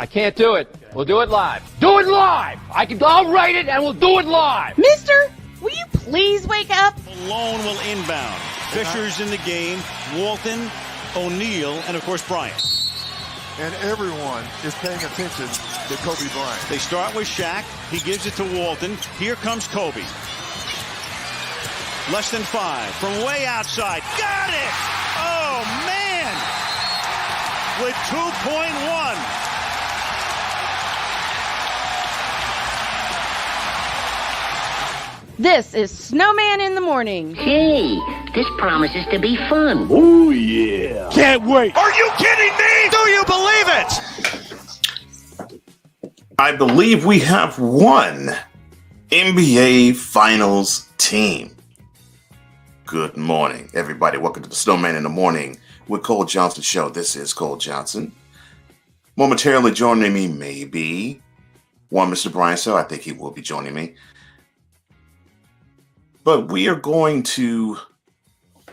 I can't do it. We'll do it live. Do it live! I'll write it and we'll do it live! Mister, will you please wake up? Malone will inbound. Fisher's in the game. Walton, O'Neal, and of course Bryant. And everyone is paying attention to Kobe Bryant. They start with Shaq. He gives it to Walton. Here comes Kobe. Less than 5 from way outside. Got it! Oh, man! With 2.1. This is Snowman in the Morning. Hey, this promises to be fun. Oh, yeah. Can't wait. Are you kidding me? Do you believe it? I believe we have one NBA Finals team. Good morning, everybody. Welcome to the Snowman in the Morning with Cole Johnson Show. This is Cole Johnson. Momentarily joining me may be one Mr. Brian, so I think he will be joining me. But we are going to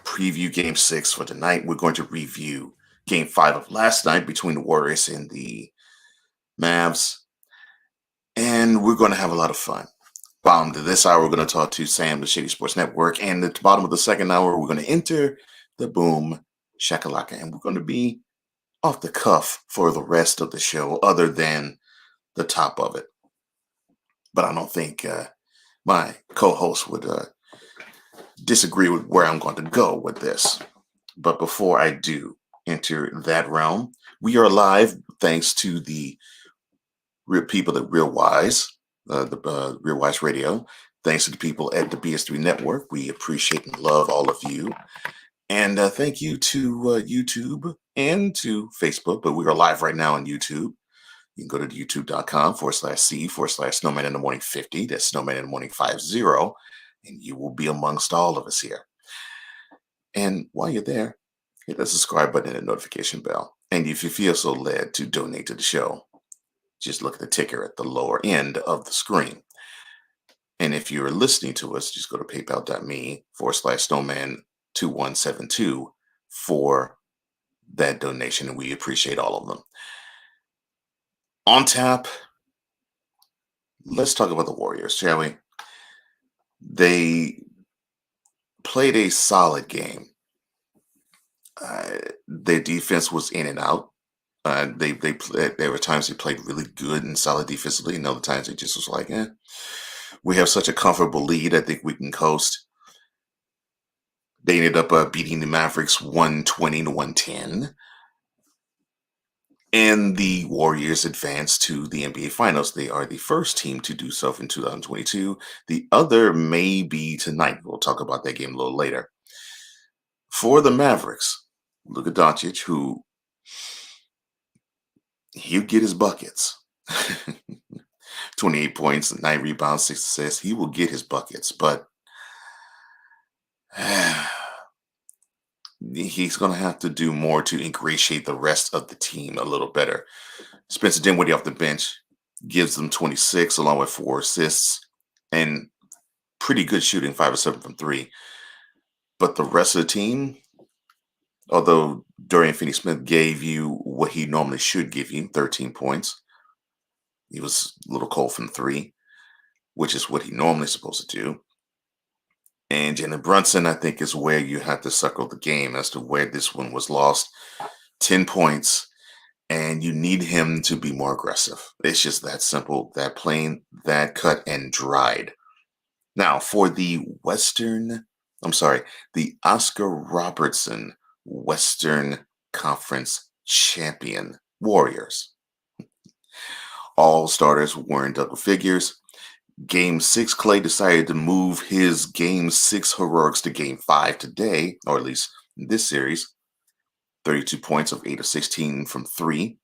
preview Game 6 for tonight. We're going to review Game 5 of last night between the Warriors and the Mavs. And we're going to have a lot of fun. Bottom to this hour, we're going to talk to Sam, the Shady Sports Network. And at the bottom of the second hour, we're going to enter the Boomshakalakah. And we're going to be off the cuff for the rest of the show, other than the top of it. But I don't think my co-host would disagree with where I'm going to go with this. But before I do enter that realm, we are live thanks to the real people at Real Wise, the Real Wise Radio. Thanks to the people at the BS3 Network. We appreciate and love all of you. And thank you to YouTube and to Facebook. But we are live right now on YouTube. You can go to youtube.com/C/Snowman in the Morning 50. That's Snowman in the Morning 50. And you will be amongst all of us here. And while you're there, hit the subscribe button and the notification bell. And if you feel so led to donate to the show, just look at the ticker at the lower end of the screen. And if you're listening to us, just go to paypal.me/Snowman2172 for that donation. And we appreciate all of them. On tap, let's talk about the Warriors, shall we? They played a solid game. Their defense was in and out. There were times they played really good and solid defensively, and other times it just was like, we have such a comfortable lead. I think we can coast. They ended up beating the Mavericks 120-110. And the Warriors advanced to the NBA Finals. They are the first team to do so in 2022. The other may be tonight. We'll talk about that game a little later. For the Mavericks, Luka Doncic, who he'll get his buckets. 28 points, 9 rebounds, 6 assists. He will get his buckets, but he's going to have to do more to ingratiate the rest of the team a little better. Spencer Dinwiddie off the bench gives them 26 along with 4 assists and pretty good shooting, 5 of 7 from 3. But the rest of the team, although Dorian Finney-Smith gave you what he normally should give you, 13 points, he was a little cold from 3, which is what he normally is supposed to do. And Jalen Brunson, I think, is where you have to circle the game as to where this one was lost. 10 points, and you need him to be more aggressive. It's just that simple, that plain, that cut and dried. Now, for the Oscar Robertson Western Conference champion Warriors. All starters were in double figures. Game 6, Clay decided to move his Game 6 heroics to Game 5 today, or at least in this series. 32 points of 8 of 16 from 3.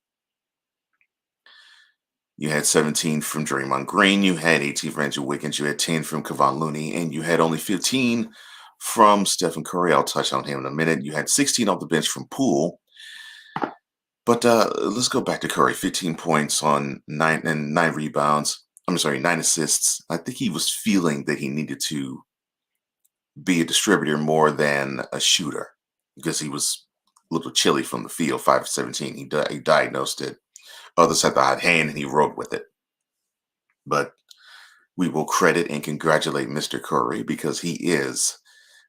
You had 17 from Draymond Green. You had 18 from Andrew Wiggins. You had 10 from Kevon Looney. And you had only 15 from Stephen Curry. I'll touch on him in a minute. You had 16 off the bench from Poole. But let's go back to Curry. 15 points on 9 rebounds. 9 assists. I think he was feeling that he needed to be a distributor more than a shooter because he was a little chilly from the field, 5 of 17. He diagnosed it Others had the hot hand, and he rode with it. But we will credit and congratulate Mr. Curry because he is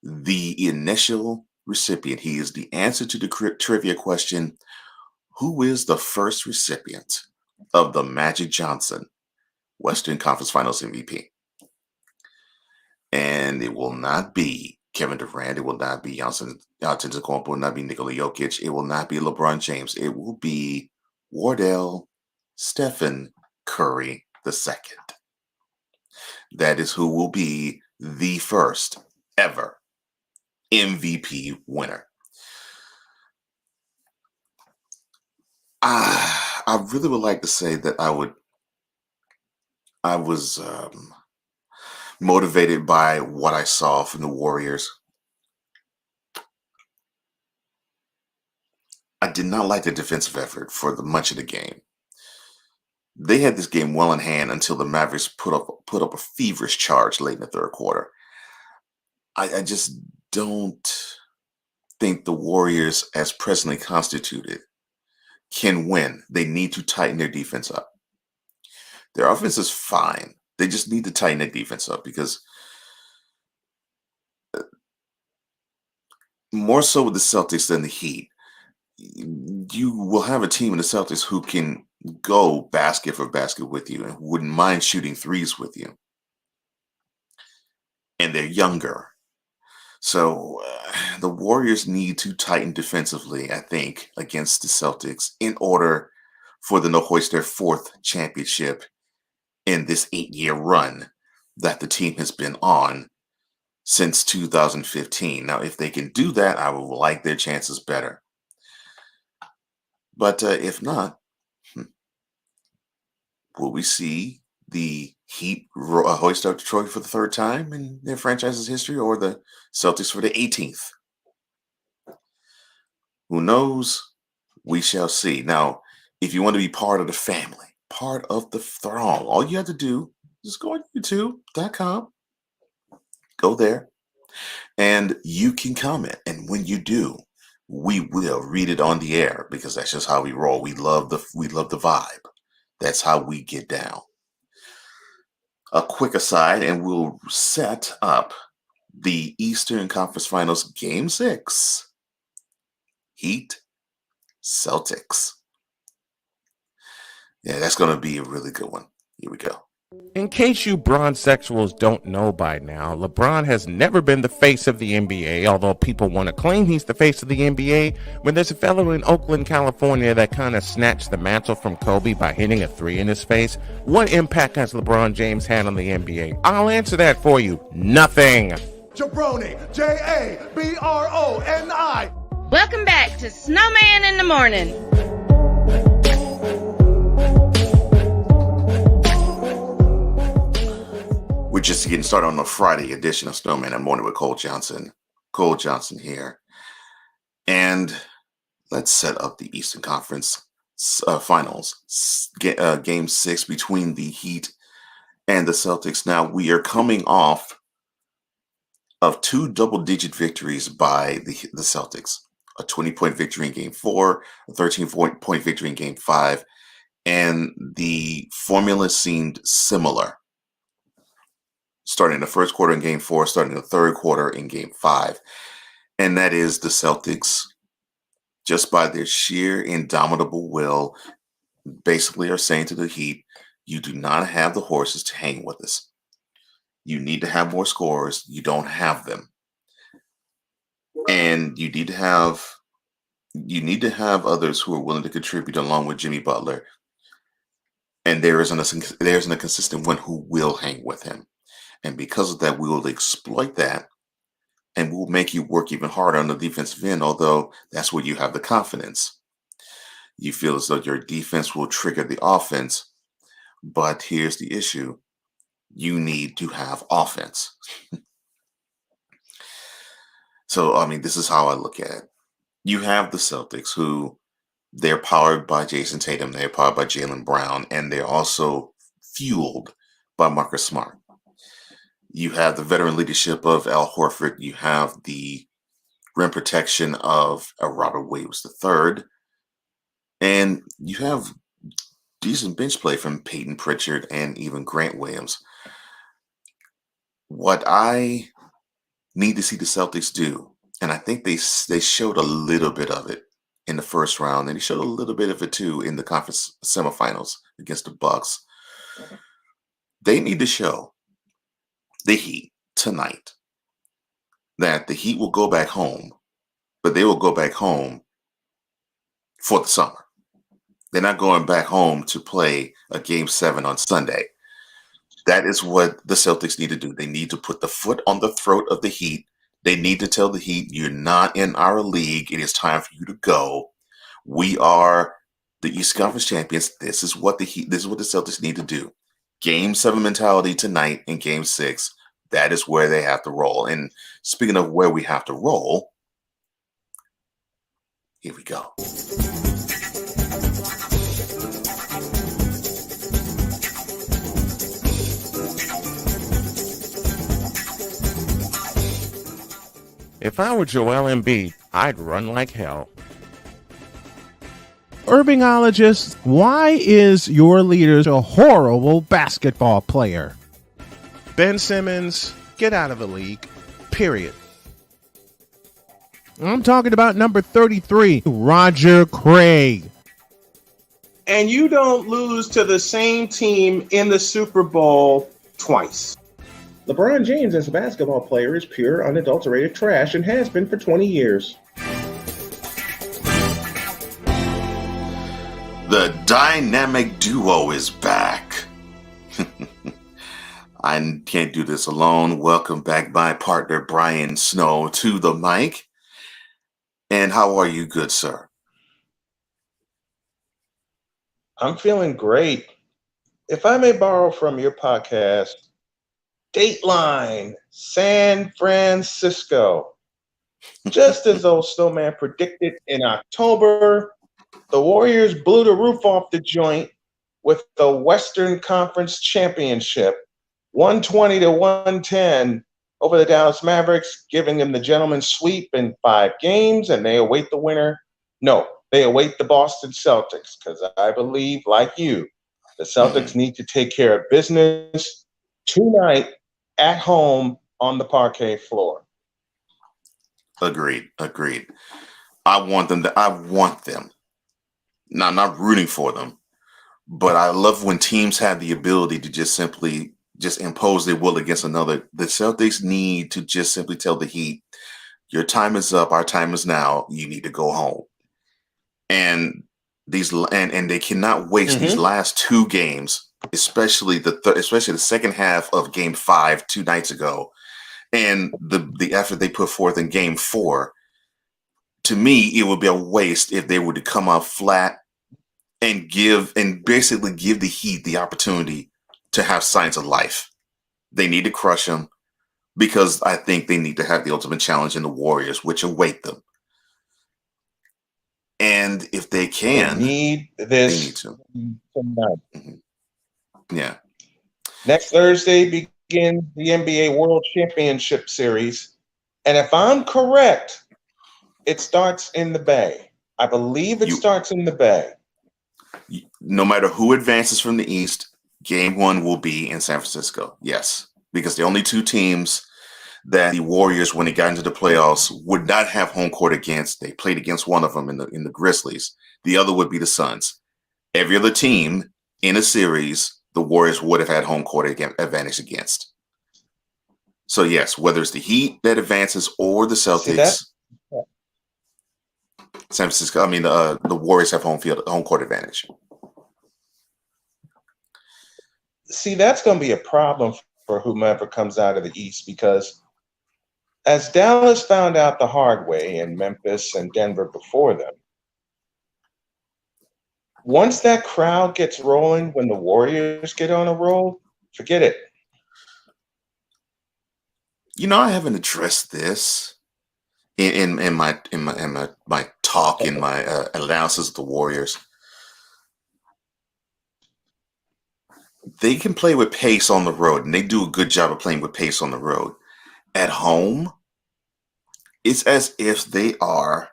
the initial recipient. He is the answer to the trivia question, who is the first recipient of the Magic Johnson Western Conference Finals MVP? And it will not be Kevin Durant. It will not be Giannis Antetokounmpo. It will not be Nikola Jokic. It will not be LeBron James. It will be Wardell Stephen Curry II. That is who will be the first ever MVP winner. I really would like to say that I was motivated by what I saw from the Warriors. I did not like the defensive effort for much of the game. They had this game well in hand until the Mavericks put up a feverish charge late in the third quarter. I just don't think the Warriors, as presently constituted, can win. They need to tighten their defense up. Their offense is fine. They just need to tighten their defense up because more so with the Celtics than the Heat, you will have a team in the Celtics who can go basket for basket with you and wouldn't mind shooting threes with you. And they're younger. So the Warriors need to tighten defensively, I think, against the Celtics in order for them to hoist their fourth championship in this 8-year run that the team has been on since 2015. Now, if they can do that, I would like their chances better. But if not, will we see the Heat hoist up Detroit for the third time in their franchise's history, or the Celtics for the 18th? Who knows? We shall see. Now, if you want to be part of the family, part of the throng, all you have to do is go on YouTube.com. Go there, and you can comment. And when you do, we will read it on the air because that's just how we roll. We love the vibe. That's how we get down. A quick aside, and we'll set up the Eastern Conference Finals Game 6. Heat, Celtics. Yeah, that's going to be a really good one. Here we go. In case you bronzexuals don't know by now, LeBron has never been the face of the NBA, although people want to claim he's the face of the NBA when there's a fellow in Oakland, California that kind of snatched the mantle from Kobe by hitting a three in his face. What impact has LeBron James had on the NBA? I'll answer that for you. Nothing. Jabroni, Jabroni. Welcome back to Snowman in the Morning. We're just getting started on a Friday edition of Snowman in the Morning with Cole Johnson. Cole Johnson here. And let's set up the Eastern Conference Finals. Game 6 between the Heat and the Celtics. Now, we are coming off of 2 double-digit victories by the Celtics. A 20-point victory in Game 4, a 13-point victory in Game 5. And the formula seemed similar. Starting the first quarter in Game 4, starting the third quarter in Game 5. And that is the Celtics, just by their sheer indomitable will, basically are saying to the Heat, you do not have the horses to hang with us. You need to have more scorers. You don't have them. And you need to have others who are willing to contribute along with Jimmy Butler. And there isn't a consistent one who will hang with him. And because of that, we will exploit that and we'll make you work even harder on the defensive end, although that's where you have the confidence. You feel as though your defense will trigger the offense. But here's the issue. You need to have offense. So, I mean, this is how I look at it. You have the Celtics who they're powered by Jason Tatum. They're powered by Jaylen Brown. And they're also fueled by Marcus Smart. You have the veteran leadership of Al Horford. You have the rim protection of Robert Williams III. And you have decent bench play from Peyton Pritchard and even Grant Williams. What I need to see the Celtics do, and I think they showed a little bit of it in the first round, and they showed a little bit of it too in the conference semifinals against the Bucks. They need to show the Heat tonight that the Heat will go back home, but they will go back home for the summer. They're not going back home to play a Game 7 on Sunday. That is what the Celtics need to do. They need to put the foot on the throat of the Heat. They need to tell the Heat, you're not in our league. It is time for you to go. We are the East Conference champions. This is what the Celtics need to do. Game 7 mentality tonight in Game 6. That is where they have to roll. And speaking of where we have to roll, here we go. If I were Joel Embiid, I'd run like hell. Urbingologist, why is your leader a horrible basketball player? Ben Simmons, get out of the league. Period. I'm talking about number 33, Roger Craig. And you don't lose to the same team in the Super Bowl twice. LeBron James as a basketball player is pure, unadulterated trash and has been for 20 years. The dynamic duo is back. I can't do this alone. Welcome back my partner, Brian Snow, to the mic. And how are you, good sir? I'm feeling great. If I may borrow from your podcast, Dateline, San Francisco. Just as old Snowman predicted in October, the Warriors blew the roof off the joint with the Western Conference Championship, 120-110 over the Dallas Mavericks, giving them the gentleman's sweep in 5 games, and they await the winner. No, they await the Boston Celtics, because I believe, like you, the Celtics need to take care of business tonight at home on the parquet floor. Agreed. I want them. Now, I'm not rooting for them, but I love when teams have the ability to just simply impose their will against another. The Celtics need to just simply tell the Heat, your time is up. Our time is now. You need to go home. And they cannot waste these last 2 games, especially the second half of Game 5 2 nights ago, and the effort they put forth in Game 4. To me, it would be a waste if they were to come out flat and basically give the Heat the opportunity to have signs of life. They need to crush them, because I think they need to have the ultimate challenge in the Warriors, which await them. And if they can, they need this to. tonight. Yeah. Next Thursday begins the NBA World Championship Series. And if I'm correct, it starts in the Bay. I believe it starts in the Bay. No matter who advances from the East, Game 1 will be in San Francisco. Yes. Because the only 2 teams that the Warriors, when they got into the playoffs, would not have home court against. They played against one of them in the Grizzlies. The other would be the Suns. Every other team in a series, the Warriors would have had home court advantage against. So yes, whether it's the Heat that advances or the Celtics, San Francisco. The Warriors have home court advantage. See, that's going to be a problem for whomever comes out of the East, because as Dallas found out the hard way, and Memphis and Denver before them, once that crowd gets rolling, when the Warriors get on a roll, forget it. I haven't addressed this in my talk, in my analysis of the Warriors. They can play with pace on the road, and they do a good job of playing with pace on the road. At home, it's as if they are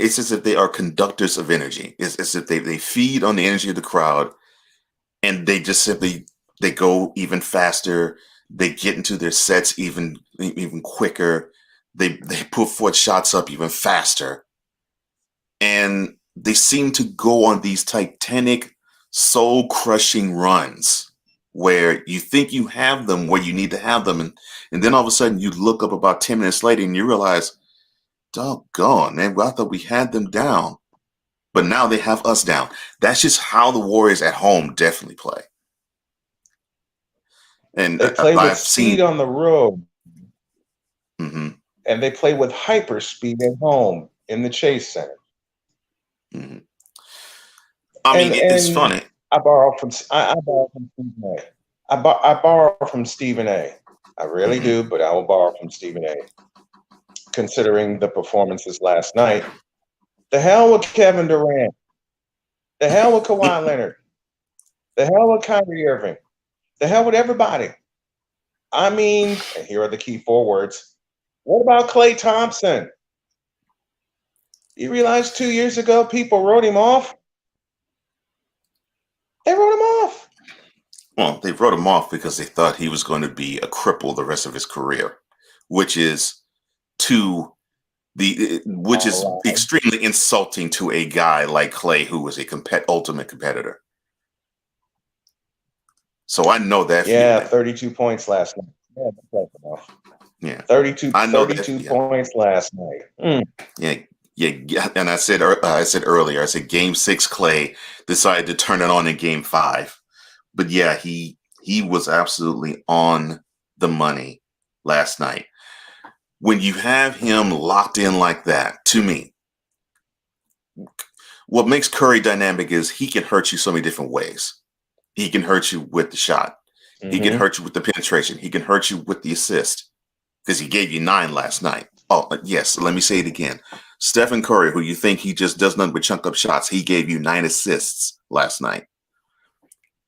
it's as if they are conductors of energy. It's as if they feed on the energy of the crowd, and they just simply they go even faster. They get into their sets even quicker. They put forth shots up even faster, and they seem to go on these titanic, soul-crushing runs where you think you have them where you need to have them, and then all of a sudden you look up about 10 minutes later and you realize, doggone, man, I thought we had them down, but now they have us down. That's just how the Warriors at home definitely play. And they play with I've speed seen on the road, Mhm, and they play with hyper speed at home in the Chase Center. mhm. I mean, it's And funny. I borrow from Stephen A. I borrow from Stephen A. I really Mhm. do, but I will borrow from Stephen A. Considering the performances last night, the hell with Kevin Durant, the hell with Kawhi Leonard, the hell with Kyrie Irving, the hell with everybody. I mean, and here are the key four words. What about Klay Thompson? You realize 2 years ago people wrote him off? They wrote him off. Well, they wrote him off because they thought he was going to be a cripple the rest of his career, which is which is All right. extremely insulting to a guy like Clay, who was a ultimate competitor. So I know that Yeah, feeling. 32 points last night. Yeah, that's enough. Yeah, 32 I know that. Yeah, points last night. yeah. And I said earlier, I said Game 6, Clay decided to turn it on in Game 5. But yeah, he was absolutely on the money last night. When you have him locked in like that, to me, what makes Curry dynamic is he can hurt you so many different ways. He can hurt you with the shot. He can hurt you with the penetration. He can hurt you with the assist because he gave you 9 last night. Oh, yes. Let me say it again. Stephen Curry, who you think he just does nothing but chunk up shots, he gave you 9 assists last night.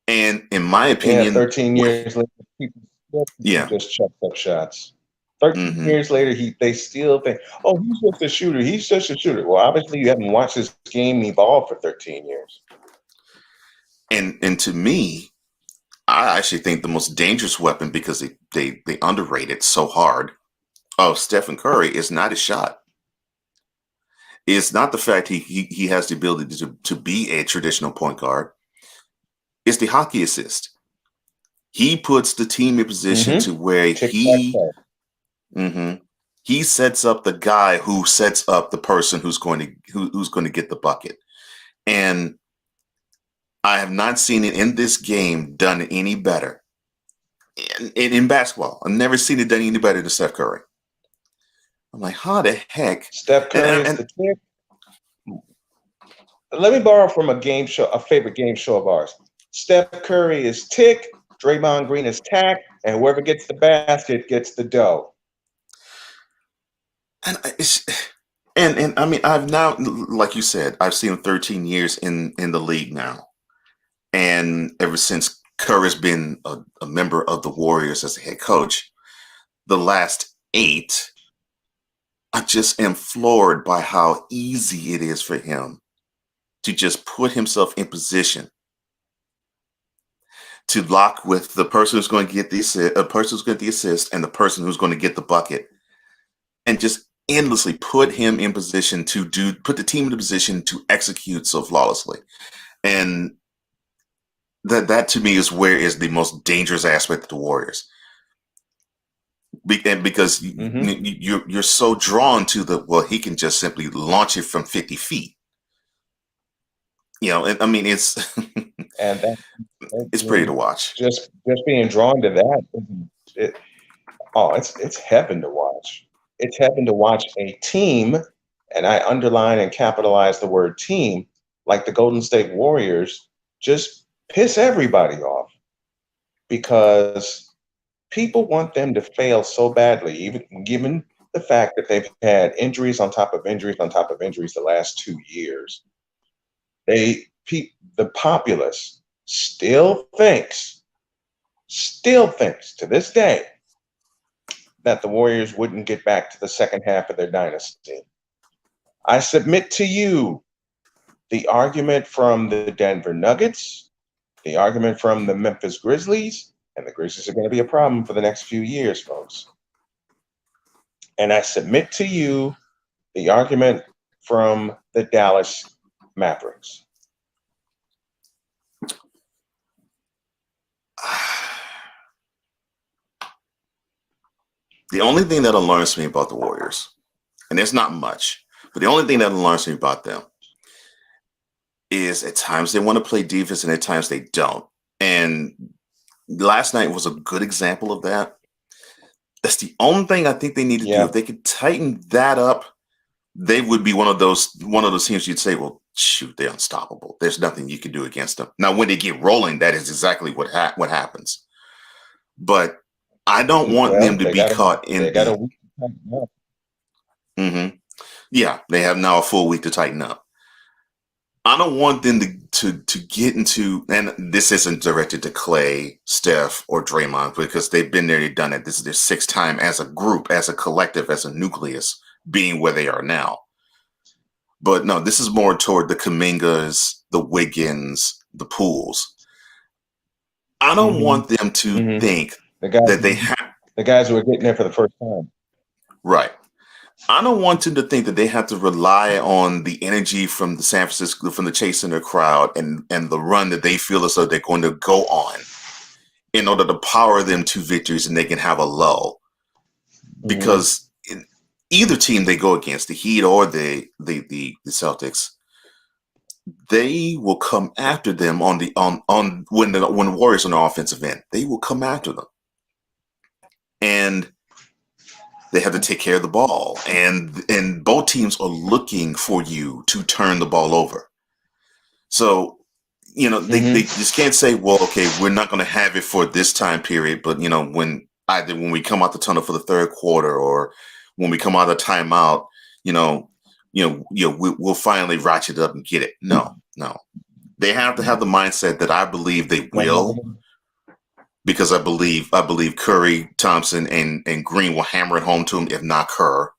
And in my opinion, 13 years later, people still just chucked up shots. 13 years later, they still think, oh, he's just a shooter. He's just a shooter. Well, obviously, you haven't watched this game evolve for 13 years. And to me, I actually think the most dangerous weapon, because they underrate it so hard, of Stephen Curry is not his shot. It's not the fact he has the ability to be a traditional point guard. It's the hockey assist. He puts the team in position to where he sets up the guy who sets up the person who's going to get the bucket. And I have not seen it in this game done any better. In basketball, I've never seen it done any better than Steph Curry. I'm like, how the heck? Steph Curry is the tick. Let me borrow from a favorite game show of ours. Steph Curry is tick, Draymond Green is tack, and whoever gets the basket gets the dough. And I mean, I've now, like you said, I've seen him 13 years in the league now. And ever since Curry's been a member of the Warriors as a head coach, the last 8, I just am floored by how easy it is for him to just put himself in position to lock with the person who's going to get the assist, and the person who's going to get the bucket, and just endlessly put him in position put the team in a position to execute so flawlessly. And that to me is where is the most dangerous aspect of the Warriors. Because you're so drawn to he can just simply launch it from 50 feet. I mean, it's it's pretty to watch. Just being drawn to that, it's heaven to watch. It's heaven to watch a team, and I underline and capitalize the word team, like the Golden State Warriors, just piss everybody off because people want them to fail so badly, even given the fact that they've had injuries on top of injuries on top of injuries the last 2 years. The populace still thinks to this day that the Warriors wouldn't get back to the second half of their dynasty. I submit to you the argument from the Denver Nuggets, the argument from the Memphis Grizzlies, and the Grizzlies are going to be a problem for the next few years, folks. And I submit to you the argument from the Dallas Mavericks. The only thing that alarms me about the Warriors, and there's not much, but the only thing that alarms me about them is at times they want to play defense and at times they don't. And last night was a good example of that. That's the only thing I think they need to do. If they could tighten that up, they would be one of those teams you'd say, well, shoot, they're unstoppable. There's nothing you can do against them. Now, when they get rolling, that is exactly what happens. But I don't want them to be caught in Yeah, they have now a full week to tighten up. I don't want them to get into, and this isn't directed to Clay, Steph, or Draymond, because they've been there, they've done it. This is their sixth time as a group, as a collective, as a nucleus, being where they are now. But no, this is more toward the Kumingas, the Wiggins, the Pools. I don't want them to think that they have the guys who are getting there for the first time. Right. I don't want them to think that they have to rely on the energy from the San Francisco, from the Chase Center crowd and the run that they feel as though they're going to go on in order to power them to victories and they can have a lull. Because in either team they go against, the Heat or the Celtics, they will come after them when the Warriors on the offensive end. They will come after them. And they have to take care of the ball, and both teams are looking for you to turn the ball over. So, they just can't say, well, okay, we're not going to have it for this time period, but when we come out the tunnel for the third quarter, or when we come out of the timeout, we'll finally ratchet it up and get it. No, they have to have the mindset that I believe they will. Because I believe Curry, Thompson, and Green will hammer it home to him, if not Kerr.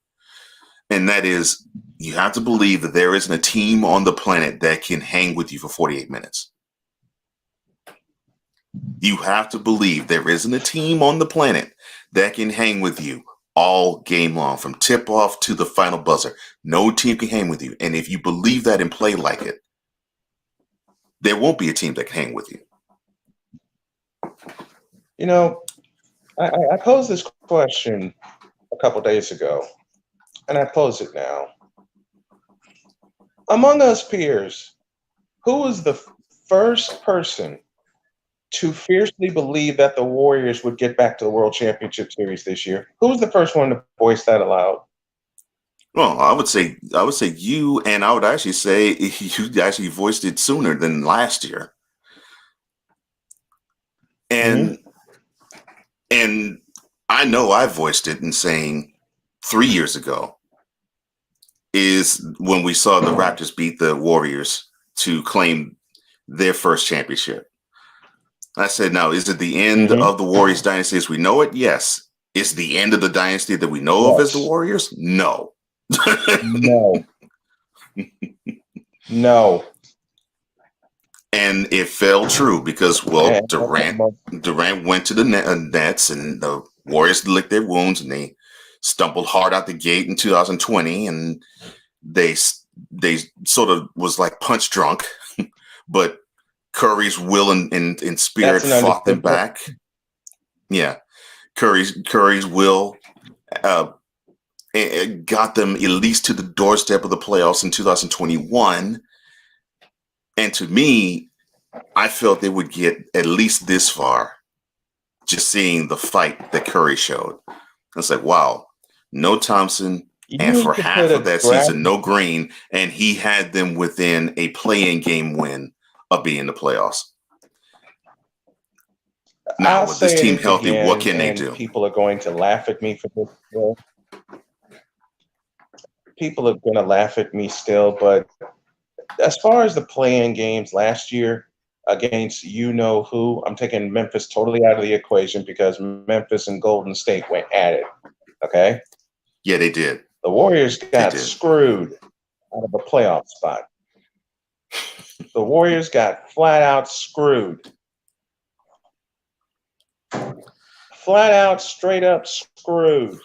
And that is, you have to believe that there isn't a team on the planet that can hang with you for 48 minutes. You have to believe there isn't a team on the planet that can hang with you all game long, from tip-off to the final buzzer. No team can hang with you. And if you believe that and play like it, there won't be a team that can hang with you. I posed this question a couple days ago, and I pose it now. Among us peers, who was the first person to fiercely believe that the Warriors would get back to the World Championship Series this year? Who was the first one to voice that aloud? Well, I would say you, and I would actually say you actually voiced it sooner than last year. And I know I voiced it in saying 3 years ago is when we saw the Raptors beat the Warriors to claim their first championship. I said, now, is it the end of the Warriors dynasty as we know it? Yes. Is the end of the dynasty that we know of as the Warriors? No. No. And it fell true because, Durant went to the Nets, and the Warriors licked their wounds, and they stumbled hard out the gate in 2020, and they sort of was like punch drunk, but Curry's will and spirit fought them back. Yeah, Curry's will it got them at least to the doorstep of the playoffs in 2021. And to me, I felt they would get at least this far, just seeing the fight that Curry showed. It's like, wow, no Thompson, and for half of that season, no Green, and he had them within a play-in game win of being in the playoffs. Now, with this team healthy, what can they do? People are going to laugh at me for this. People are going to laugh at me still, but as far as the play-in games last year against who, I'm taking Memphis totally out of the equation because Memphis and Golden State went at it. Okay? Yeah, they did. The Warriors got screwed. out of a playoff spot. The Warriors got flat out screwed. Flat out, straight up screwed,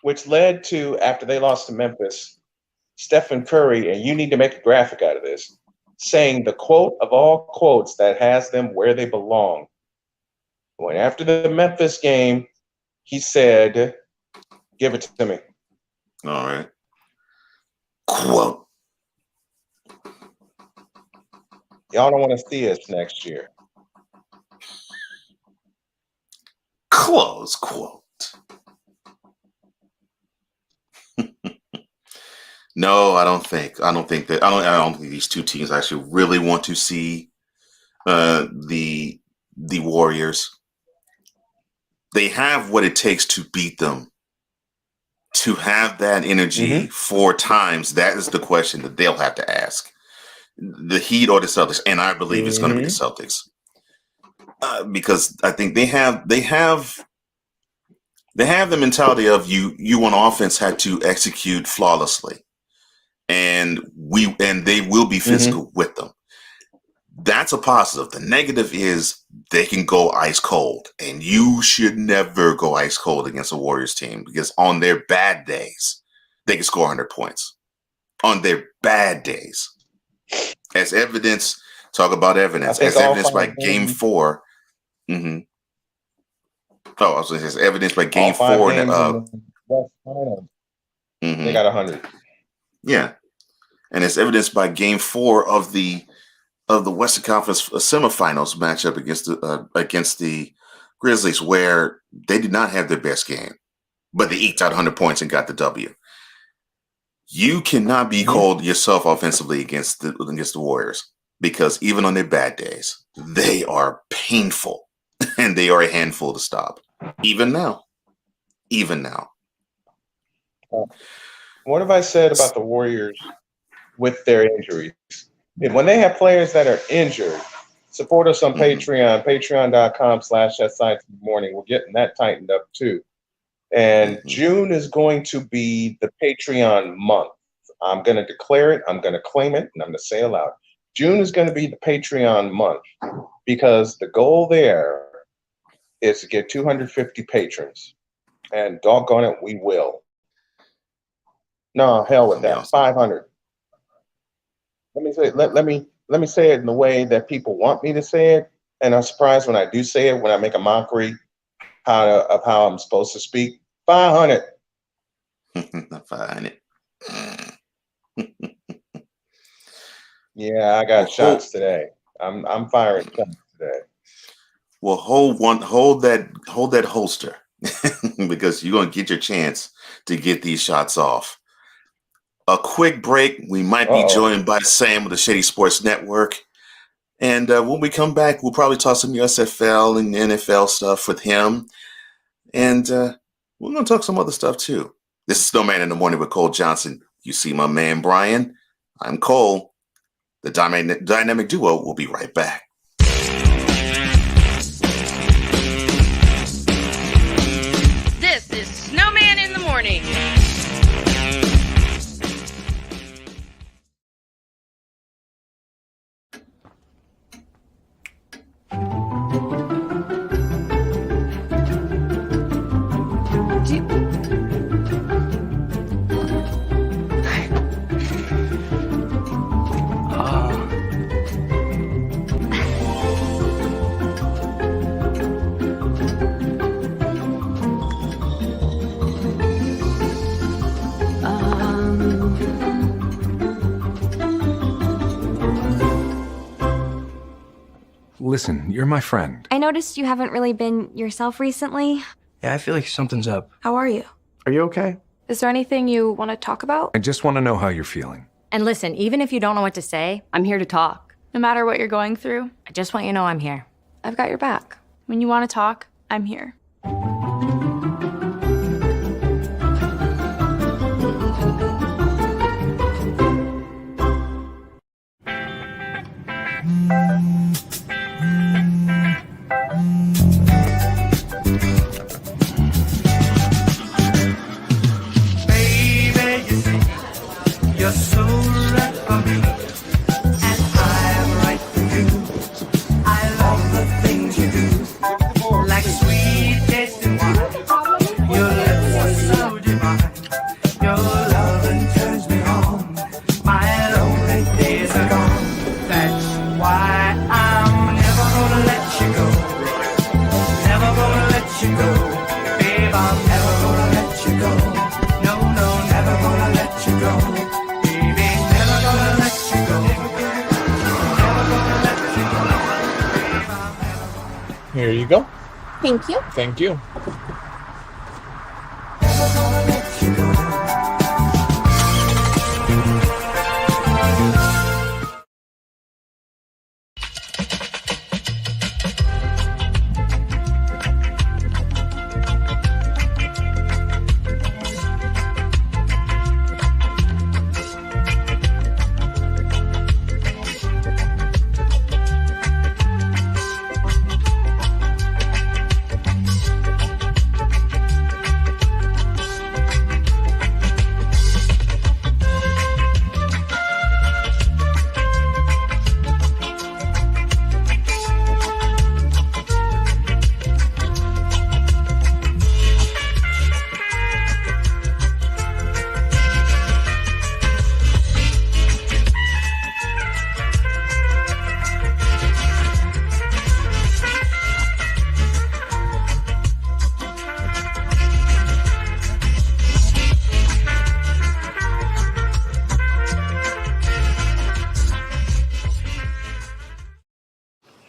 which led to, after they lost to Memphis, Stephen Curry, and you need to make a graphic out of this, saying the quote of all quotes that has them where they belong. When after the Memphis game, he said, "Give it to me." All right. Quote. Y'all don't want to see us next year. Close quote. No, I don't think these two teams actually really want to see the Warriors. They have what it takes to beat them. To have that energy 4 times, that is the question that they'll have to ask. The Heat or the Celtics, and I believe it's going to be the Celtics. Because I think they have the mentality of you on offense had to execute flawlessly, and they will be physical with them. That's a positive. The negative is they can go ice cold, and you should never go ice cold against a Warriors team, because on their bad days they can score 100 points. On their bad days, as evidence, talk about evidence. As evidenced by Game 4. Mm-hmm. Oh, I was going to say, evidence by Game 4. They got 100. Yeah, and it's evidenced by Game 4 of the Western Conference semifinals matchup against the Grizzlies, where they did not have their best game, but they eked out 100 points and got the W. You cannot be cold yourself offensively against the Warriors, because even on their bad days, they are painful. And they are a handful to stop. Even now. What have I said about the Warriors with their injuries? When they have players that are injured, support us on Patreon, patreon.com/SITmorning. We're getting that tightened up too. And June is going to be the Patreon month. I'm going to declare it, I'm going to claim it, and I'm going to say aloud. June is going to be the Patreon month, because the goal there is to get 250 patrons, and doggone it, we will. No, hell with that. 500. Let me say it in the way that people want me to say it, and I'm surprised when I do say it, when I make a mockery of how I'm supposed to speak. 500. 500. Yeah, I got shots today. I'm firing shots today. Well, hold that holster, because you're going to get your chance to get these shots off. A quick break. We might be joined by Sam of the Shady Sports Network. And when we come back, we'll probably talk some USFL and NFL stuff with him. And we're going to talk some other stuff too. This is Snowman in the Morning with Cole Johnson. You see my man Brian. I'm Cole. The dynamic duo will be right back. This is Snowman in the Morning. Listen, you're my friend. I noticed you haven't really been yourself recently. Yeah, I feel like something's up. How are you? Are you okay? Is there anything you want to talk about? I just want to know how you're feeling. And listen, even if you don't know what to say, I'm here to talk. No matter what you're going through, I just want you to know I'm here. I've got your back. When you want to talk, I'm here. You're so right. you go. Thank you. Thank you.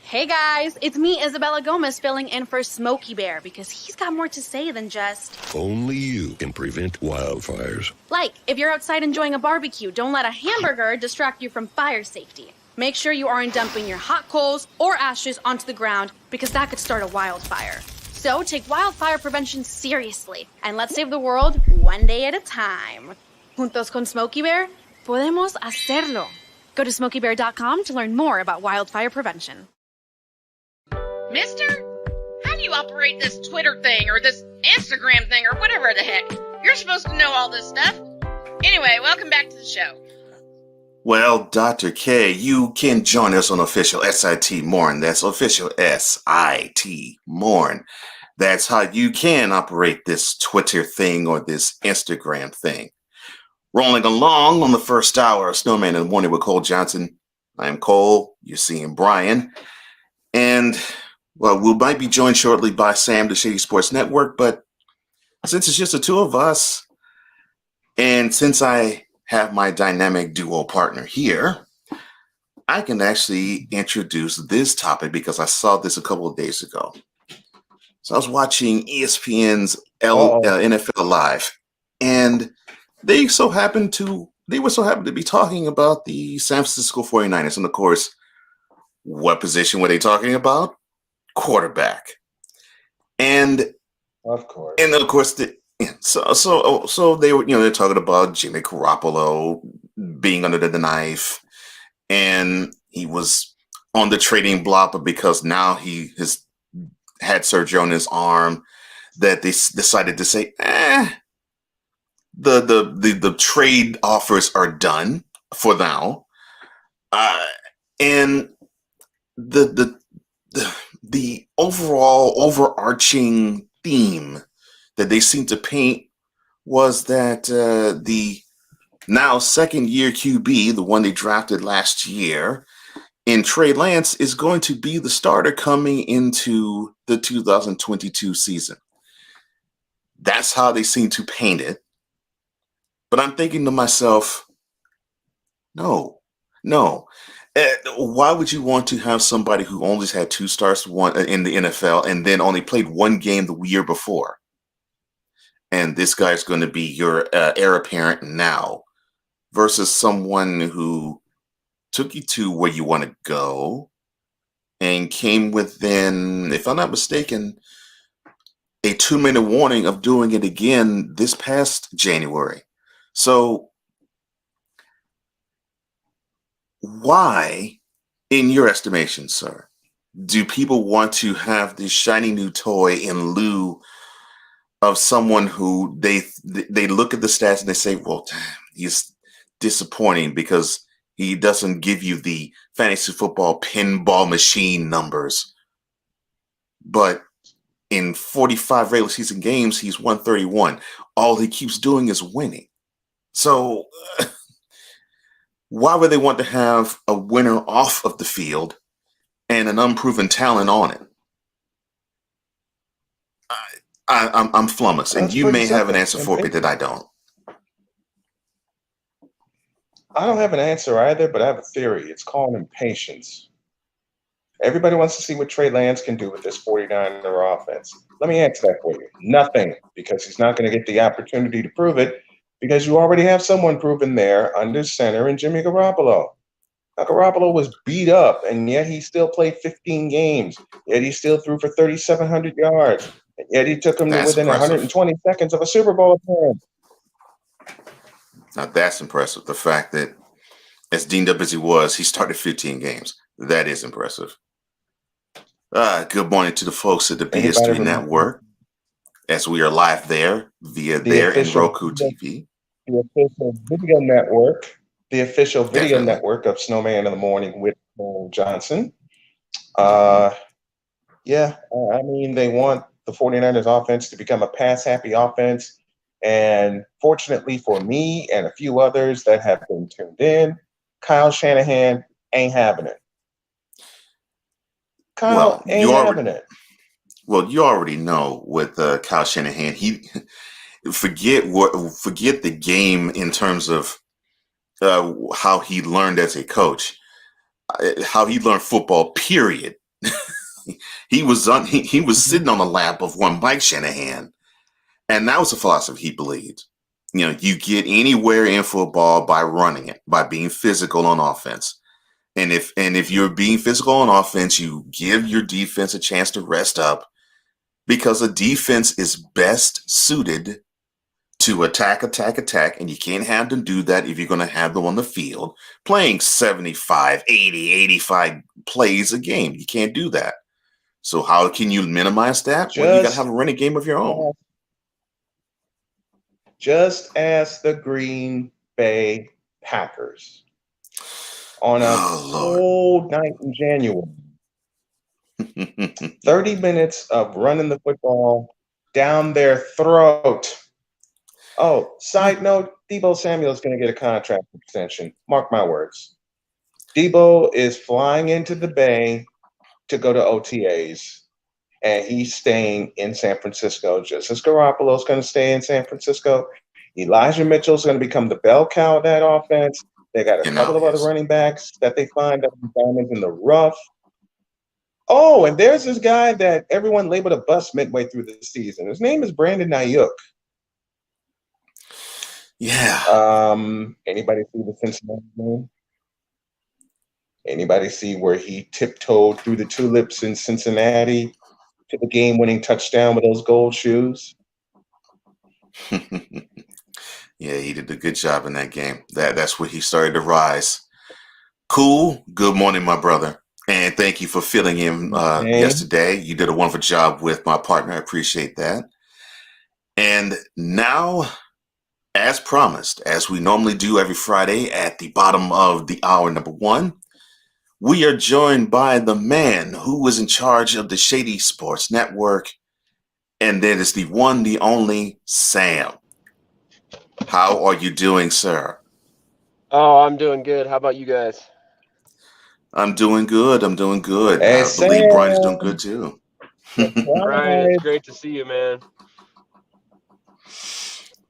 Hey guys, it's me, Isabella Gomez, filling in for Smokey Bear because he's got more to say than just... Only you can prevent wildfires. Like, if you're outside enjoying a barbecue, don't let a hamburger distract you from fire safety. Make sure you aren't dumping your hot coals or ashes onto the ground because that could start a wildfire. So take wildfire prevention seriously and let's save the world one day at a time. Juntos con Smokey Bear, podemos hacerlo. Go to smokeybear.com to learn more about wildfire prevention. Mister, how do you operate this Twitter thing or this Instagram thing or whatever the heck? You're supposed to know all this stuff. Anyway, welcome back to the show. Well, Dr. K, you can join us on official SIT Morn. That's official SIT Morn. That's how you can operate this Twitter thing or this Instagram thing. Rolling along on the first hour of Snowman in the Morning with Cole Johnson. I'm Cole. You're seeing Brian. And... well, we might be joined shortly by Sam, the Shady Sports Network, but since it's just the two of us, and since I have my dynamic duo partner here, I can actually introduce this topic because I saw this a couple of days ago. So I was watching ESPN's NFL Live, and they were so happy to be talking about the San Francisco 49ers. And of course, what position were they talking about? Quarterback. And of course, so they were, they're talking about Jimmy Garoppolo being under the knife, and he was on the trading block, but because now he has had surgery on his arm, that they decided to say, the trade offers are done for now, and the overall overarching theme that they seem to paint was that the now second-year QB, the one they drafted last year, in Trey Lance, is going to be the starter coming into the 2022 season. That's how they seem to paint it. But I'm thinking to myself, no. Why would you want to have somebody who only had 2 starts in the NFL and then only played 1 game the year before? And this guy's going to be your heir apparent now versus someone who took you to where you want to go and came within, if I'm not mistaken, a 2-minute warning of doing it again this past January. So why, in your estimation, sir, do people want to have this shiny new toy in lieu of someone who they look at the stats and they say, well, he's disappointing because he doesn't give you the fantasy football pinball machine numbers. But in 45 regular season games, he's 131. All he keeps doing is winning. So why would they want to have a winner off of the field and an unproven talent on it? I'm flummoxed, and you may have an answer for me that I don't. I don't have an answer either, but I have a theory. It's called impatience. Everybody wants to see what Trey Lance can do with this 49er offense. Let me answer that for you. Nothing, because he's not going to get the opportunity to prove it, because you already have someone proven there under center in Jimmy Garoppolo. Now, Garoppolo was beat up, and yet he still played 15 games. Yet he still threw for 3,700 yards. And yet he took him to within 120 seconds of a Super Bowl appearance. Now that's impressive. The fact that, as dinged up as he was, he started 15 games. That is impressive. Good morning to the folks at the BS3 Network, as we are live there via and Roku TV. The official video network. The official video network of Snowman in the Morning with Johnson. I mean, they want the 49ers offense to become a pass-happy offense. And fortunately for me and a few others that have been tuned in, Kyle Shanahan ain't having it. Kyle ain't having it. Well, you already know with Kyle Shanahan, he forget the game in terms of how he learned as a coach, how he learned football, period. he was sitting on the lap of one Mike Shanahan, and that was a philosophy he believed. You get anywhere in football by running it, by being physical on offense. And if you're being physical on offense, you give your defense a chance to rest up, because a defense is best suited to attack, and you can't have them do that if you're going to have them on the field playing 75, 80, 85 plays a game. You can't do that. So how can you minimize that? Well, you got to have a running game of your own. Just as the Green Bay Packers on a cold night in January. 30 minutes of running the football down their throat. Oh, side note, Deebo Samuel is going to get a contract extension. Mark my words. Deebo is flying into the Bay to go to OTAs, and he's staying in San Francisco, just as Garoppolo's going to stay in San Francisco. Elijah Mitchell's going to become the bell cow of that offense. They got a couple of other running backs that they find that are diamonds in the rough. Oh, and there's this guy that everyone labeled a bust midway through the season. His name is Brandon Ayuk. Yeah. Anybody see the Cincinnati game? Anybody see where he tiptoed through the tulips in Cincinnati to the game-winning touchdown with those gold shoes? Yeah, he did a good job in that game. That's where he started to rise. Cool. Good morning, my brother. And thank you for filling in yesterday. You did a wonderful job with my partner. I appreciate that. And now, as promised, as we normally do every Friday at the bottom of the hour number one, we are joined by the man who was in charge of the Shady Sports Network, and that is the one, the only Sam. How are you doing, sir? Oh, I'm doing good. How about you guys? I'm doing good. Hey, I believe Brian is doing good too. Brian, it's great to see you, man.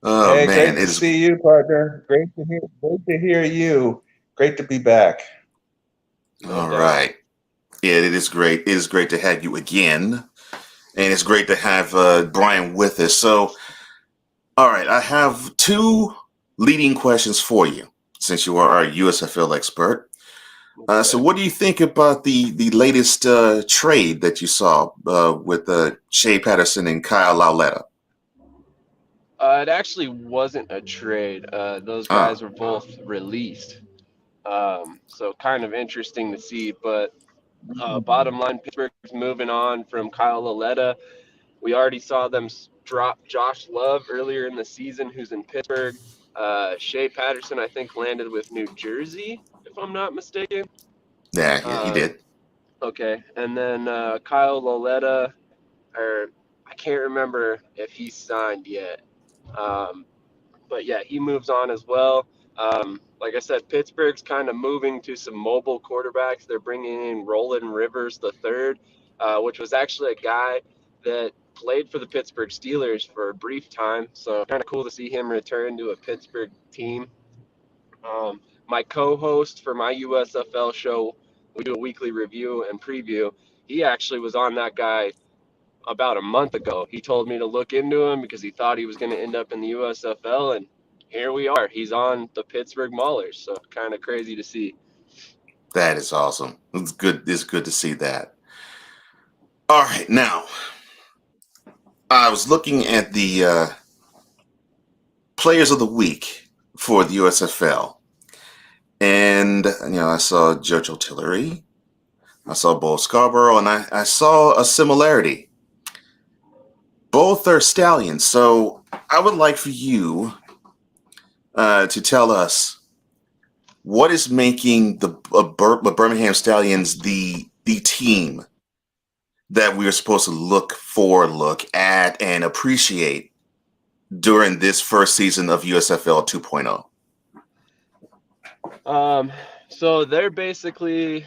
Oh, hey, man, great to see you, partner. Great to hear you. Great to be back. All right. Yeah, it is great. It is great to have you again. And it's great to have Brian with us. So, all right, I have two leading questions for you, since you are our USFL expert. So what do you think about the latest trade that you saw with Shea Patterson and Kyle Lauletta? It actually wasn't a trade. Those guys were both released. So kind of interesting to see. But bottom line, Pittsburgh's moving on from Kyle Lauletta. We already saw them drop Josh Love earlier in the season, who's in Pittsburgh. Shea Patterson, I think, landed with New Jersey, if I'm not mistaken. Yeah, he did. Okay, and then Kyle Lauletta, or I can't remember if he's signed yet. But yeah, he moves on as well. Like I said, Pittsburgh's kind of moving to some mobile quarterbacks. They're bringing in Roland Rivers III, which was actually a guy that played for the Pittsburgh Steelers for a brief time. So kind of cool to see him return to a Pittsburgh team. My co-host for my USFL show we do a weekly review and preview. He actually was on that guy about a month ago. He told me to look into him because he thought he was going to end up in the USFL, and here we are. He's on the Pittsburgh Maulers, so kind of crazy to see. That is awesome. It's good. It's good to see that. All right, now I was looking at the Players of the Week for the USFL, and I saw Jojo Tillery, I saw Bo Scarborough, and I saw a similarity. Both are stallions, so I would like for you to tell us what is making the Birmingham Stallions the team that we are supposed to look at, and appreciate during this first season of USFL 2.0. So they're basically,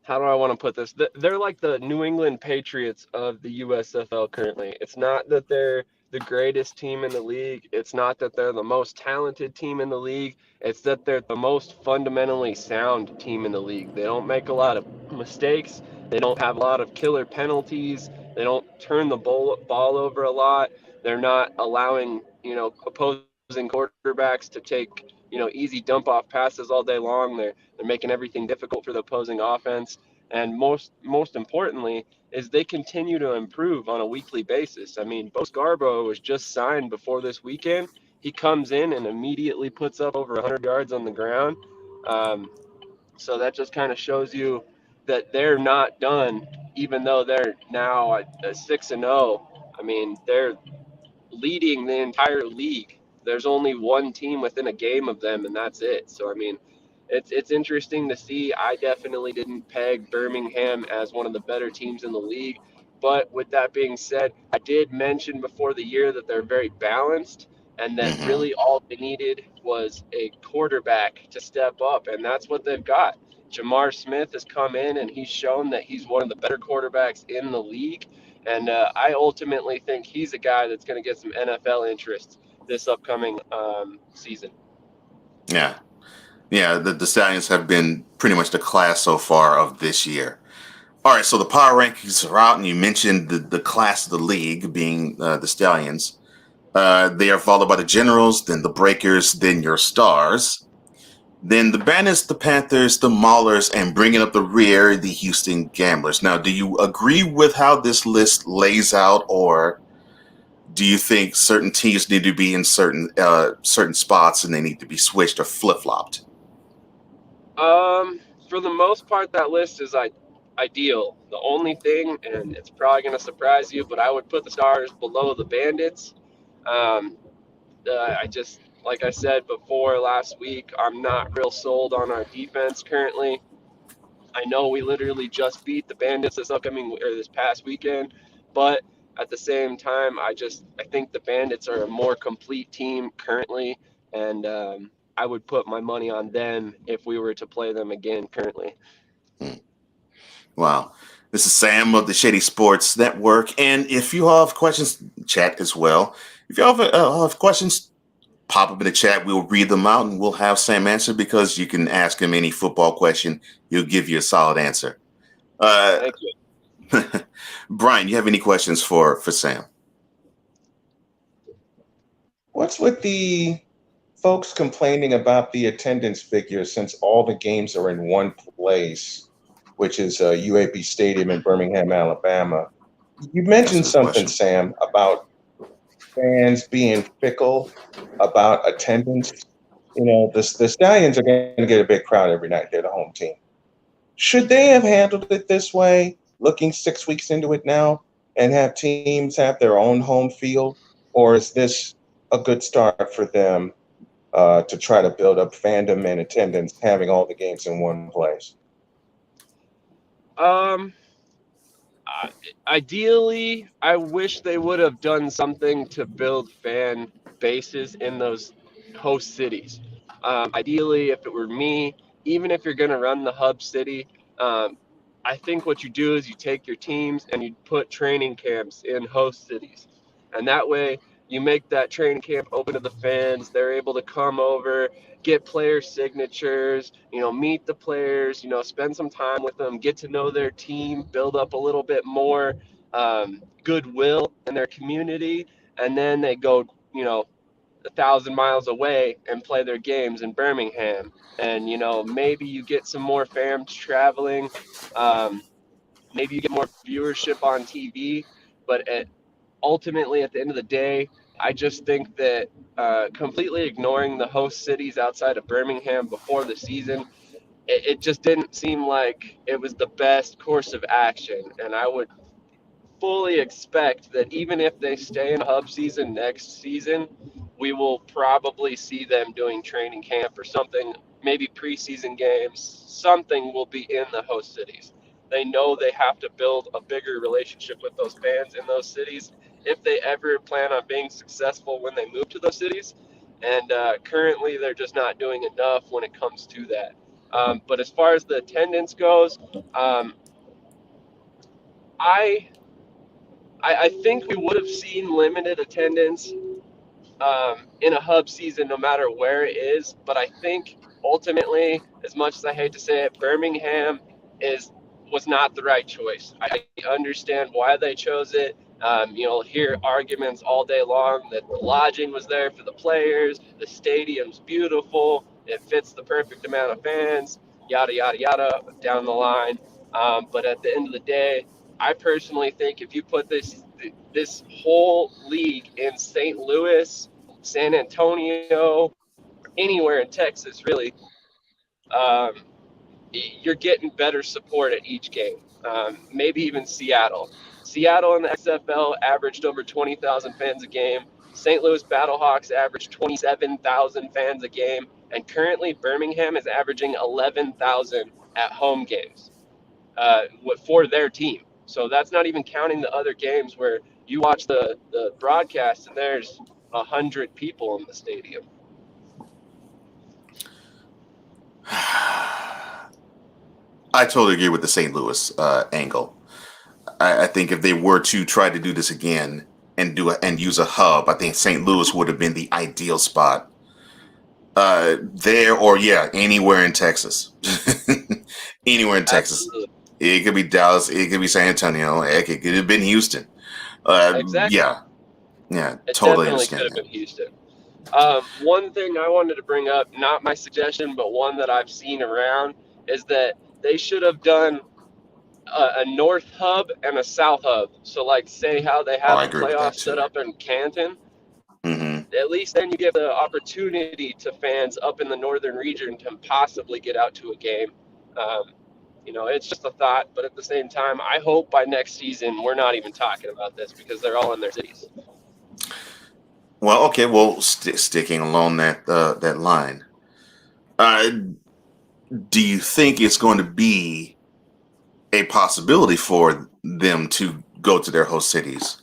how do I want to put this? They're like the New England Patriots of the USFL currently. It's not that they're the greatest team in the league. It's not that they're the most talented team in the league. It's that they're the most fundamentally sound team in the league. They don't make a lot of mistakes. They don't have a lot of killer penalties. They don't turn the ball over a lot. They're not allowing, opposing quarterbacks to take, easy dump off passes all day long. They're making everything difficult for the opposing offense. And most importantly is they continue to improve on a weekly basis. I mean, Bo Scarborough was just signed before this weekend. He comes in and immediately puts up over 100 yards on the ground. So that just kind of shows you that they're not done, even though they're now at 6-0. I mean, they're leading the entire league. There's only one team within a game of them, and that's it. So, I mean, it's interesting to see. I definitely didn't peg Birmingham as one of the better teams in the league. But with that being said, I did mention before the year that they're very balanced, and that really all they needed was a quarterback to step up, and that's what they've got. Jamar Smith has come in, and he's shown that he's one of the better quarterbacks in the league. And I ultimately think he's a guy that's going to get some NFL interest this upcoming season. Yeah. The Stallions have been pretty much the class so far of this year. All right, so the power rankings are out, and you mentioned the class of the league being the Stallions. They are followed by the Generals, then the Breakers, then your Stars, then the Bandits, the Panthers, the Maulers, and bringing up the rear, the Houston Gamblers. Now, do you agree with how this list lays out, or do you think certain teams need to be in certain spots and they need to be switched or flip-flopped? For the most part, that list is ideal. The only thing, and it's probably going to surprise you, but I would put the Stars below the Bandits. Like I said before last week, I'm not real sold on our defense currently. I know we literally just beat the Bandits this past weekend, but at the same time, I think the Bandits are a more complete team currently, and I would put my money on them if we were to play them again currently. Wow. This is Sam of the Shady Sports Network, and if you have questions, chat as well. If you have questions, pop up in the chat. We'll read them out, and we'll have Sam answer, because you can ask him any football question. He'll give you a solid answer. Thank you. Brian, you have any questions for Sam? What's with the folks complaining about the attendance figures, since all the games are in one place, which is UAB Stadium in Birmingham, Alabama? You mentioned something, Sam, about fans being fickle about attendance. The Stallions are going to get a big crowd every night. They're the home team. Should they have handled it this way, looking 6 weeks into it now, and have teams have their own home field? Or is this a good start for them to try to build up fandom and attendance, having all the games in one place? Ideally, I wish they would have done something to build fan bases in those host cities. Ideally, if it were me, even if you're going to run the hub city, I think what you do is you take your teams and you put training camps in host cities. And that way, you make that training camp open to the fans. They're able to come over, get player signatures, meet the players, spend some time with them, get to know their team, build up a little bit more goodwill in their community, and then they go, 1,000 miles away and play their games in Birmingham. And, maybe you get some more fans traveling. Maybe you get more viewership on TV, but ultimately, at the end of the day, I just think that completely ignoring the host cities outside of Birmingham before the season, it just didn't seem like it was the best course of action. And I would fully expect that even if they stay in hub season next season, we will probably see them doing training camp or something, maybe preseason games. Something will be in the host cities. They know they have to build a bigger relationship with those fans in those cities if they ever plan on being successful when they move to those cities. And currently, they're just not doing enough when it comes to that. But as far as the attendance goes, I think we would have seen limited attendance in a hub season no matter where it is. But I think ultimately, as much as I hate to say it, Birmingham was not the right choice. I understand why they chose it. You'll hear arguments all day long that the lodging was there for the players, the stadium's beautiful, it fits the perfect amount of fans, yada, yada, yada, down the line. But at the end of the day, I personally think if you put this whole league in St. Louis, San Antonio, anywhere in Texas, really, you're getting better support at each game. Maybe even Seattle. Seattle in the XFL averaged over 20,000 fans a game. St. Louis Battlehawks averaged 27,000 fans a game. And currently, Birmingham is averaging 11,000 at home games for their team. So that's not even counting the other games where you watch the broadcast and there's 100 people in the stadium. I totally agree with the St. Louis angle. I think if they were to try to do this again and use a hub, I think St. Louis would have been the ideal spot. There or anywhere in Texas. Anywhere in Texas. Absolutely. It could be Dallas, it could be San Antonio, heck, it could have been Houston. Exactly. Yeah, It totally definitely understand could have that. been Houston. One thing I wanted to bring up, not my suggestion, but one that I've seen around, is that they should have done a north hub and a south hub. So, like, say how they have I the agree with that playoffs set too. up in Canton. Mm-hmm. At least then you give the opportunity to fans up in the northern region to possibly get out to a game. It's just a thought, but at the same time, I hope by next season we're not even talking about this because they're all in their cities. Well, okay, sticking along that line, do you think it's going to be a possibility for them to go to their host cities?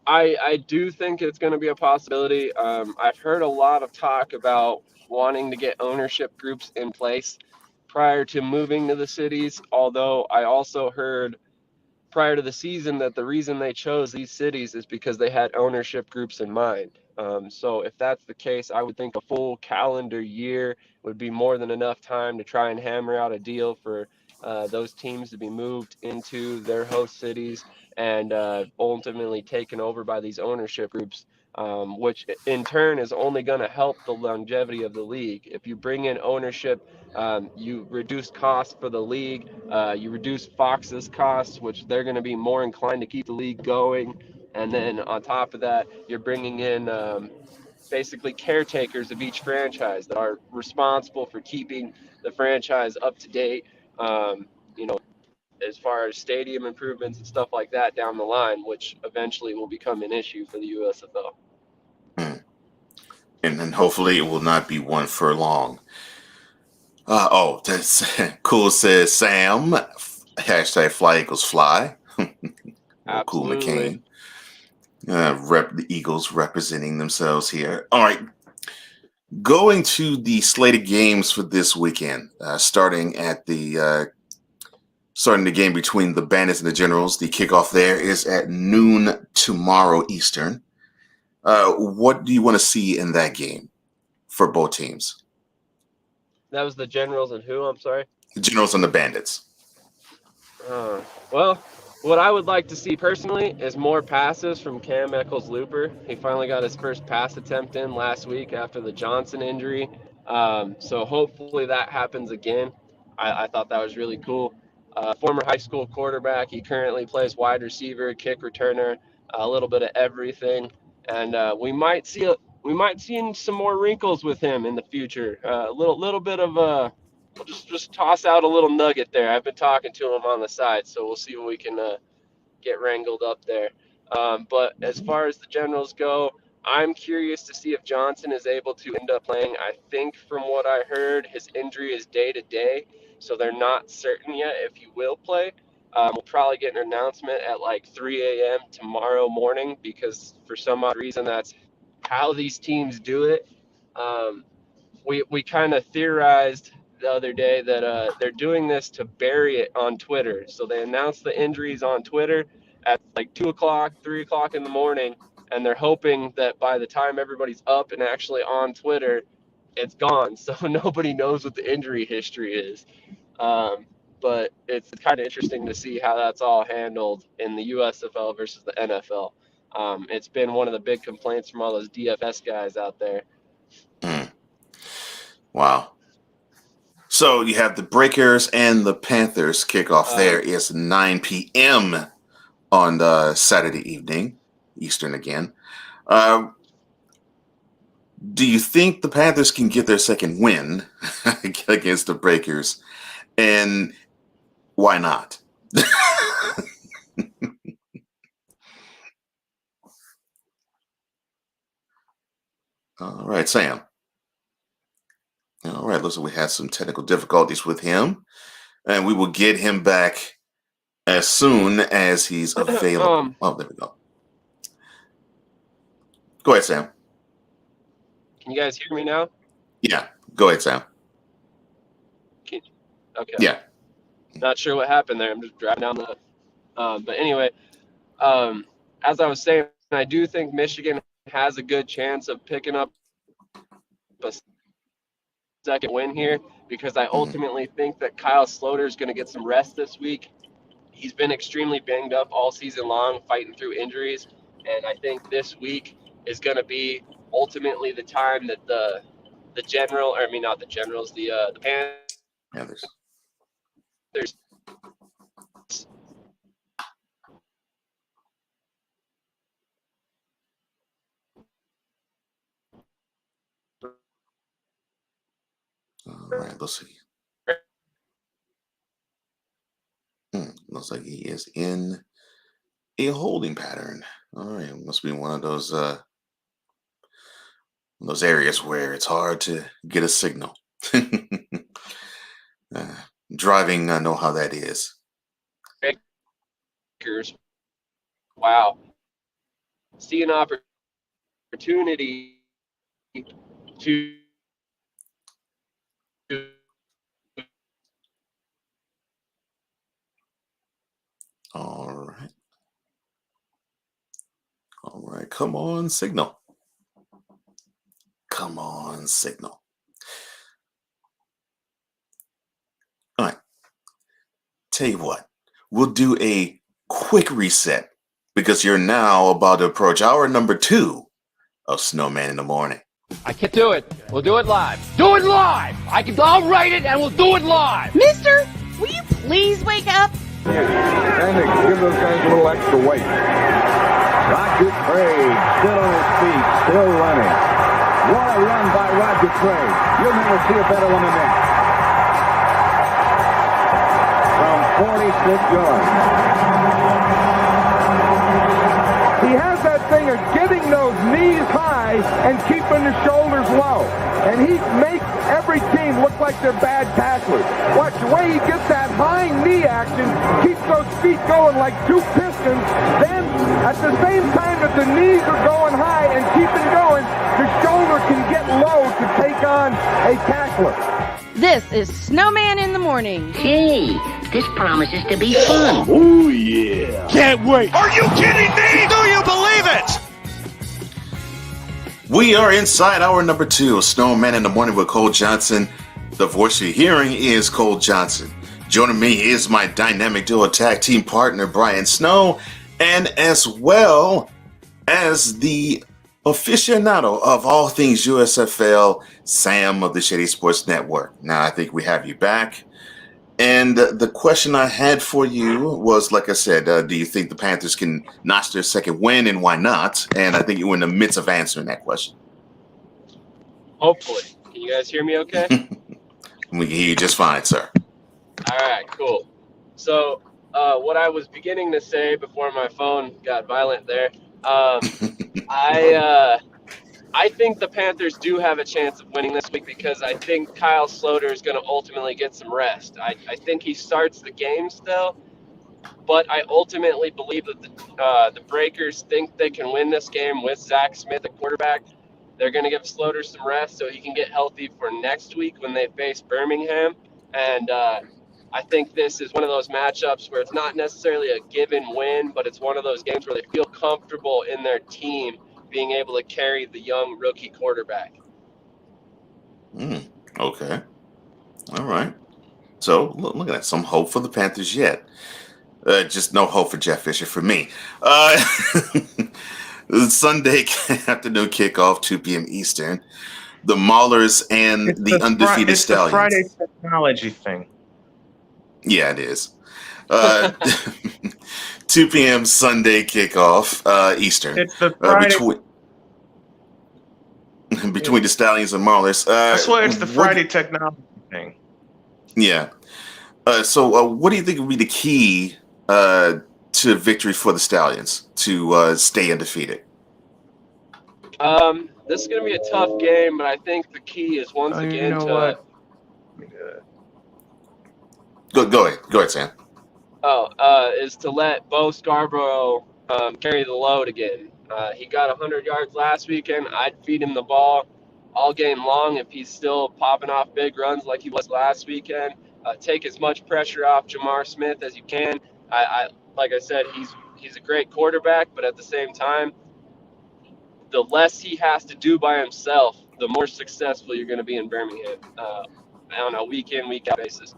I do think it's going to be a possibility. I've heard a lot of talk about wanting to get ownership groups in place prior to moving to the cities, although I also heard prior to the season that the reason they chose these cities is because they had ownership groups in mind. So if that's the case, I would think a full calendar year would be more than enough time to try and hammer out a deal for those teams to be moved into their host cities and ultimately taken over by these ownership groups, which in turn is only going to help the longevity of the league. If you bring in ownership, you reduce costs for the league, you reduce Fox's costs, which they're going to be more inclined to keep the league going. And then on top of that, you're bringing in basically caretakers of each franchise that are responsible for keeping the franchise up to date, as far as stadium improvements and stuff like that down the line, which eventually will become an issue for the USFL. And then hopefully it will not be one for long. That's cool, says Sam. Hashtag fly equals fly. Cool Absolutely. McCain. The Eagles representing themselves here. All right. Going to the slated games for this weekend, starting at the starting the game between the Bandits and the Generals. The kickoff there is at noon tomorrow Eastern. What do you want to see in that game for both teams? That was the Generals and who? I'm sorry. The Generals and the Bandits. Well, what I would like to see personally is more passes from Cam Eccles-Looper. He finally got his first pass attempt in last week after the Johnson injury. So hopefully that happens again. I thought that was really cool. Former high school quarterback. He currently plays wide receiver, kick returner, a little bit of everything. And we might see some more wrinkles with him in the future. A little bit of we'll just toss out a little nugget there. I've been talking to him on the side, so we'll see what we can get wrangled up there. But as far as the Generals go, I'm curious to see if Johnson is able to end up playing. I think from what I heard, his injury is day to day, so they're not certain yet if he will play. We'll probably get an announcement at like 3 a.m. tomorrow morning because for some odd reason that's how these teams do it. We kind of theorized the other day that they're doing this to bury it on Twitter. So they announce the injuries on Twitter at like 2 o'clock, 3 o'clock in the morning, and they're hoping that by the time everybody's up and actually on Twitter, it's gone. So nobody knows what the injury history is. But it's kind of interesting to see how that's all handled in the USFL versus the NFL. It's been one of the big complaints from all those DFS guys out there. Wow. So you have the Breakers and the Panthers kickoff there is 9 p.m. on Saturday evening, Eastern again. Do you think the Panthers can get their second win against the Breakers? And why not? All right, Sam. All right, looks like we had some technical difficulties with him, and we will get him back as soon as he's available. There we go. Go ahead, Sam. Can you guys hear me now? Yeah, go ahead, Sam. Okay. Yeah. Not sure what happened there. I'm just driving down the. But anyway, as I was saying, I do think Michigan has a good chance of picking up a second win here because I ultimately think that Kyle Sloter is going to get some rest this week. He's been extremely banged up all season long, fighting through injuries, and I think this week is going to be ultimately the time that the Panthers. All right, let's see. Looks like he is in a holding pattern. All right, must be one of those areas where it's hard to get a signal. Driving, I know how that is. Wow. See an opportunity to All right. Come on, signal. Come on, signal. All right. Tell you what, we'll do a quick reset because you're now about to approach hour number 2 of Snowman in the Morning. I can't do it. We'll do it live. Do it live! I'll write it and we'll do it live! Mister, will you please wake up? And to give those guys a little extra weight. Roger Craig still on his feet, still running. What a run by Roger Craig. You'll never see a better one than that. From 46 yards. He has that thing of getting those knees high and keeping the shoulders low. And he makes every team look like they're bad tacklers. Watch the way he gets that high knee action, keeps those feet going like two pistons. Then, at the same time that the knees are going high and keeping going, the shoulder can get low to take on a tackler. This is Snowman in the Morning. Hey, This promises to be fun. Oh, yeah. Can't wait. Are you kidding me? Do you believe it? We are inside hour number 2 of Snowman in the Morning with Cole Johnson. The voice you're hearing is Cole Johnson. Joining me is my dynamic duo tag team partner, Brian Snow, and as well as the aficionado of all things USFL, Sam of the Shady Sports Network. Now, I think we have you back. And the question I had for you was, like I said, do you think the Panthers can notch their second win, and why not? And I think you were in the midst of answering that question. Hopefully. Can you guys hear me okay? We can hear you just fine, sir. All right, cool. So what I was beginning to say before my phone got violent there, I think the Panthers do have a chance of winning this week because I think Kyle Sloter is going to ultimately get some rest. I think he starts the game still, but I ultimately believe that the Breakers think they can win this game with Zach Smith at quarterback. They're going to give Sloter some rest so he can get healthy for next week when they face Birmingham. And I think this is one of those matchups where it's not necessarily a given win, but it's one of those games where they feel comfortable in their team being able to carry the young rookie quarterback. Okay. All right. So, look at that. Some hope for the Panthers yet. Just no hope for Jeff Fisher for me. Sunday afternoon kickoff, 2 p.m. Eastern. The Maulers and the undefeated Stallions. It's the Friday technology thing. Yeah, it is. 2 p.m. Sunday kickoff, Eastern. It's the Friday. Between the Stallions and Maulers. I swear it's the Friday technology thing. Yeah. So what do you think would be the key to victory for the Stallions to stay undefeated? This is going to be a tough game, but I think the key is once again to... Go ahead, Sam. Is to let Bo Scarborough carry the load again. He got 100 yards last weekend. I'd feed him the ball all game long if he's still popping off big runs like he was last weekend. Take as much pressure off Jamar Smith as you can. Like I said, he's a great quarterback, but at the same time, the less he has to do by himself, the more successful you're going to be in Birmingham on a week in, week out basis.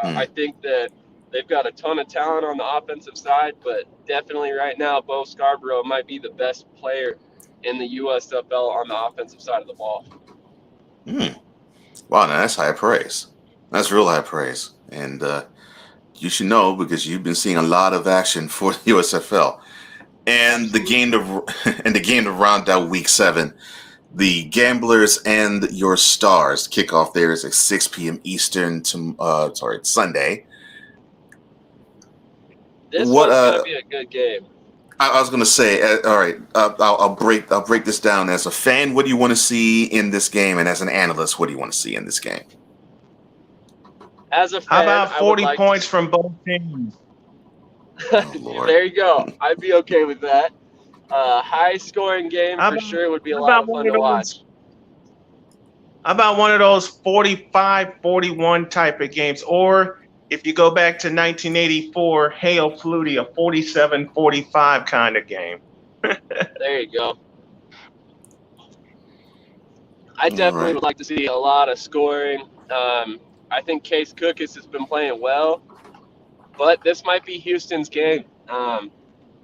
I think that they've got a ton of talent on the offensive side, but definitely right now, Bo Scarborough might be the best player in the USFL on the offensive side of the ball. Wow, now that's high praise. That's real high praise. And you should know because you've been seeing a lot of action for the USFL. And the game to round out week 7, the Gamblers and your Stars kickoff there is at 6 p.m. Eastern Sunday. This one's gonna be a good game. I was gonna say, all right. I'll break this down. As a fan, what do you want to see in this game? And as an analyst, what do you want to see in this game? As a fan, how about 40 points from both teams? There you go. I'd be okay with that. High-scoring game for sure would be a lot of fun to watch. How about one of those 45-41 type of games? Or if you go back to 1984, Hail Flutie, a 47-45 kind of game. There you go. I definitely would like to see a lot of scoring. I think Case Cookus has been playing well, but this might be Houston's game.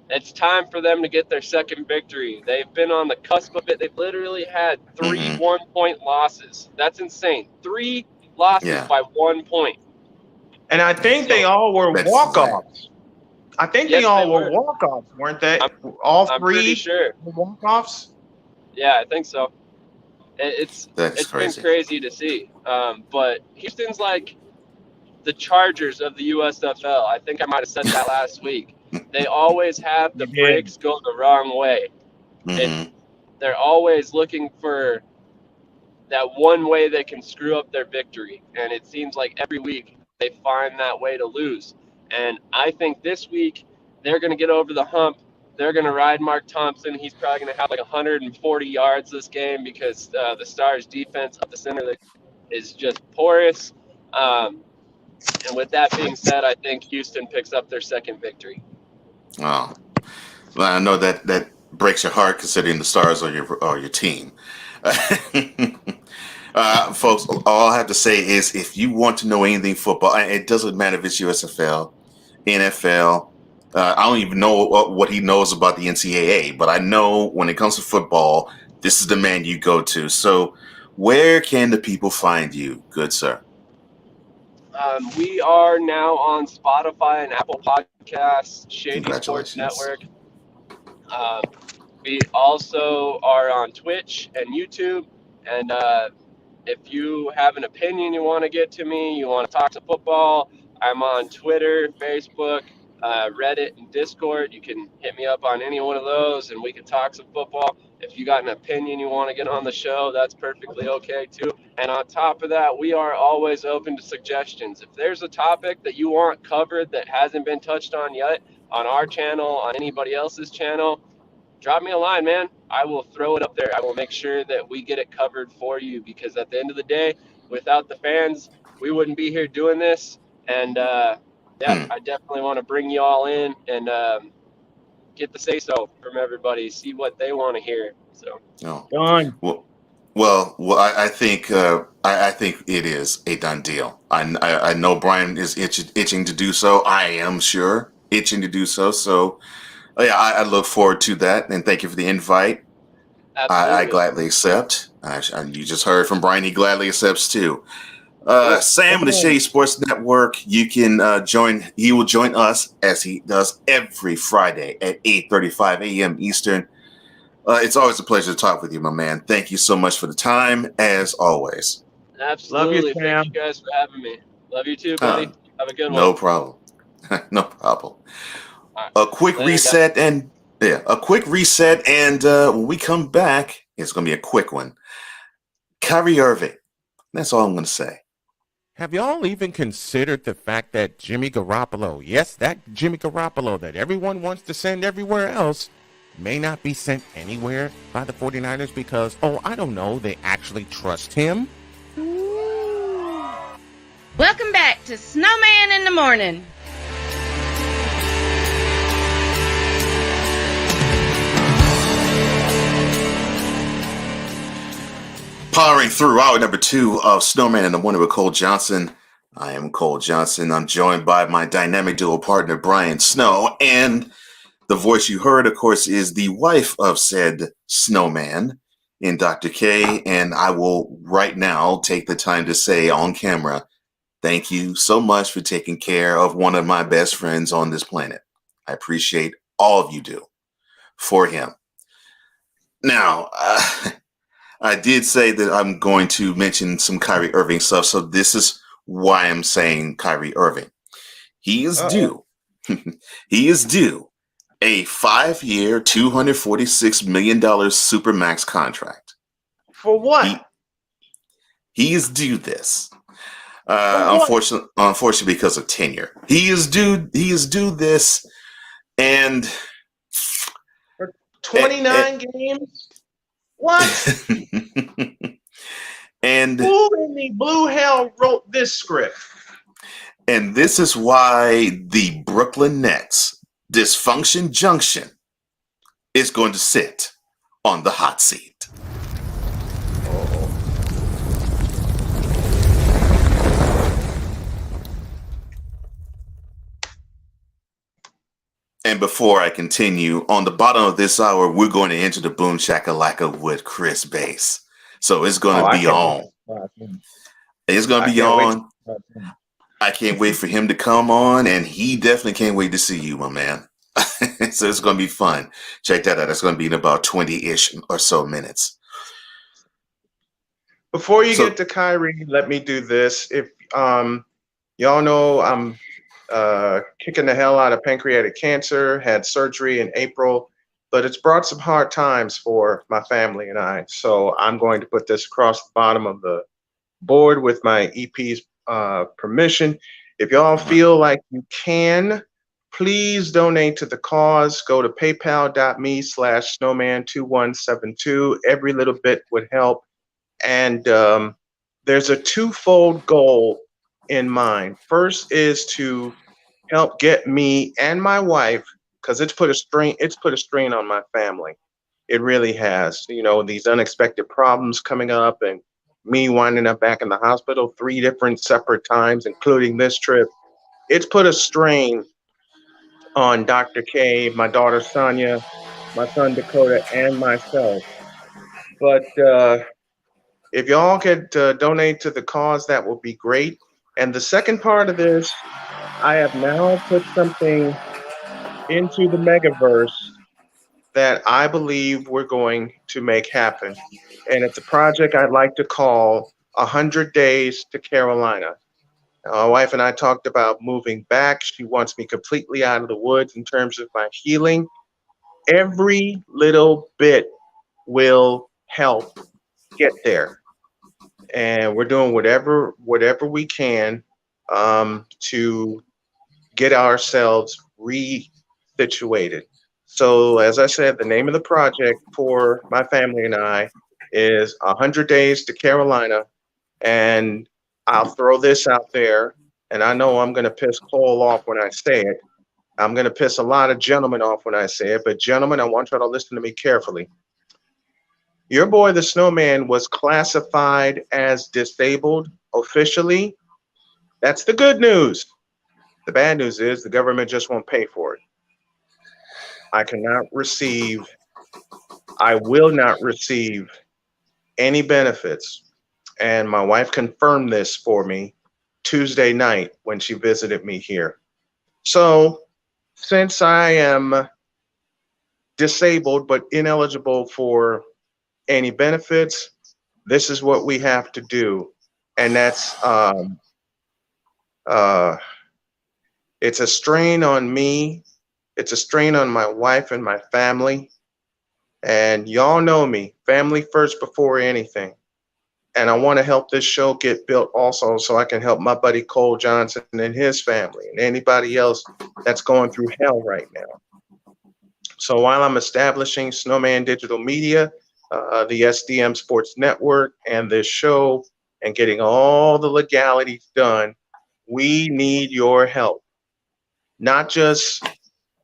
It's time for them to get their second victory. They've been on the cusp of it. They've literally had 3 one-point losses. That's insane. 3 losses by 1 point. And I think they all were walk-offs. I think they all were walk-offs, weren't they? All 3 I'm pretty sure. were walk-offs? Yeah, I think so. It's crazy. been crazy to see. But Houston's like the Chargers of the USFL. I think I might have said that last week. They always have the breaks go the wrong way. They're always looking for that one way they can screw up their victory. And it seems like every week they find that way to lose. And I think this week they're going to get over the hump. They're going to ride Mark Thompson. He's probably going to have like 140 yards this game because the Stars' defense up the center is just porous. And with that being said, I think Houston picks up their second victory. Oh, well, I know that breaks your heart considering the Stars are your team. Folks, all I have to say is if you want to know anything football, it doesn't matter if it's USFL, NFL. I don't even know what he knows about the NCAA, but I know when it comes to football, this is the man you go to. So where can the people find you, good sir? We are now on Spotify and Apple Podcasts, Shady Sports Network. We also are on Twitch and YouTube. And if you have an opinion you want to get to me, you want to talk to football, I'm on Twitter, Facebook, Reddit, and Discord. You can hit me up on any one of those and we can talk some football. If you got an opinion you want to get on the show, that's perfectly okay too. And on top of that, we are always open to suggestions. If there's a topic that you want covered that hasn't been touched on yet on our channel, on anybody else's channel, drop me a line, man. I will throw it up there. I will make sure that we get it covered for you because at the end of the day, without the fans, we wouldn't be here doing this. And I definitely want to bring you all in and get the say-so from everybody, see what they want to hear. So, Done. Well, I think I think it is a done deal. I know Brian is itching to do so. I am sure itching to do so. So, yeah, I look forward to that, and thank you for the invite. I gladly accept. You just heard from Brian; he gladly accepts too. Sam of the Shady Sports Network, you can join. He will join us as he does every Friday at 8:35 a.m. Eastern. It's always a pleasure to talk with you, my man. Thank you so much for the time, as always. Absolutely. Love you, Sam. Thank you guys for having me. Love you too, buddy. Have a good one. No problem. No problem. Right. A quick reset, and when we come back, it's going to be a quick one. Kyrie Irving. That's all I'm going to say. Have y'all even considered the fact that Jimmy Garoppolo, yes, that Jimmy Garoppolo that everyone wants to send everywhere else, may not be sent anywhere by the 49ers because, I don't know, they actually trust him? Welcome back to Snowman in the Morning. Powering through hour number 2 of Snowman in the Morning with Cole Johnson. I am Cole Johnson. I'm joined by my dynamic duo partner, Brian Snow. And the voice you heard, of course, is the wife of said Snowman in Dr. K. And I will right now take the time to say on camera, thank you so much for taking care of one of my best friends on this planet. I appreciate all of you do for him. Now, I did say that I'm going to mention some Kyrie Irving stuff, so this is why I'm saying Kyrie Irving. He is due. He is due a 5-year, $246 million Supermax contract. For what? He is due this. Unfortunately, because of tenure. He is due this, and for 29 games. What? And who in the blue hell wrote this script? And this is why the Brooklyn Nets Dysfunction Junction is going to sit on the hot seat. And before I continue, on the bottom of this hour, we're going to enter the Boomshakalakah with Chris Bass. So it's going to be on. It's going to be on. I can't wait for him to come on, and he definitely can't wait to see you, my man. So it's going to be fun. Check that out. It's going to be in about 20-ish or so minutes. Before you get to Kyrie, let me do this. If y'all know, I'm kicking the hell out of pancreatic cancer, had surgery in April, but it's brought some hard times for my family and I. So I'm going to put this across the bottom of the board with my EP's permission. If y'all feel like you can, please donate to the cause. Go to paypal.me/snowman2172. Every little bit would help. And there's a twofold goal in mind. First is to help get me and my wife, because it's put a strain on my family. It really has. You know, these unexpected problems coming up and me winding up back in the hospital 3 different separate times, including this trip. It's put a strain on Dr. K, my daughter Sonia, my son Dakota, and myself. But if y'all could donate to the cause, that would be great. And the second part of this, I have now put something into the megaverse that I believe we're going to make happen. And it's a project I'd like to call 100 Days to Carolina. My wife and I talked about moving back. She wants me completely out of the woods in terms of my healing. Every little bit will help get there. And we're doing whatever we can to get ourselves resituated. So, as I said, the name of the project for my family and I is 100 Days to Carolina. And I'll throw this out there, and I know I'm going to piss Cole off when I say it. I'm going to piss a lot of gentlemen off when I say it, but gentlemen, I want you to listen to me carefully. Your boy, the Snowman, was classified as disabled officially. That's the good news. The bad news is the government just won't pay for it. I will not receive any benefits. And my wife confirmed this for me Tuesday night when she visited me here. So since I am disabled but ineligible for any benefits, this is what we have to do. And that's it's a strain on me. It's a strain on my wife and my family. And y'all know me, family first before anything. And I want to help this show get built also so I can help my buddy Cole Johnson and his family and anybody else that's going through hell right now. So while I'm establishing Snowman Digital Media, the SDM Sports Network, and this show, and getting all the legalities done, we need your help. Not just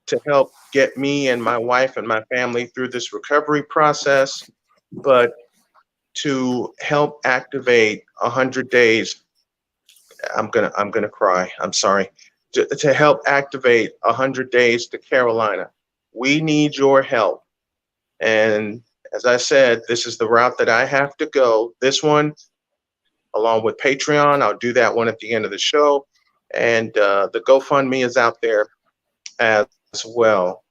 to help get me and my wife and my family through this recovery process, but to help activate 100 days. I'm gonna cry. I'm sorry. To help activate 100 days to Carolina. We need your help. And as I said, this is the route that I have to go. This one, along with Patreon, I'll do that one at the end of the show. And the GoFundMe is out there as well.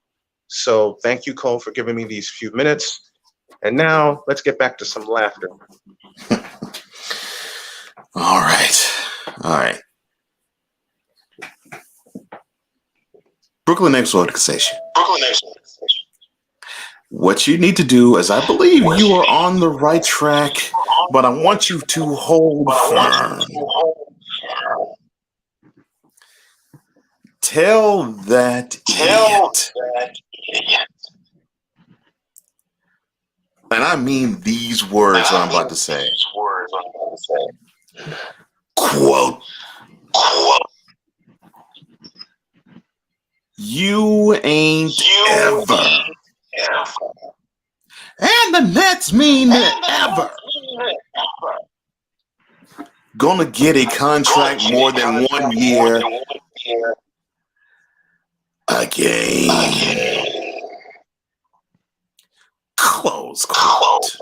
So thank you, Cole, for giving me these few minutes. And now let's get back to some laughter. All right. Brooklyn Next Organization. What you need to do is, I believe you are on the right track, but I want you to hold firm. Tell that idiot. And I mean these words I'm about to say. Quote. You ain't ever. And the Nets mean ever. Gonna get a contract more than 1 year again. Close quote.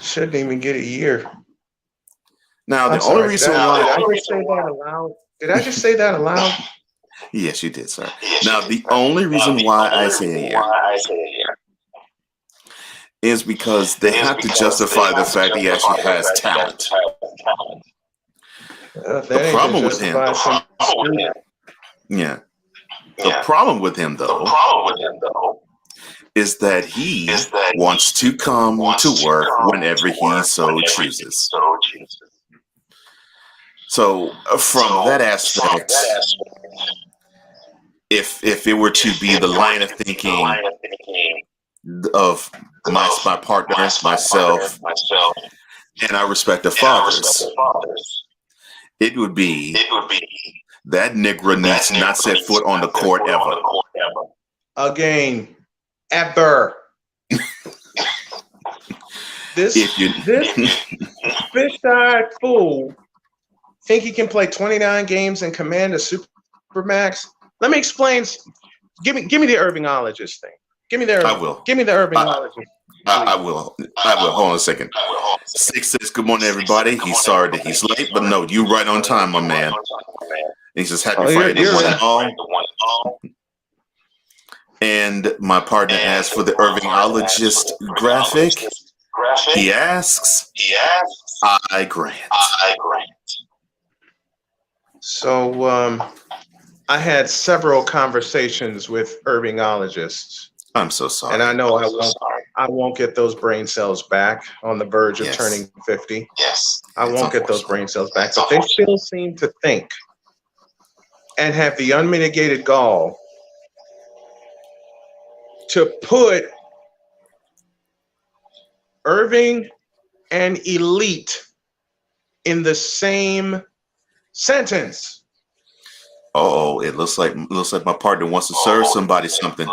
Shouldn't even get a year. Now, the only reason why Did I just say that aloud? Yes, you did, sir. Now, the only reason why I say a year is because they have to justify the fact he actually has talent. The problem with him, the problem with him, though, is that he wants to come to work whenever he so chooses. So, from that aspect, if it were to be the line of thinking of my partner, myself, and our respective fathers, It would be that Negro needs not set foot on the court ever. Again, ever. This fish-eyed fool think he can play 29 games and command a supermax? Let me explain. Give me the Irvingologist thing. Give me the Irvingologist. I will. Hold on a second. 6 says, good morning, everybody. He's sorry that he's late, but no, you right on time, my man. He says, happy Friday to one and all. And my partner asked for the Irvingologist graphic. He asks, I grant. So I had several conversations with Irvingologists. I'm so sorry. And I know I won't get those brain cells back on the verge of turning 50. Yes. I won't get those brain cells back, but they still seem to think and have the unmitigated gall to put Irving and elite in the same sentence. Oh, it looks like my partner wants to serve somebody something.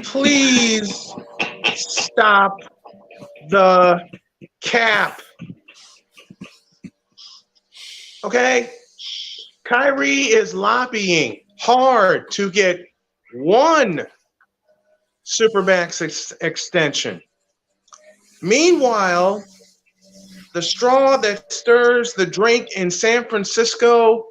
Please stop the cap. Okay? Kyrie is lobbying hard to get one Supermax extension. Meanwhile, the straw that stirs the drink in San Francisco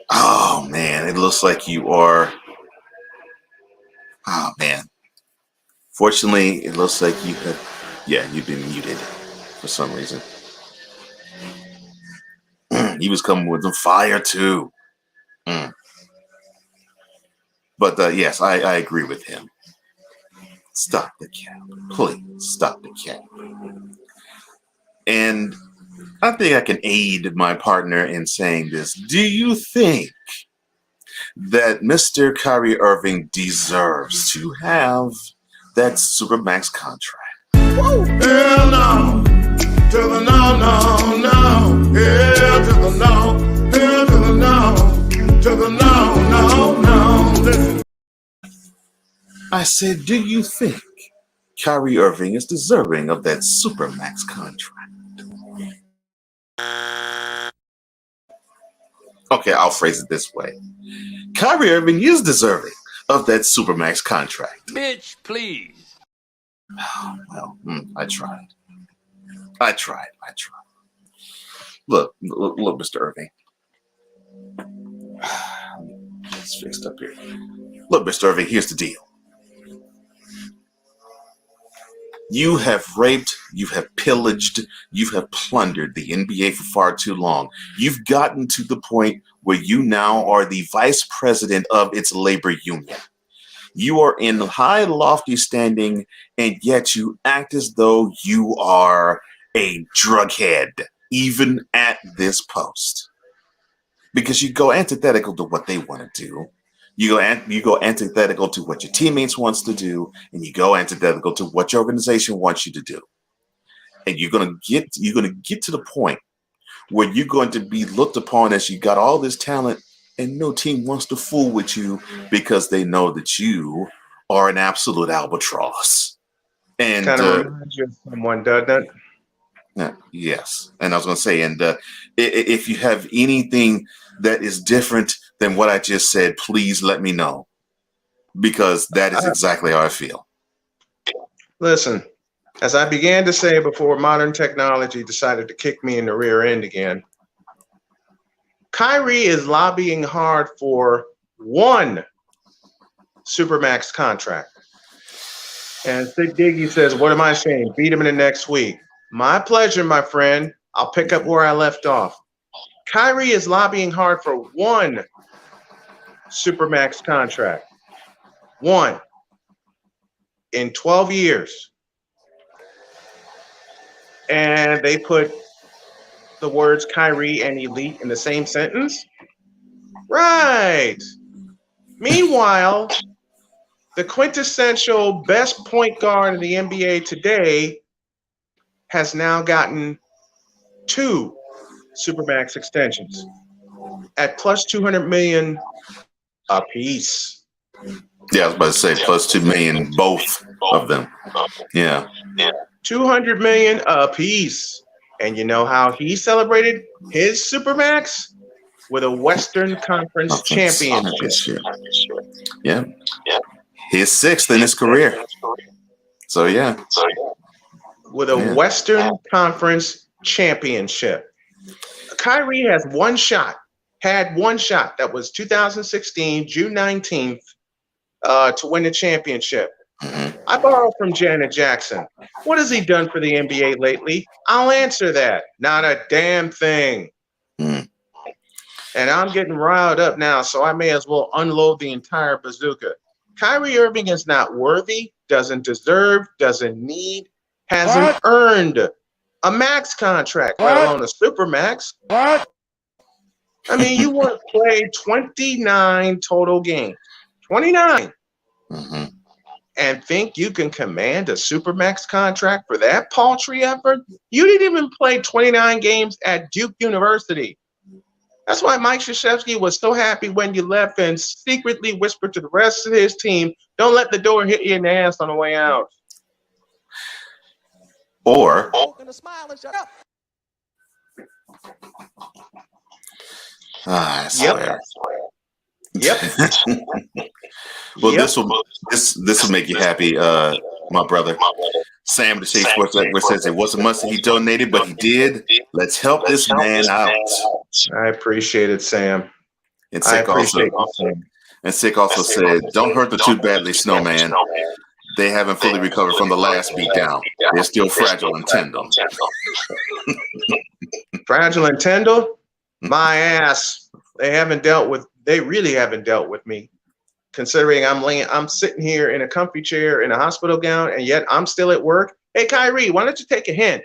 oh man, it looks like you are. Oh man. Fortunately, it looks like you have. Yeah, you've been muted for some reason. He was coming with some fire too. But yes, I agree with him. Stop the cap. Please stop the cap. And I think I can aid my partner in saying this. Do you think that Mr. Kyrie Irving deserves to have that Supermax contract? Woo! Hell no. To the no, no, no. Hell to the no. Hell to the no. To the no, no, no. Listen. I said, do you think Kyrie Irving is deserving of that Supermax contract? Okay, I'll phrase it this way. Kyrie Irving is deserving of that Supermax contract. Bitch, please. Well, I tried. Look, Mr. Irving. It's fixed up here. Look, Mr. Irving, here's the deal. You have raped, you have pillaged, you have plundered the NBA for far too long. You've gotten to the point where you now are the vice president of its labor union. You are in high, lofty standing, and yet you act as though you are a drug head, even at this post. Because you go antithetical to what they want to do. You go antithetical to what your teammates wants to do, and you go antithetical to what your organization wants you to do. And you're gonna get to the point where you're going to be looked upon as you got all this talent, and no team wants to fool with you because they know that you are an absolute albatross. And kind of reminds you of someone, doesn't it? Yes, and I was going to say, and if you have anything that is different than what I just said, please let me know, because that is exactly how I feel. Listen, as I began to say before modern technology decided to kick me in the rear end again, Kyrie is lobbying hard for one Supermax contract. And Thick Diggy says, what am I saying? Beat him in the next week. My pleasure, my friend. I'll pick up where I left off. Kyrie is lobbying hard for one Supermax contract. One. In 12 years. And they put the words Kyrie and elite in the same sentence? Right. Meanwhile, the quintessential best point guard in the NBA today has now gotten 2 Supermax extensions at plus 200 million a piece. Yeah, I was about to say plus 2 million, both of them. Yeah. 200 million a piece. And you know how he celebrated his Supermax? With a Western Conference championship. Yeah. His 6th in his career. So, yeah. With a Western Conference championship. Kyrie has had one shot. That was 2016, June 19th, to win the championship. I borrowed from Janet Jackson. What has he done for the NBA lately? I'll answer that. Not a damn thing. And I'm getting riled up now, so I may as well unload the entire bazooka. Kyrie Irving is not worthy, doesn't deserve, doesn't need, hasn't earned a max contract, let alone a super max. I mean, you want to play 29 total games, 29, and think you can command a super max contract for that paltry effort? You didn't even play 29 games at Duke University. That's why Mike Krzyzewski was so happy when you left and secretly whispered to the rest of his team, don't let the door hit you in the ass on the way out. Or I swear. Yep. Well, this will make you happy, my brother. Sam, the Shady Sports Network, says it wasn't much that he donated, but he did. Let's help this man out. I appreciate it, Sam. And Sick also said, don't hurt them too badly, Snowman. They haven't fully recovered from the last beatdown. They're still fragile and tender. Fragile and tender? My ass. They really haven't dealt with me. Considering I'm sitting here in a comfy chair in a hospital gown, and yet I'm still at work. Hey, Kyrie, why don't you take a hint?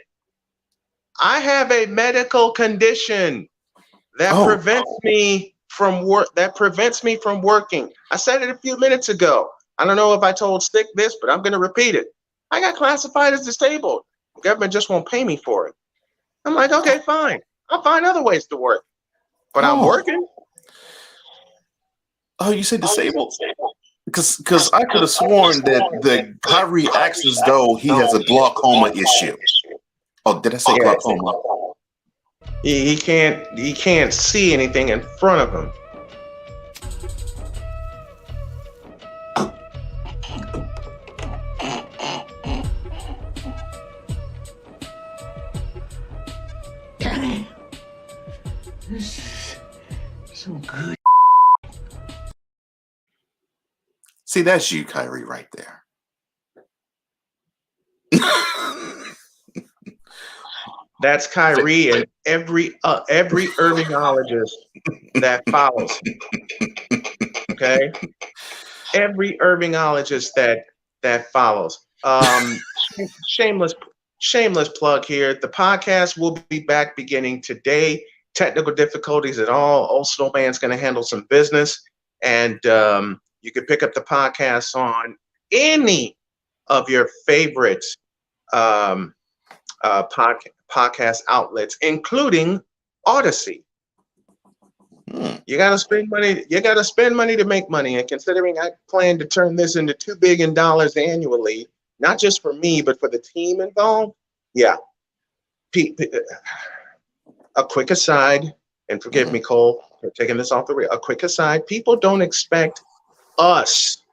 I have a medical condition that prevents me from working. I said it a few minutes ago. I don't know if I told Stick this, but I'm going to repeat it. I got classified as disabled. The government just won't pay me for it. I'm like, okay, fine. I'll find other ways to work. But I'm working. Oh, you said disabled? Because I could have sworn that the Kyrie acts as though he has a glaucoma issue. Oh, did I say glaucoma? He can't see anything in front of him. So good. See, that's you, Kyrie, right there. That's Kyrie and every Irvingologist that follows. Okay, every Irvingologist that follows. Shameless plug here. The podcast will be back beginning today. Technical difficulties at all. Old Snowman's going to handle some business, and you can pick up the podcast on any of your favorite podcast outlets, including Odyssey. You got to spend money. You got to spend money to make money. And considering I plan to turn this into $2 billion annually, not just for me, but for the team involved. Yeah. A quick aside, and forgive me, Cole, for taking this off the rail. A quick aside, people don't expect us,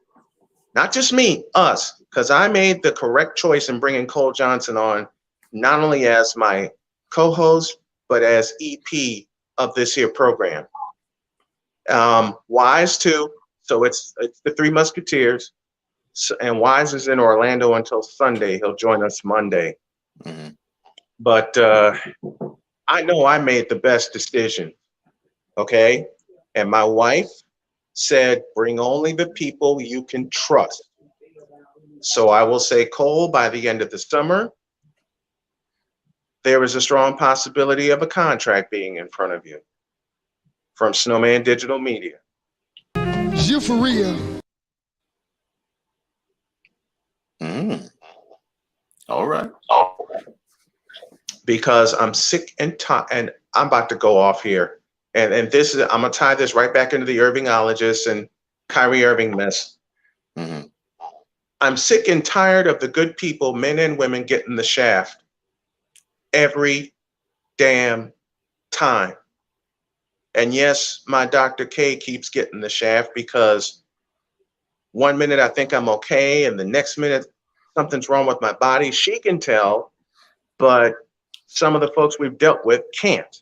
not just me, us, because I made the correct choice in bringing Cole Johnson on, not only as my co-host, but as EP of this here program. Wise too, so it's the Three Musketeers, and Wise is in Orlando until Sunday. He'll join us Monday. But I know I made the best decision, okay? And my wife said, bring only the people you can trust. So I will say, Cole, by the end of the summer, there is a strong possibility of a contract being in front of you from Snowman Digital Media. You for real? All right. Because I'm sick and tired, and I'm about to go off here. And this is, I'm gonna tie this right back into the Irvingologists and Kyrie Irving mess. I'm sick and tired of the good people, men and women, getting the shaft every damn time. And yes, my Dr. K keeps getting the shaft because 1 minute I think I'm okay, and the next minute something's wrong with my body. She can tell, but some of the folks we've dealt with can't.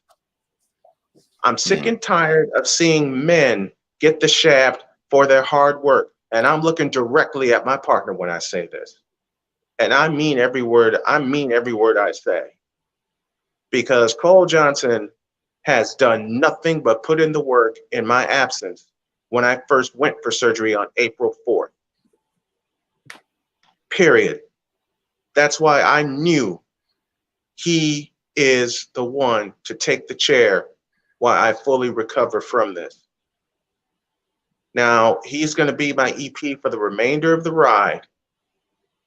I'm sick and tired of seeing men get the shaft for their hard work. And I'm looking directly at my partner when I say this. And I mean every word I say. Because Cole Johnson has done nothing but put in the work in my absence when I first went for surgery on April 4th. Period. That's why I knew he is the one to take the chair while I fully recover from this. Now, he's going to be my EP for the remainder of the ride.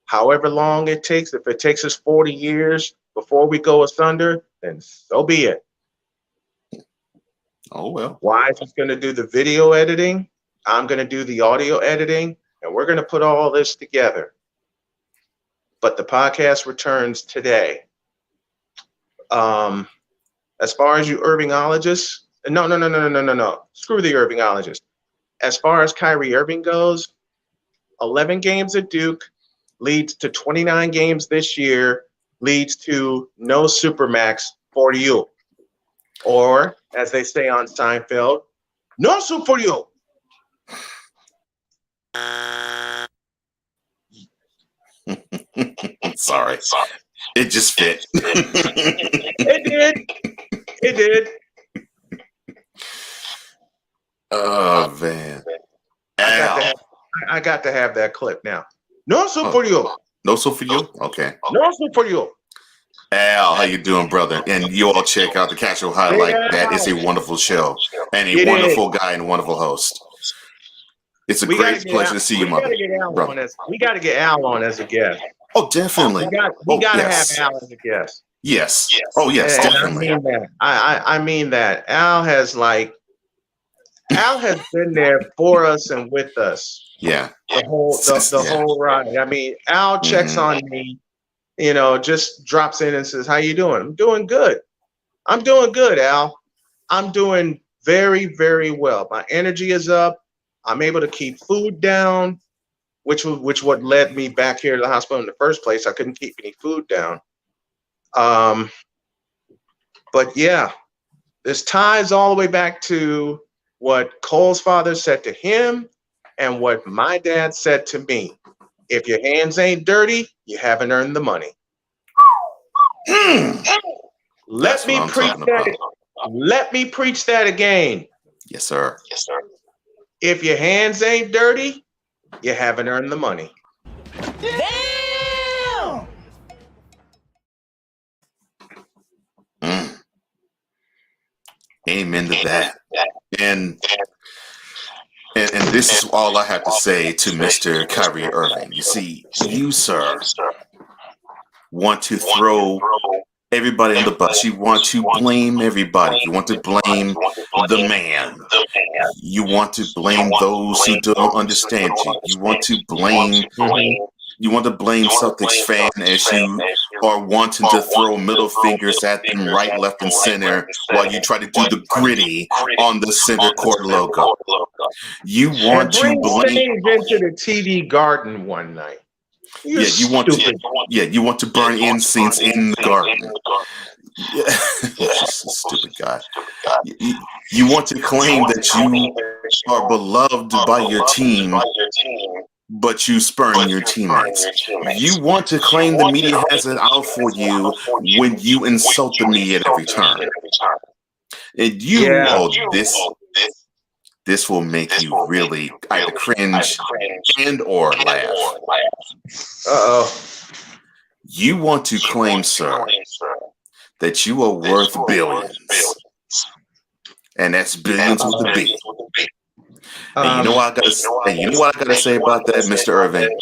However long it takes, if it takes us 40 years before we go asunder, then so be it. Oh, well. Wise is going to do the video editing. I'm going to do the audio editing, and we're going to put all this together. But the podcast returns today. As far as you Irvingologists, no. Screw the Irvingologists. As far as Kyrie Irving goes, 11 games at Duke leads to 29 games this year, leads to no Supermax for you. Or, as they say on Seinfeld, no soup for you. Sorry. It just fit. It did. Oh, man. I got to have that clip now. No soup for you. No soup for you? Okay. No soup for you. Al, how you doing, brother? And you all check out the Casual Highlight. That is a wonderful show and a wonderful guy and a wonderful host. It's a great pleasure to see you, mother. We got to get Al on as a guest. Oh, definitely. We got to have Al as a guest. Yes. Oh, yes, definitely. I mean that. Al has been there for us and with us. Yeah. The whole ride. I mean, Al checks on me, just drops in and says, "How you doing?" I'm doing good. I'm doing good, Al. I'm doing very, very well. My energy is up. I'm able to keep food down, which what led me back here to the hospital in the first place. I couldn't keep any food down. But yeah, this ties all the way back to what Cole's father said to him and what my dad said to me. If your hands ain't dirty, you haven't earned the money. Let me preach that again. Yes, sir. Yes, sir. If your hands ain't dirty, you haven't earned the money. Damn! Amen to that. And this is all I have to say to Mr. Kyrie Irving. You see, you, sir, want to throw everybody on the bus. You want to blame everybody. You want to blame the man. You want to blame those who don't understand you. You want to blame Celtics fan as you are wanting to throw middle fingers at them right, left, and center while you try to do the gritty on the center court logo. You want to blame into the TD Garden one night. You want to burn incense in the garden. Yeah. Just a stupid guy. You want to claim that you are beloved by your team, but you spurn your teammates. You want to claim the media has it out for you when you insult the media at every turn. And this will make you really either cringe and or laugh. Uh-oh. You want to claim, sir, that you are worth billions. And that's billions with a B. And you know what I gotta say about that, Mr. Irving?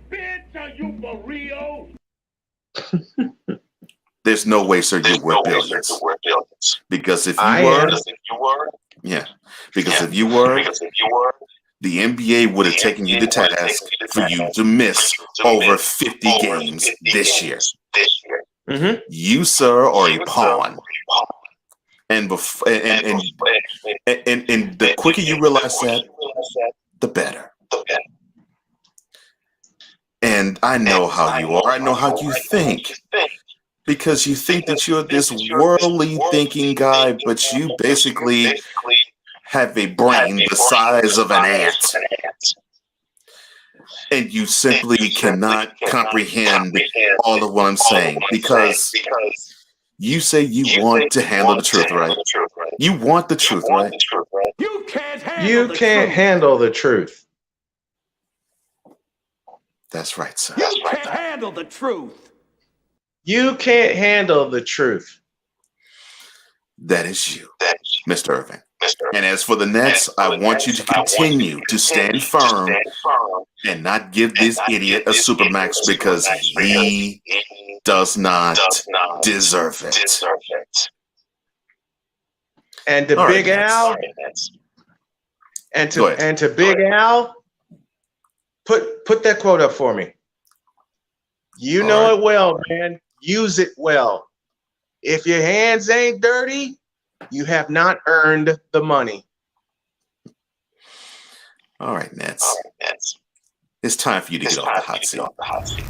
Bitch, are you for real? There's no way, sir, you're worth billions. Because if you were, the NBA would have taken you to task for you to miss over 50 games this year. Mm-hmm. You, sir, are a pawn. And the quicker you realize that, the better. And I know how you are. I know how you think. Because you think that you're this worldly thinking guy, but you basically have a brain the size of an ant. And you simply cannot comprehend all of what I'm saying. Because you say you want to handle the truth, right? You want the truth, right? You can't handle the truth. That's right, sir. You can't handle the truth. You can't handle the truth. That is you, Mr. Irving. And as for the Nets, I want you to continue to stand firm and not give this idiot a supermax because he does not deserve it. And to Big Al, and to Big Al, put that quote up for me. You know it well, man. Use it well. If your hands ain't dirty, you have not earned the money. All right, Nets. It's time for you to get off the hot seat.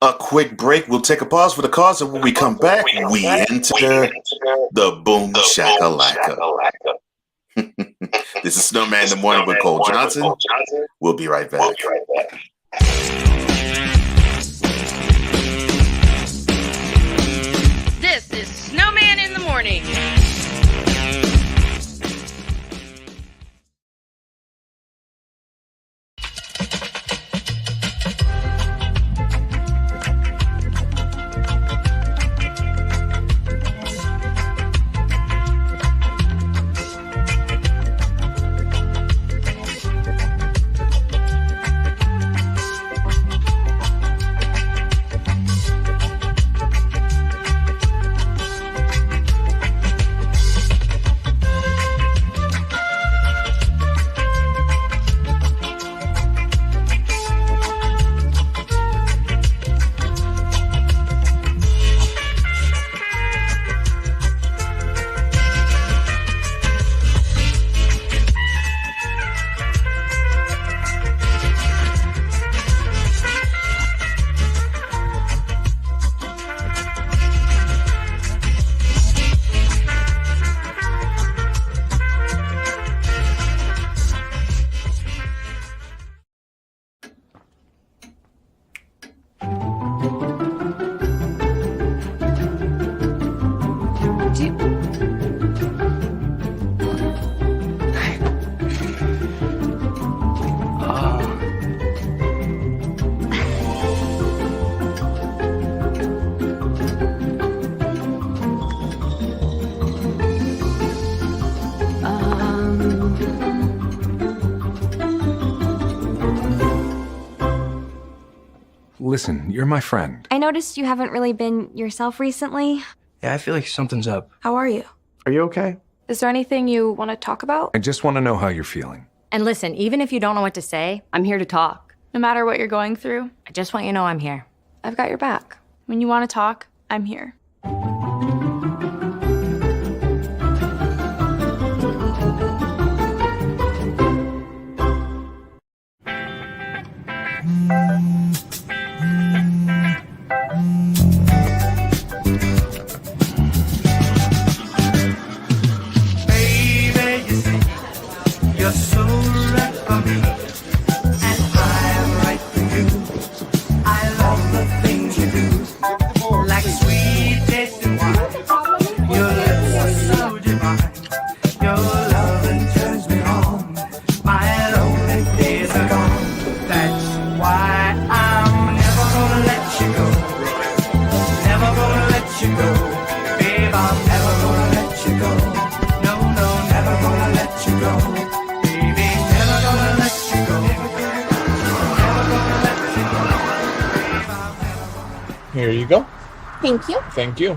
A quick break. We'll take a pause for the cause, and when we come back, we enter the Boomshakalakah. This is Snowman in the Morning with Cole Johnson. We'll be right back. This is Snowman in the Morning. Listen, you're my friend. I noticed you haven't really been yourself recently. Yeah, I feel like something's up. How are you? Are you okay? Is there anything you want to talk about? I just want to know how you're feeling. And listen, even if you don't know what to say, I'm here to talk. No matter what you're going through, I just want you to know I'm here. I've got your back. When you want to talk, I'm here. You're so right for me, and I'm right for you. I love the things you do, like sweet Here you go. Thank you. Thank you.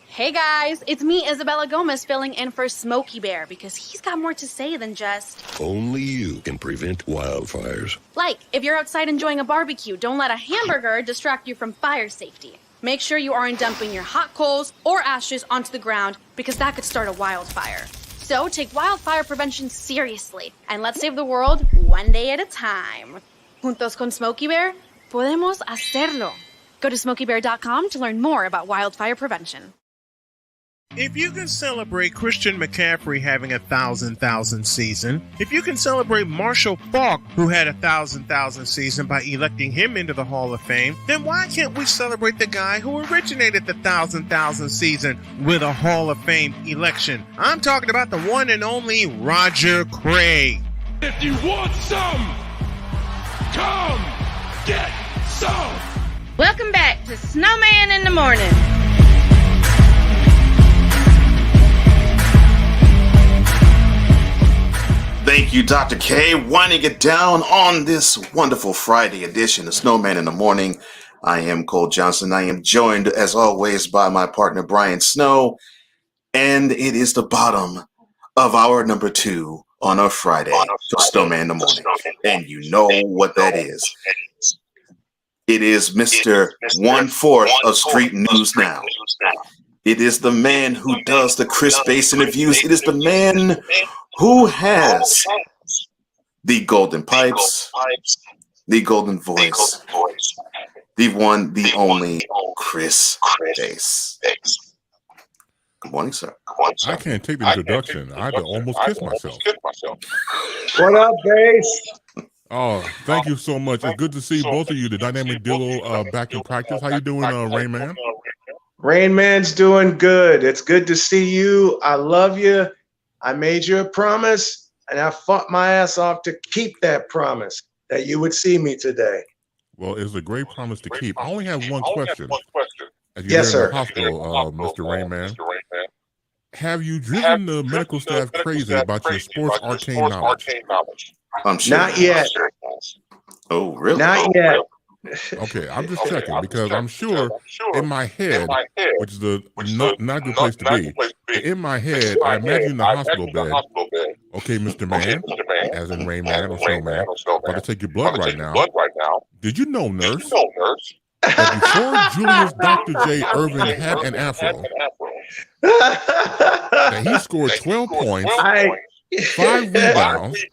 Hey guys, it's me, Isabella Gomez, filling in for Smokey Bear because he's got more to say than just... Only you can prevent wildfires. Like, if you're outside enjoying a barbecue, don't let a hamburger distract you from fire safety. Make sure you aren't dumping your hot coals or ashes onto the ground because that could start a wildfire. So take wildfire prevention seriously and let's save the world one day at a time. Juntos con Smokey Bear, podemos hacerlo. Go to smokeybear.com to learn more about wildfire prevention. If you can celebrate Christian McCaffrey having a 1,000,000 season, if you can celebrate Marshall Faulk, who had a 1,000,000 season by electing him into the Hall of Fame, then why can't we celebrate the guy who originated the 1,000,000 season with a Hall of Fame election? I'm talking about the one and only Roger Craig. If you want some, come get some. Welcome back to Snowman in the Morning. Thank you, Dr. K. Winding it down on this wonderful Friday edition of Snowman in the Morning. I am Cole Johnson. I am joined, as always, by my partner, Brian Snow. And it is the bottom of hour number 2 on a Friday for Snowman in the Morning. And you know what that is. It is Mr. 1/4 of Street News Now. It is the man who does the Chris Bass interviews. It is the man who has the golden pipes, the golden voice, the one, the only Chris Bass. Good morning, sir. I can't take the introduction. I had to almost kiss myself. What up, Bass? Oh, thank you so much. It's good to see both of you, the dynamic duo, back in practice. How you doing, Rain Man? Rain Man's doing good. It's good to see you. I love you. I made you a promise, and I fought my ass off to keep that promise that you would see me today. Well, it's a great promise to keep. I only have one question. As you're Yes, there sir. in the hospital, Mr. Rain Man, have you driven the medical staff crazy about your sports arcane knowledge? I'm sure. Not yet. Oh, really? Not yet. Okay, I'm just checking because I'm sure in my head, which is the not good place to be, in my head, I imagine the hospital bed. Okay, Mr. Man, as in Rain Man or Snowman, about to take your blood right now. Did you know, nurse, that before Julius Dr. J. Irvin had an afro, that he scored 12 points, 5 rebounds,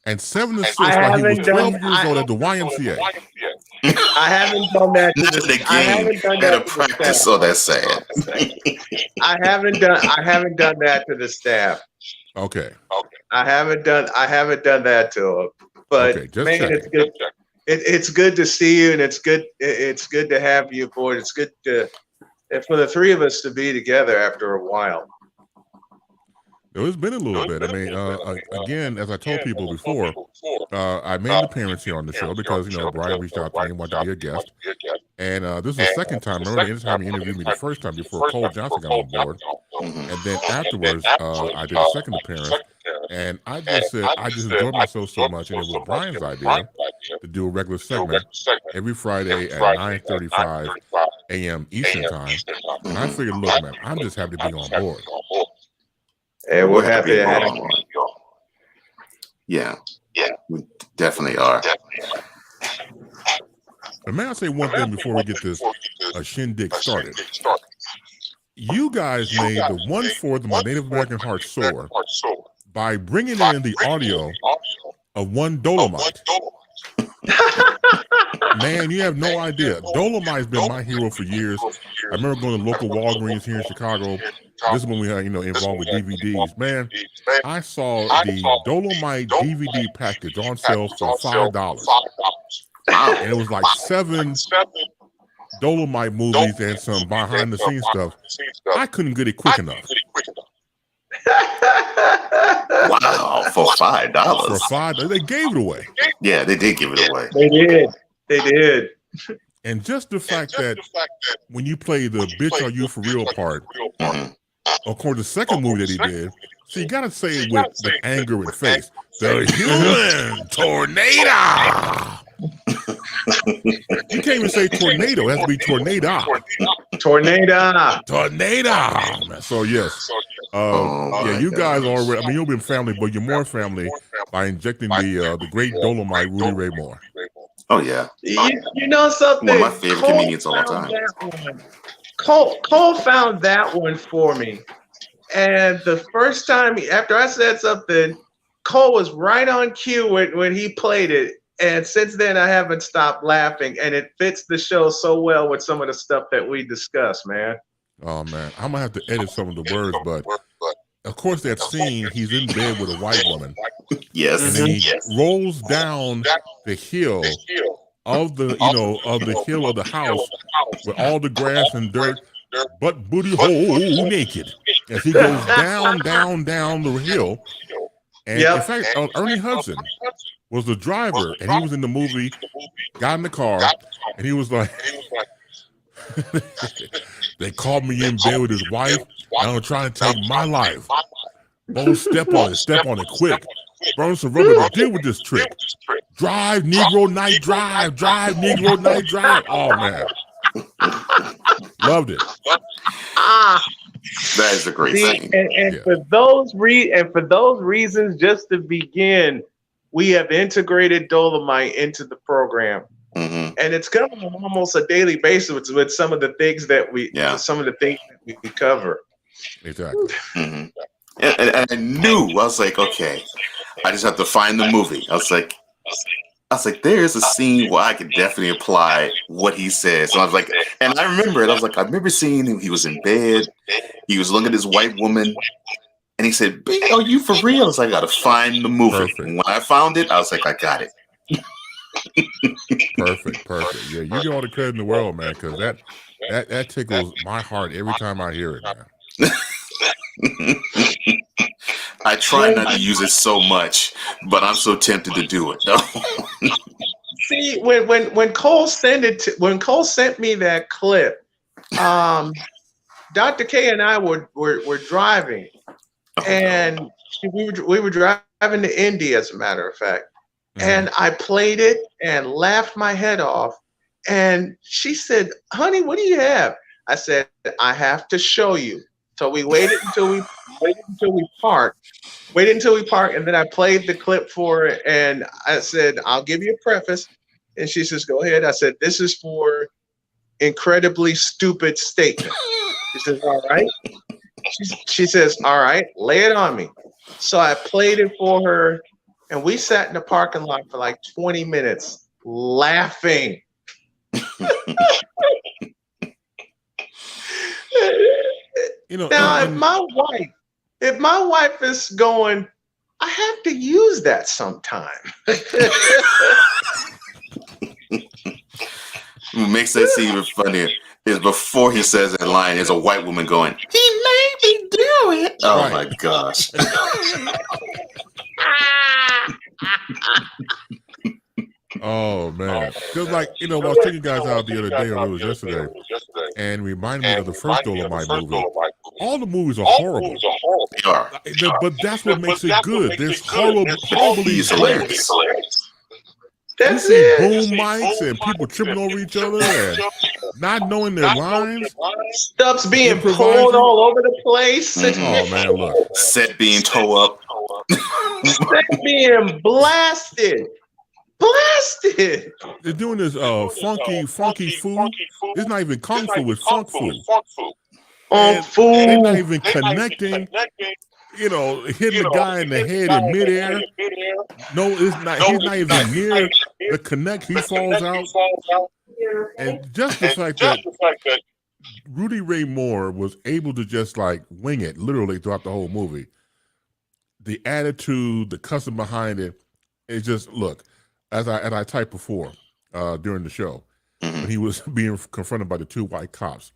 and 7 assists while he was 12 years old at the YMCA. I haven't done that to the game. I haven't done that to practice, so that's sad. I haven't done that to the staff. Okay. I haven't done that to them. But okay, man, checking. it's good. It's good to see you, and it's good to have you aboard. It's good for the three of us to be together after a while. It's been a little bit. I mean, again, as I told people before, I made an appearance here on the show because, Brian reached out to me and wanted to be a guest. And this is the second time. Remember, anytime he interviewed me the first time before Cole Johnson got on board. And then afterwards, I did a second appearance. And I just said, I just enjoyed myself so much. And it was Brian's idea to do a regular segment every Friday at 9:35 a.m. Eastern time. And I figured, look, man, I'm just happy to be on board. And we're happy to have you. Yeah, we definitely are. But may I say one thing before we get this shindig started? You guys made the 1/4 of my Native American heart soar by bringing in the audio of one Dolomite. Man, you have no idea. Dolomite's been my hero for years. I remember going to local Walgreens here in Chicago. This is when we had, involved with DVDs. Man, I saw the Dolomite DVD package on sale for $5. And it was like 7 Dolomite movies and some behind the scenes stuff. I couldn't get it quick enough. Wow, for $5. For $5, they gave it away. Yeah, they did give it away. They did. And just the fact that when you play the "Bitch Are You For Real" part, Of course, the second movie that he did, so you got to say it with anger and face. The human tornado. You can't even say tornado. It has to be tornado. Tornado. So yes, yeah, you guys already. I mean, you've been family, but you're more family by injecting the great Dolomite Rudy Ray Moore. Oh yeah, you know something? One of my favorite comedians of all time. Cole found that one for me, and the first time after I said something, Cole was right on cue when he played it. And since then, I haven't stopped laughing, and it fits the show so well with some of the stuff that we discuss, man. Oh man, I'm gonna have to edit some of the words, but of course that scene, he's in bed with a white woman. Yes, and then he rolls down the hill of the hill of the house with all the grass and dirt, but booty hole naked as he goes down the hill. And in fact, Ernie Hudson was the driver, and he was in the movie, got in the car, and he was like, they called me in bed with his wife, and I'm trying to take my life. Don't step on it quick. Burn some rubber to deal with this trick. Drive, Negro Night Drive. Drive, Negro Night Drive. Oh, man. Loved it. That is a great scene. And for those reasons, just to begin, we have integrated Dolomite into the program, and it's coming on almost a daily basis with some of the things that we cover. Exactly. And I knew, I was like, okay, I just have to find the movie. I was like, there's a scene where I could definitely apply what he says. So I was like, and I remember it. I was like, I remember seeing him. He was in bed. He was looking at this white woman. And he said, "B, are you for real?" I was like, I got to find the movie. Perfect. And when I found it, I was like, I got it. Perfect. Yeah, you get all the credit in the world, man, because that tickles my heart every time I hear it, man. I try not to use it so much, but I'm so tempted to do it. See, when Cole sent me that clip, Dr. K and I were driving. And we were driving to Indy, as a matter of fact. And I played it and laughed my head off. And she said, "Honey, what do you have?" I said, "I have to show you." So we waited until we parked. And then I played the clip for her. And I said, "I'll give you a preface." And she says, "Go ahead." I said, "This is for incredibly stupid statement." She says, "All right." She says, "All right, lay it on me." So I played it for her, and we sat in the parking lot for like 20 minutes laughing. Now, if my wife is going, I have to use that sometime. What makes that scene even funnier is before he says that line, there's a white woman going, "He made me do it." Oh my gosh. Oh man, because I was checking guys out the other day, or it was yesterday, and reminded me of the first Dolomite movie. All the movies are horrible. They are. But that's what makes it good. There's horribly hilarious. You see boom mics and people tripping over each other and not knowing their lines. Stuff's being pulled all over the place. Oh man, look. Set being towed up. Set being blasted. They're doing this funky fu. It's not even kung fu, it's funk fu. They're not even connecting. Hitting the guy in the head in midair. No, it's not. He's not even near the connect. He falls out. And just the fact that Rudy Ray Moore was able to just like wing it literally throughout the whole movie. The attitude, the custom behind it, it's just, look, as I typed before during the show, when he was being confronted by the two white cops.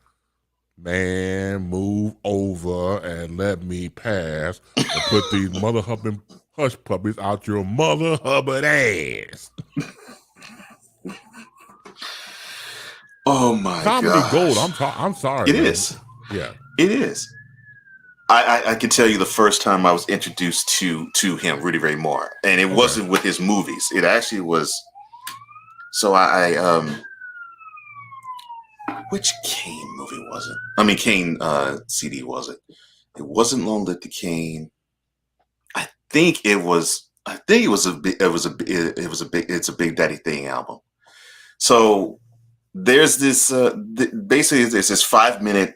Man, move over and let me pass and put these mother hubbing hush puppies out your mother hubbard ass. Oh my Comedy gosh. gold. I'm sorry. It is. Yeah. It is. I can tell you the first time I was introduced to him, Rudy Ray Moore, and it wasn't with his movies. It actually was. So which Kane movie was it? I mean, Kane CD was it? It wasn't Long Live the Kane. I think it was a Big Daddy Thing album. So there's this basically there's this 5-minute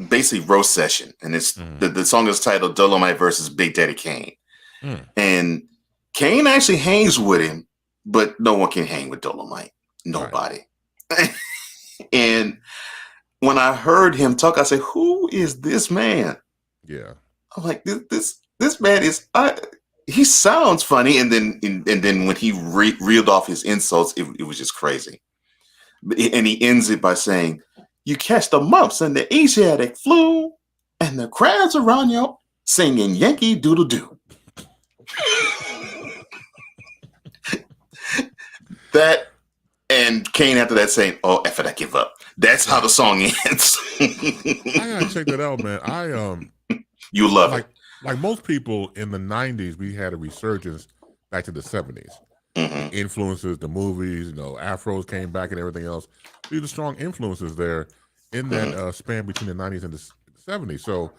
basically roast session, and it's the song is titled Dolomite versus Big Daddy Kane. And Kane actually hangs with him, but no one can hang with Dolomite. Nobody. Right. And when I heard him talk, I said, "Who is this man?" Yeah, I'm like, this man is. He sounds funny, and then when he reeled off his insults, it was just crazy. And he ends it by saying, "You catch the mumps and the Asiatic flu, and the crowds around you singing Yankee Doodle Doo." That and Kane after that saying, "Oh, F it, I give up." That's how the song ends. I gotta check that out, man. You love it. Like most people in the 90s, we had a resurgence back to the 70s. Influences, the movies, afros came back and everything else. These are strong influences there in that span between the 90s and the 70s. So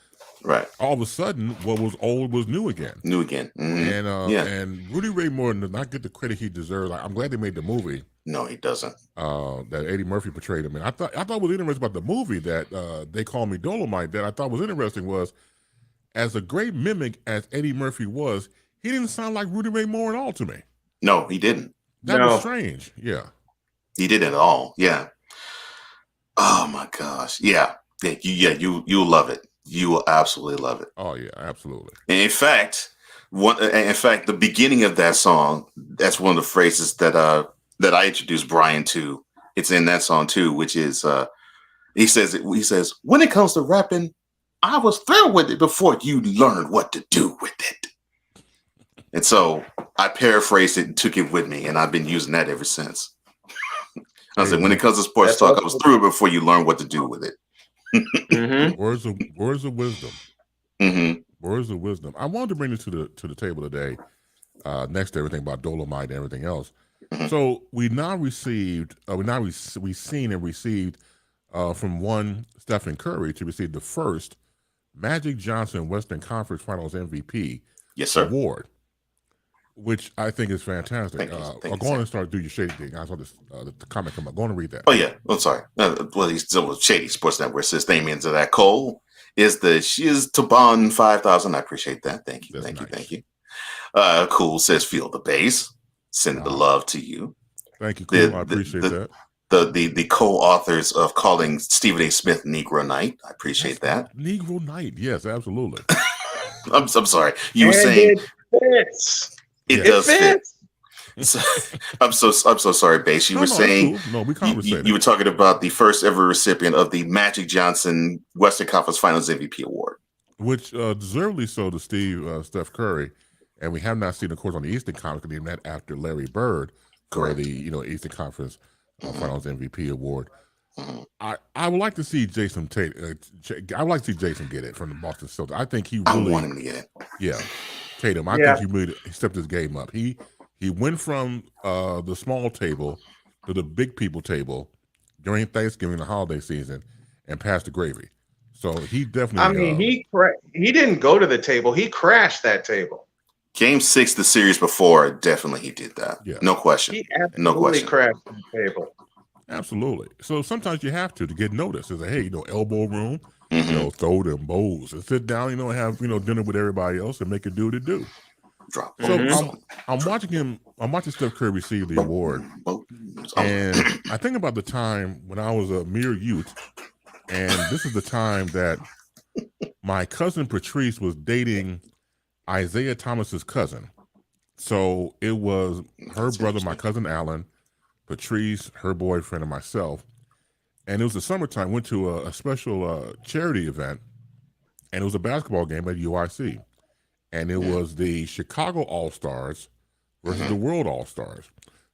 all of a sudden, what was old was new again. New again. And Rudy Ray Moore does not get the credit he deserves. I'm glad they made the movie. No, he doesn't. That Eddie Murphy portrayed him. And I thought was interesting about the movie that They Call Me Dolomite that I thought was interesting was, as a great mimic as Eddie Murphy was, he didn't sound like Rudy Ray Moore at all to me. No, he didn't. That was strange. Yeah. He didn't at all. Yeah. Oh my gosh. Yeah. You'll love it. You will absolutely love it. Oh yeah, absolutely. And in fact, the beginning of that song, that's one of the phrases that I introduced Brian to. It's in that song too, which is he says, "When it comes to rapping, I was through with it before you learned what to do with it." And so I paraphrased it and took it with me, and I've been using that ever since. I said, when it comes to sports talk, I was through it before you learn what to do with it. Words of wisdom. Words of wisdom. I wanted to bring this to the table today, next to everything about Dolomite and everything else. So we now received, we've seen and received from one Stephen Curry to receive the first Magic Johnson Western Conference Finals MVP award, which I think is fantastic. I'll go on and start do your shady thing. I saw this the comment come up. Go on and read that. Oh yeah. I'm sorry. Well, he's still with Shady Sports Network. Says name into that. Cole is the Shiz Taban 5000. I appreciate that. Thank you. Thank you. Cool says feel the bass. Sending the love to you. Thank you, Cool. I appreciate that. The co-authors of calling Stephen A. Smith Negro Knight. I appreciate that. Negro Knight. Yes, absolutely. I'm sorry. You were saying it fits. It does fit. I'm so sorry, Bass. You were saying cool. No, we conversated. You were talking about the first ever recipient of the Magic Johnson Western Conference Finals MVP award, which deservedly so to Steph Curry, and we have not seen, of course, on the Eastern Conference, even that after Larry Bird for the Eastern Conference Finals MVP award. I would like to see Jason Tate. I would like to see Jason get it from the Boston Celtics. I think he really. I want him to get it. Yeah, Tatum. I think he really stepped his game up. He went from the small table to the big people table during Thanksgiving, the holiday season, and passed the gravy. So he definitely. I mean, he didn't go to the table. He crashed that table. Game 6, the series before, definitely he did that. Yeah. No question. He absolutely crashed the table. Absolutely. So sometimes you have to get noticed. It's like, hey, elbow room, throw them bowls and sit down, and have, dinner with everybody else and make it do what it do. Drop. So I'm watching Steph Curry receive the award. And I think about the time when I was a mere youth, and this is the time that my cousin Patrice was dating Isaiah Thomas's cousin. So it was her brother, my cousin Alan, Patrice, her boyfriend, and myself. And it was the summertime. Went to a special charity event, and it was a basketball game at UIC. And it was the Chicago All-Stars versus the World All-Stars.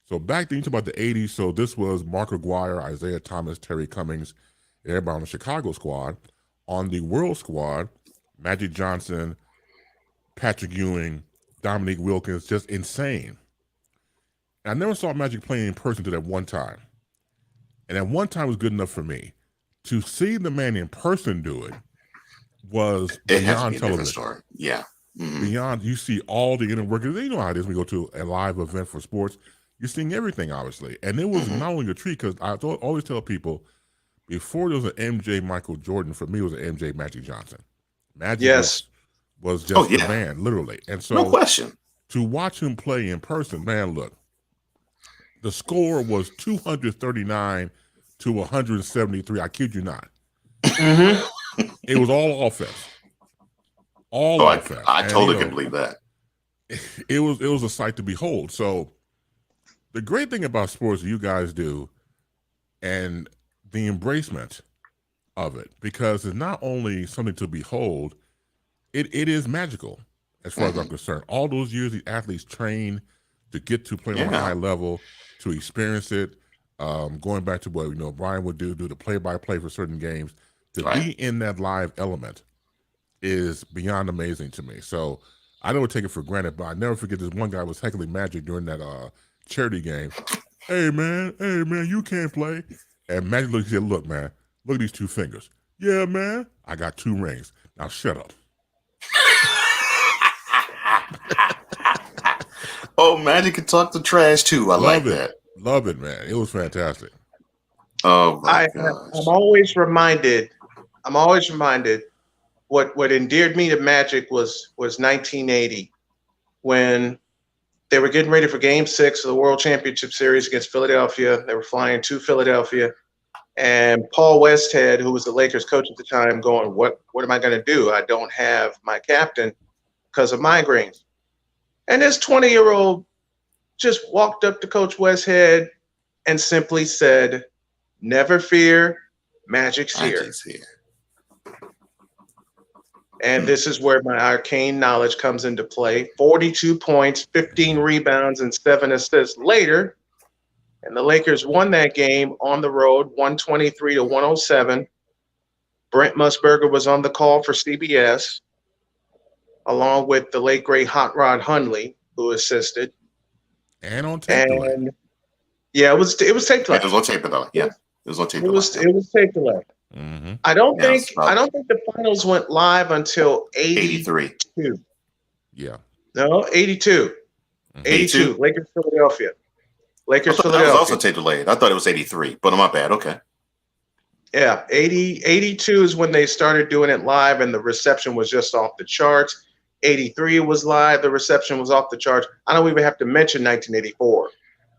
So back then, you talk about the 80s. So this was Mark Aguirre, Isaiah Thomas, Terry Cummings, everybody on the Chicago squad. On the World squad, Magic Johnson, Patrick Ewing, Dominique Wilkins, just insane. And I never saw Magic playing in person to that one time. And that one time was good enough for me. To see the man in person do it was beyond television. Story. Yeah. Beyond, you see all the inner workings. You know how it is when you go to a live event for sports. You're seeing everything, obviously. And it was not only a treat, because I always tell people, before there was an MJ Michael Jordan, for me it was an MJ Magic Johnson. Magic was just the man, literally. And so, no question. To watch him play in person, man, look, the score was 239 to 173. I kid you not. It was all offense. Offense. I totally can believe that. It was a sight to behold. So the great thing about sports you guys do, and the embracement of it, because it's not only something to behold, it is magical as far as I'm concerned. All those years the athletes train to get to play on a high level, to experience it, going back to what Brian would do the play-by-play for certain games, to be in that live element is beyond amazing to me. So I don't take it for granted, but I never forget this one guy was heckling Magic during that charity game. Hey man, you can't play. And Magic looked and said, look, man, look at these 2 fingers. Yeah, man, I got 2 rings. Now shut up. Oh, Magic can talk the trash too. I like that. Love it, man. It was fantastic. Oh my gosh. I'm always reminded what endeared me to Magic was 1980 when they were getting ready for Game 6 of the World Championship Series against Philadelphia. They were flying to Philadelphia, and Paul Westhead, who was the Lakers coach at the time, going, "What am I going to do? I don't have my captain because of migraines." And this 20-year-old just walked up to Coach Westhead and simply said, "Never fear, Magic's here." And this is where my arcane knowledge comes into play. 42 points, 15 rebounds, and 7 assists later. And the Lakers won that game on the road, 123 to 107. Brent Musburger was on the call for CBS, along with the late, great Hot Rod Hundley, who assisted. And on tape delay. Yeah, it was tape delay. It was on tape delay. Yeah, it was on tape delay. It was tape delay. I don't think the finals went live until 82. Yeah. No, 82. 82. Lakers Philadelphia. Lakers Philadelphia. That was also tape delayed. I thought it was 83, but my bad. Okay. Yeah, 82 is when they started doing it live, and the reception was just off the charts. 83 was live. The reception was off the charts. I don't even have to mention 1984.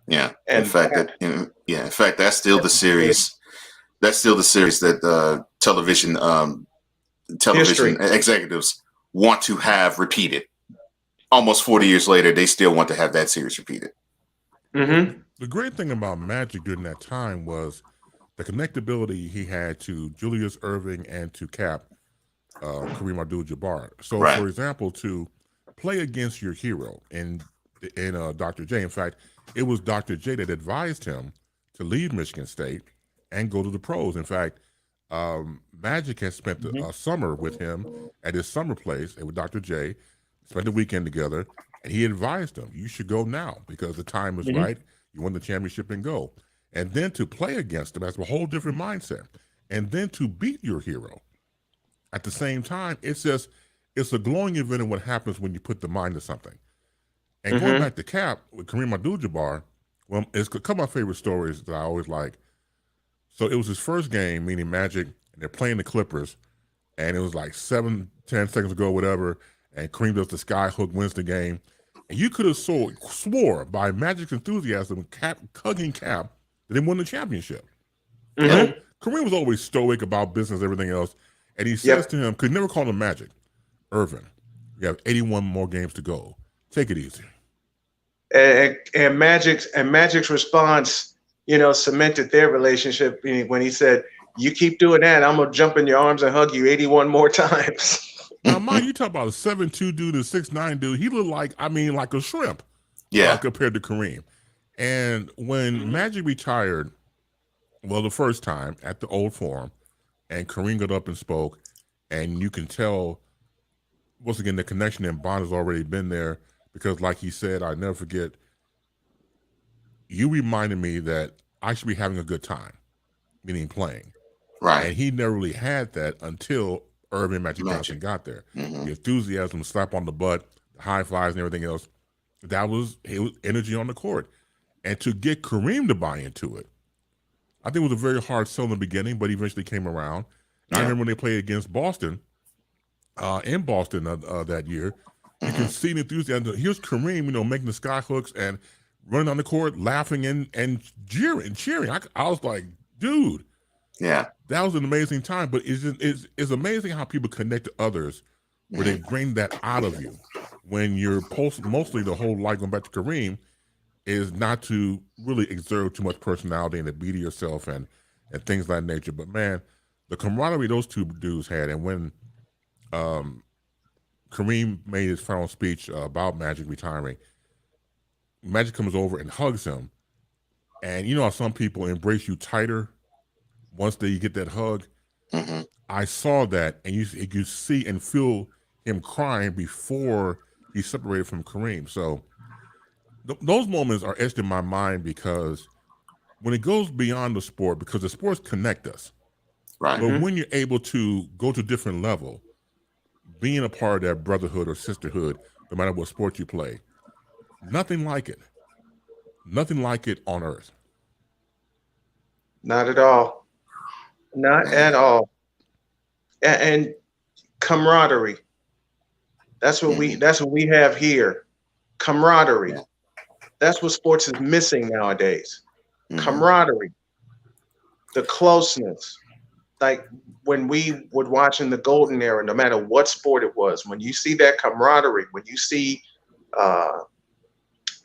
Yeah. In fact, that's still the series. That's still the series that television executives want to have repeated. Almost 40 years later, they still want to have that series repeated. The great thing about Magic during that time was the connectability he had to Julius Erving and to Cap, Kareem Abdul-Jabbar. So, for example, to play against your hero in Dr. J, in fact, it was Dr. J that advised him to leave Michigan State and go to the pros. In fact, Magic had spent a summer with him at his summer place with Dr. J, spent the weekend together, and he advised him, you should go now because the time is right. You won the championship and go. And then to play against him, that's a whole different mindset. And then to beat your hero at the same time, it's a glowing event of what happens when you put the mind to something. And going back to Cap with Kareem Abdul-Jabbar, well, it's a couple of my favorite stories that I always like. So it was his first game, meaning Magic, and they're playing the Clippers, and it was like 7-10 seconds ago, whatever, and Kareem does the sky hook, wins the game. And you could have swore by Magic's enthusiasm, hugging Cap, that they won the championship. And Kareem was always stoic about business, everything else, and he says to him, could never call him Magic, Irvin, you have 81 more games to go. Take it easy. And Magic's response, cemented their relationship when he said, "You keep doing that, I'm gonna jump in your arms and hug you 81 more times." Now, Mike, you talk about a 7'2" dude and 6'9" dude. He looked like a shrimp. Yeah, compared to Kareem. And when Magic retired, well, the first time at the Old Forum, and Kareem got up and spoke, and you can tell once again, the connection and bond has already been there because, like he said, I never forget. You reminded me that I should be having a good time, meaning playing. Right. And he never really had that until Irvin Magic Johnson got there. The enthusiasm, slap on the butt, the high fives, and everything else. It was energy on the court. And to get Kareem to buy into it, I think it was a very hard sell in the beginning, but he eventually came around. I remember when they played against Boston, in Boston that year, you can see the enthusiasm. Here's Kareem, making the sky hooks and running on the court, laughing and cheering. I was like, dude. Yeah. That was an amazing time, but it's amazing how people connect to others where they bring that out of you. When you're mostly the whole life going back to Kareem is not to really exert too much personality and to be to yourself and things of that nature. But man, the camaraderie those two dudes had, and when Kareem made his final speech about Magic retiring, Magic comes over and hugs him. And you know how some people embrace you tighter once they get that hug? I saw that, and you see and feel him crying before he separated from Kareem. So those moments are etched in my mind because when it goes beyond the sport, because the sports connect us. Right. But when you're able to go to a different level, being a part of that brotherhood or sisterhood, no matter what sport you play, nothing like it. Nothing like it on earth. Not at all. Not at all. And camaraderie. That's what we have here. Camaraderie. That's what sports is missing nowadays. Camaraderie. The closeness. Like when we would watch in the golden era, no matter what sport it was, when you see that camaraderie, when you see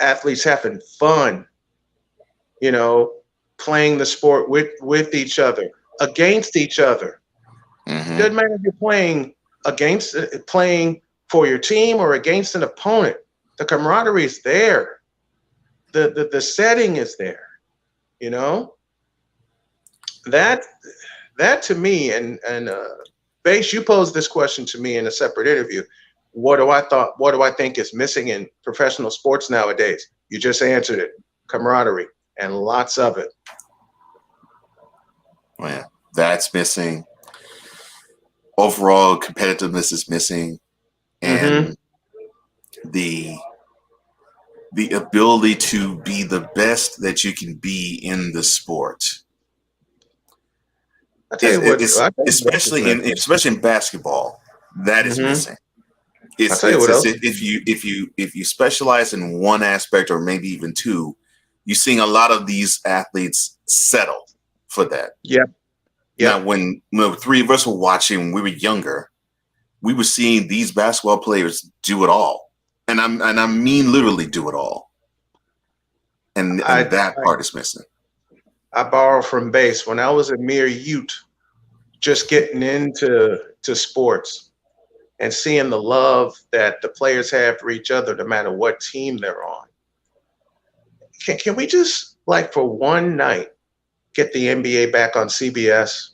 athletes having fun, playing the sport with each other, against each other. Doesn't matter if you're playing for your team or against an opponent. The camaraderie is there. The setting is there. That to me, and Base, you posed this question to me in a separate interview. What do I think is missing in professional sports nowadays? You just answered it. Camaraderie, and lots of it. Well, that's missing. Overall competitiveness is missing. And the ability to be the best that you can be in the sport. I tell you what, especially in basketball, that is missing. It's if you specialize in one aspect or maybe even two, you're seeing a lot of these athletes settle for that. Yep. Now, when three of us were watching when we were younger, we were seeing these basketball players do it all, and I mean literally do it all, and that part is missing. I borrow from Base. When I was a mere youth, just getting into sports and seeing the love that the players have for each other, no matter what team they're on. Can we just, like, for one night, get the NBA back on CBS?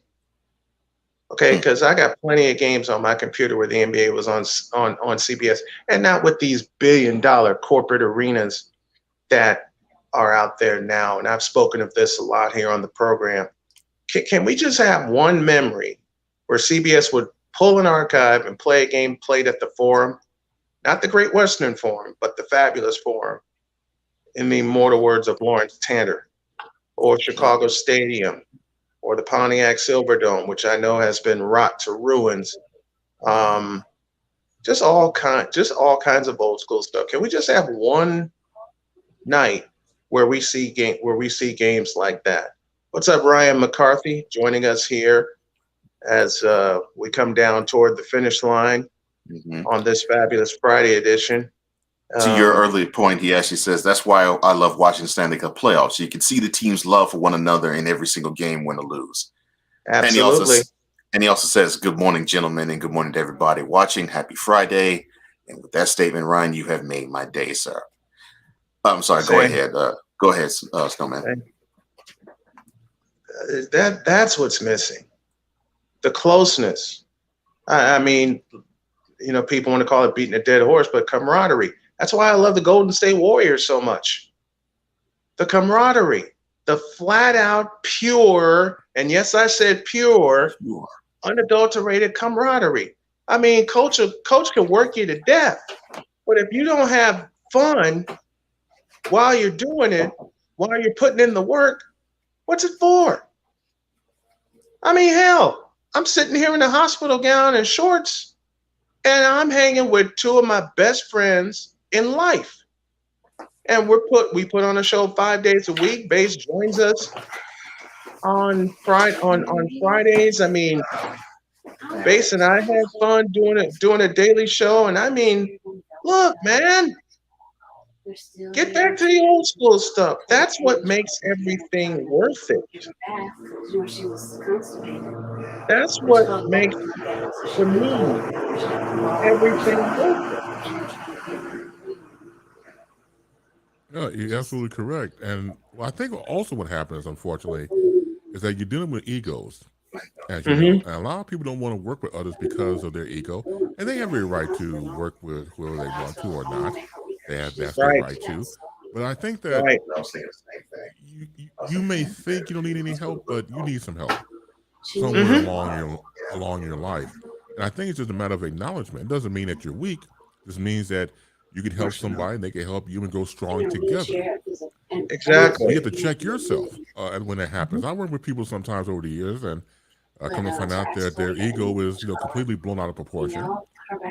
Okay, because I got plenty of games on my computer where the NBA was on CBS, and not with these billion-dollar corporate arenas that are out there now. And I've spoken of this a lot here on the program. Can we just have one memory where CBS would pull an archive and play a game played at the Forum, not the Great Western Forum, but the fabulous Forum, in the immortal words of Lawrence Tanner, or Chicago Stadium, or the Pontiac Silverdome, which I know has been wrought to ruins. Just all kinds of old school stuff. Can we just have one night where we see games like that? What's up, Ryan McCarthy, joining us here as we come down toward the finish line on this fabulous Friday edition. To your earlier point, he actually says that's why I love watching Stanley Cup playoffs. You can see the team's love for one another in every single game, win or lose. Absolutely. And he also says, "Good morning, gentlemen, and good morning to everybody watching. Happy Friday." And with that statement, Ryan, you have made my day, sir. I'm sorry. Go ahead. Go ahead, Snowman. That's what's missing. The closeness. I mean, people want to call it beating a dead horse, but camaraderie. That's why I love the Golden State Warriors so much. The camaraderie, the flat out pure, and yes, I said pure, unadulterated camaraderie. I mean, coach can work you to death, but if you don't have fun while you're doing it, while you're putting in the work, what's it for? I mean, hell, I'm sitting here in a hospital gown and shorts, and I'm hanging with two of my best friends in life. And we put on a show 5 days a week. Bass joins us on Fridays. I mean, Bass and I had fun doing a daily show. And I mean, look, man, get back to the old school stuff. That's what makes everything worth it. That's what makes, for me, everything worth it. Yeah, you're absolutely correct. And I think also what happens, unfortunately, is that you're dealing with egos, as you know. And a lot of people don't want to work with others because of their ego. And they have every right to work with whoever they want to or not. That's their right to. But I think that you may think you don't need any help, but you need some help somewhere along your life. And I think it's just a matter of acknowledgement. It doesn't mean that you're weak. It just means that you can help somebody and they can help you and go strong together. Exactly. You have to check yourself when that happens. I work with people sometimes over the years and come to find out that their ego is completely blown out of proportion.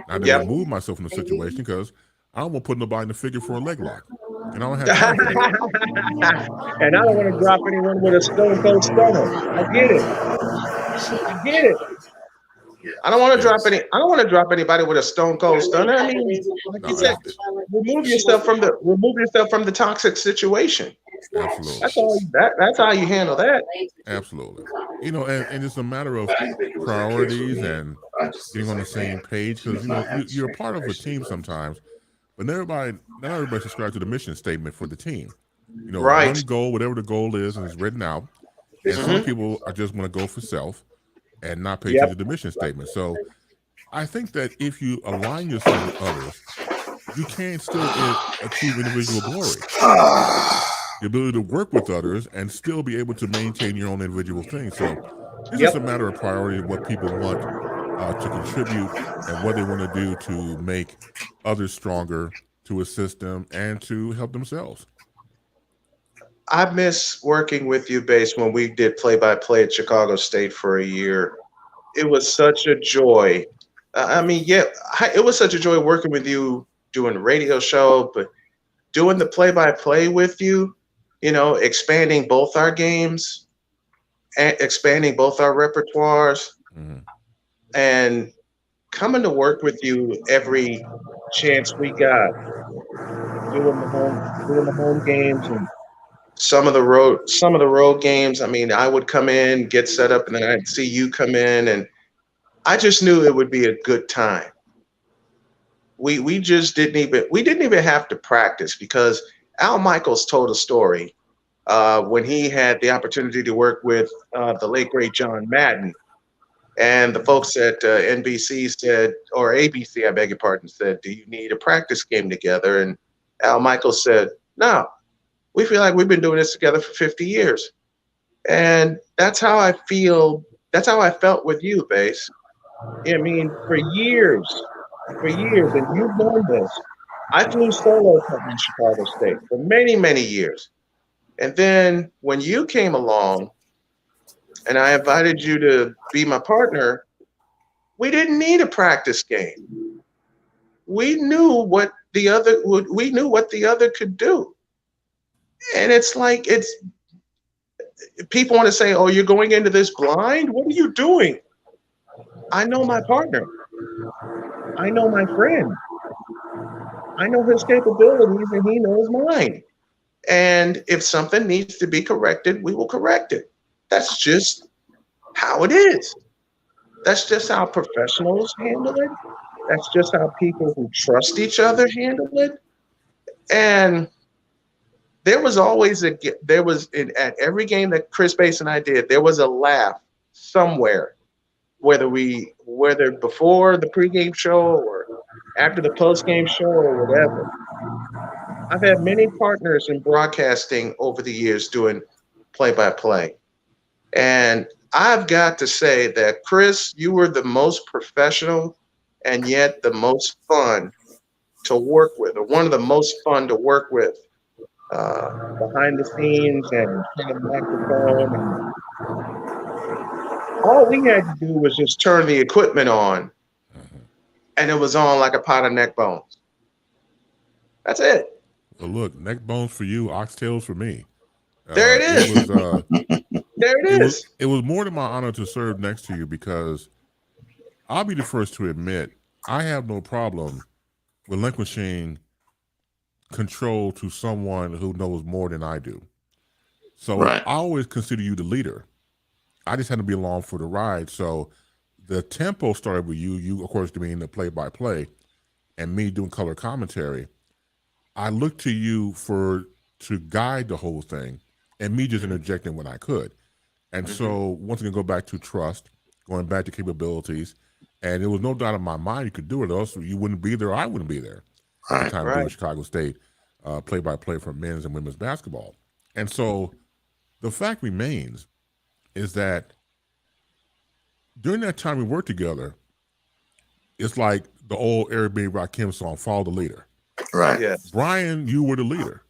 I didn't remove myself from the situation because I don't want to put nobody in the figure for a leg lock. And I don't have time for that. And I don't want to drop anyone with a stone cold stunner. I get it. I don't want to drop anybody with a stone cold stunner. I mean, like you said, remove yourself from the toxic situation. Absolutely. That's how you handle that. Absolutely. And it's a matter of priorities and getting on the same page because you're a part of a team sometimes, but not everybody subscribes to the mission statement for the team. One goal, whatever the goal is, and it's written out. And some people just want to go for self and not pay attention to the mission statement. So I think that if you align yourself with others, you can still achieve individual glory. The ability to work with others and still be able to maintain your own individual thing. So it's just a matter of priority of what people want to contribute and what they want to do to make others stronger, to assist them, and to help themselves. I miss working with you, Bass, when we did play-by-play at Chicago State for a year. It was such a joy. It was such a joy working with you, doing the radio show, but doing the play-by-play with you, expanding both our games, and expanding both our repertoires, and coming to work with you every chance we got, doing the home games and some of the road games. I mean, I would come in, get set up, and then I'd see you come in, and I just knew it would be a good time. We didn't even have to practice because Al Michaels told a story when he had the opportunity to work with the late great John Madden, and the folks at NBC said, or ABC, I beg your pardon, said, "Do you need a practice game together?" And Al Michaels said, "No. We feel like we've been doing this together for 50 years. And that's how I feel. That's how I felt with you, Bass. I mean, for years, and you've known this. I flew solo in Chicago State for many, many years. And then when you came along and I invited you to be my partner, we didn't need a practice game. We knew what the other could do. And it's like, people want to say, "Oh, you're going into this blind? What are you doing?" I know my partner. I know my friend. I know his capabilities and he knows mine. And if something needs to be corrected, we will correct it. That's just how it is. That's just how professionals handle it. That's just how people who trust each other handle it. And there was always at every game that Chris Bass and I did, there was a laugh somewhere whether before the pregame show or after the postgame show or whatever. I've had many partners in broadcasting over the years doing play-by-play. And I've got to say that, Chris, you were the most professional and yet the most fun to work with, or one of the most fun to work with behind the scenes and in the microphone. And all we had to do was just turn the equipment on, and it was on like a pot of neck bones. That's it. Well, look, neck bones for you, oxtails for me. There it is. There it is. It was more than my honor to serve next to you, because I'll be the first to admit I have no problem relinquishing control to someone who knows more than I do. So I always consider you the leader. I just had to be along for the ride. So the tempo started with you, of course, doing the play-by-play, and me doing color commentary. I looked to you to guide the whole thing, and me just interjecting when I could. And so once again, go back to trust, going back to capabilities, and there was no doubt in my mind you could do it. Else you wouldn't be there, I wouldn't be there. At the time doing Chicago State play-by-play for men's and women's basketball. And so the fact remains is that during that time we worked together, it's like the old Eric B. Rakim song, Follow the Leader. Right. Yes. Brian, you were the leader.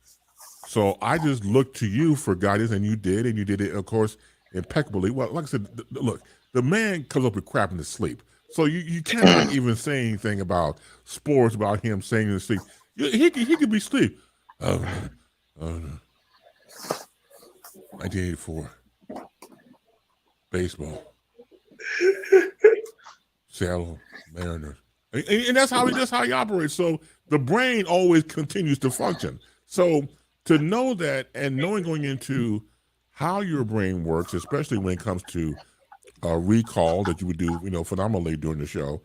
So I just looked to you for guidance, and you did it, of course, impeccably. Well, like I said, look, the man comes up with crap in his sleep. So you cannot even say anything about sports, about him saying in his sleep. He could be asleep. 1984. Baseball. Seattle Mariners. And that's how he operates. So the brain always continues to function. So to know that, and knowing going into how your brain works, especially when it comes to recall that you would do, phenomenally during the show,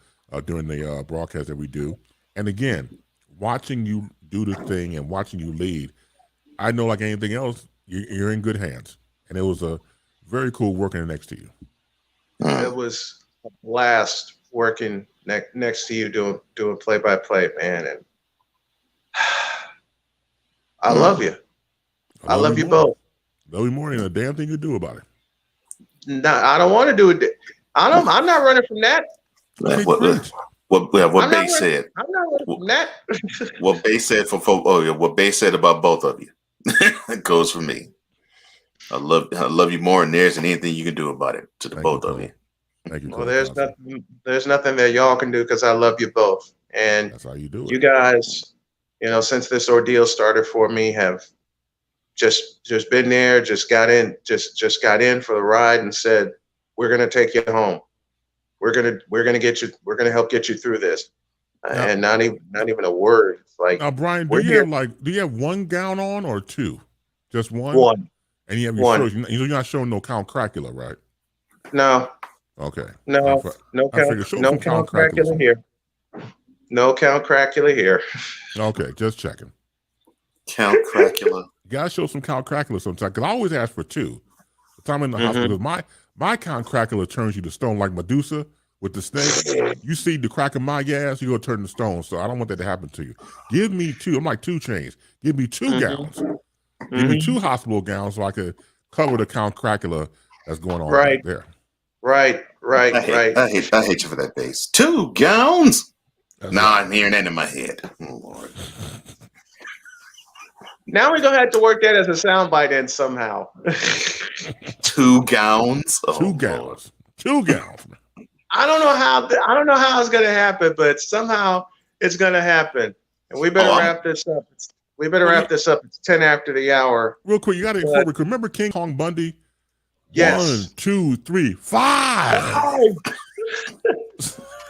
during the broadcast that we do. And again, watching you do the thing and watching you lead, I know like anything else, you're in good hands. And it was a very cool working next to you. It was a blast working next to you doing play-by-play, man. And I love you. I love you both. Love you more than a damn thing you do about it. No, I don't want to do it. I'm not running from that. What Bay said. I'm not running from that. What Bay said what Bay said about both of you. It goes for me. I love you more and there's anything you can do about it to the both of you. Thank you. Well, there's nothing that y'all can do because I love you both. And that's how you do it. You guys, since this ordeal started for me, have just been there, just got in for the ride and said, we're gonna take you home. We're gonna get you. We're gonna help get you through this. And not even a word. It's like, now, Brian, do you have one gown on or two? Just one. One. And you have your shorts. You're not showing no Count Cracula, right? No. Okay. No Count Cracula here. No Count Cracula here. Okay, just checking. Count Cracula. You gotta show some Count Cracula sometime, because I always ask for two. The time in the hospital, my Count Cracula turns you to stone like Medusa with the snake. You see the crack of my gas, you're gonna turn to stone. So I don't want that to happen to you. Give me two. I'm like 2 Chainz. Give me 2 gowns. Give me 2 hospital gowns so I could cover the Count Cracula that's going on right there. Right. I hate you for that base. 2 gowns? I'm hearing that in my head. Oh, Lord. Now we're gonna have to work that as a soundbite in somehow. 2 gowns? Oh, 2 gowns. 2 gowns. I don't know how it's gonna happen, but somehow it's gonna happen. And we better wrap this up. It's 10 after the hour. Real quick, you gotta inform me. Remember King Kong Bundy? Yes. 1, 2, 3, 5.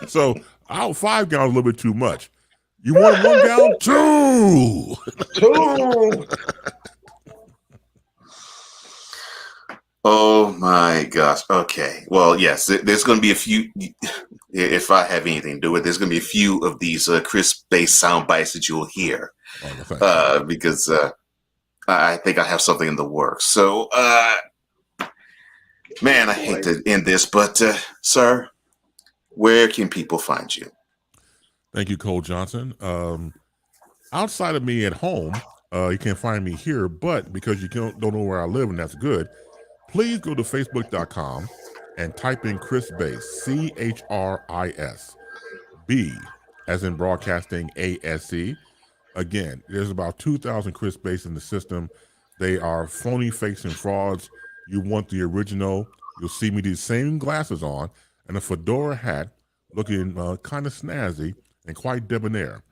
So 5 gowns a little bit too much. You want 1 gown? 2. 2. Oh my gosh. Okay. Well, yes, there's going to be a few. If I have anything to do with it, there's going to be a few of these Chris-based sound bites that you'll hear, because I think I have something in the works. So, man, I hate to end this, but sir, where can people find you? Thank you, Cole Johnson. Outside of me at home, you can find me here, but because you don't know where I live, and that's good, please go to facebook.com and type in Chris Bass, CHRIS, B, as in broadcasting, ASE. Again, there's about 2,000 Chris Bass in the system. They are phony, fakes, and frauds. You want the original. You'll see me these same glasses on and a fedora hat looking kind of snazzy and quite debonair.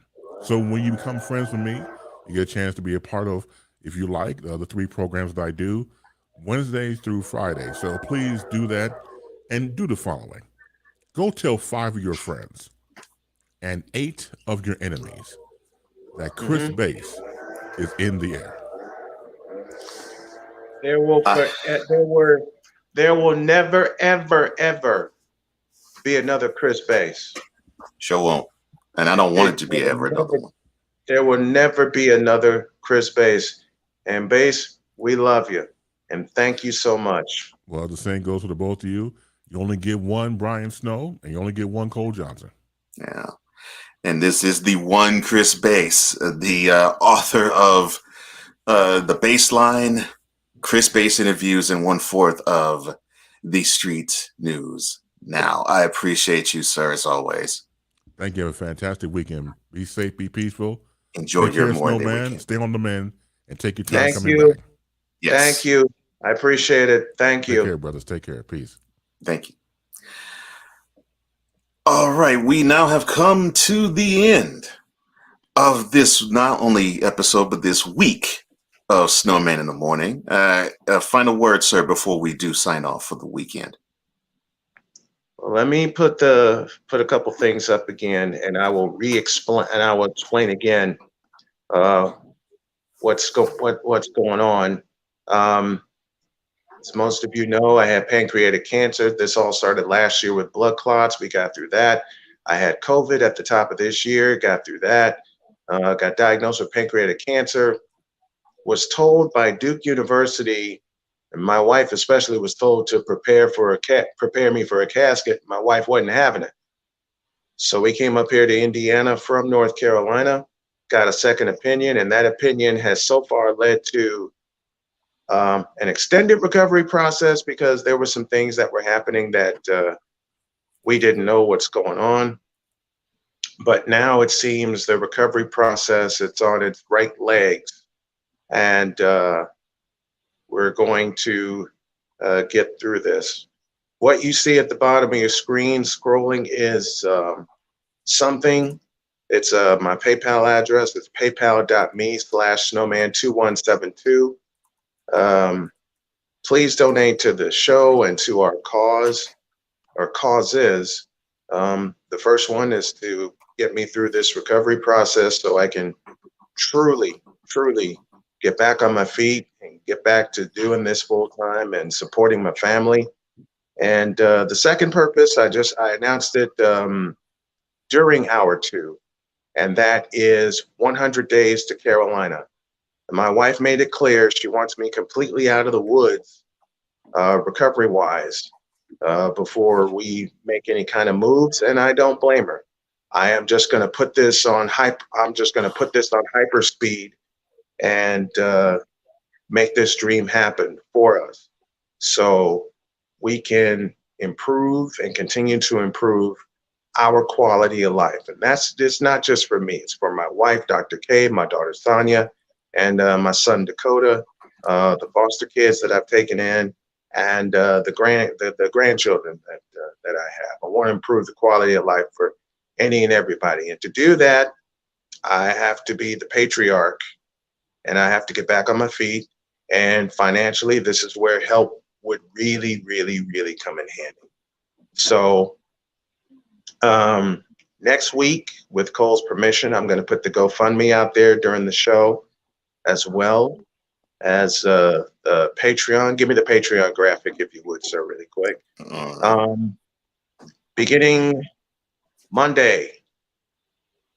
So when you become friends with me, you get a chance to be a part of, if you like, the 3 programs that I do, Wednesdays through Friday. So please do that and do the following. Go tell 5 of your friends and 8 of your enemies that Chris Bass is in the air. There will never, ever be another Chris Bass. Sure won't. And I don't want it to be ever another one. There will never be another Chris Bass. And Bass, we love you. And thank you so much. Well, the same goes for the both of you. You only get one Brian Snow, and you only get one Cole Johnson. Yeah. And this is the one Chris Bass, the author of The Baseline, Chris Bass Interviews, and 1/4 of The Street News Now. I appreciate you, sir, as always. Thank you. Have a fantastic weekend. Be safe, be peaceful. Enjoy your morning. Snowman. Stay on the mend and take your time coming back. Yes. Thank you. I appreciate it. Thank you. Take care, brothers. Take care. Peace. Thank you. All right. We now have come to the end of this not only episode, but this week of Snowman in the Morning. A final word, sir, before we do sign off for the weekend. Well, let me put a couple things up again, and I will explain again what's going on. As most of you know, I had pancreatic cancer. This all started last year with blood clots. We got through that. I had COVID at the top of this year, got through that. Got diagnosed with pancreatic cancer. Was told by Duke University, and my wife especially was told to prepare me for a casket. My wife wasn't having it. So we came up here to Indiana from North Carolina, got a second opinion, and that opinion has so far led to an extended recovery process because there were some things that were happening that we didn't know what's going on. But now it seems the recovery process, it's on its right legs. And we're going to get through this. What you see at the bottom of your screen scrolling is something. It's my PayPal address. It's paypal.me/snowman2172. Please donate to the show and to our cause or causes. The first one is to get me through this recovery process so I can truly get back on my feet and get back to doing this full time and supporting my family. And the second purpose, I announced it during hour 2, and that is 100 days to Carolina. And my wife made it clear she wants me completely out of the woods, recovery wise, before we make any kind of moves. And I don't blame her. I am just going to put this on hyper speed and make this dream happen for us so we can improve and continue to improve our quality of life. And it's not just for me, it's for my wife, Dr. K, my daughter, Sonia, and my son, Dakota, the foster kids that I've taken in, and the grandchildren that I have. I want to improve the quality of life for any and everybody. And to do that, I have to be the patriarch, and I have to get back on my feet. And financially, this is where help would really, really, really come in handy. So next week, with Cole's permission, I'm going to put the GoFundMe out there during the show, as well as the Patreon. Give me the Patreon graphic, if you would, sir, really quick. Beginning Monday,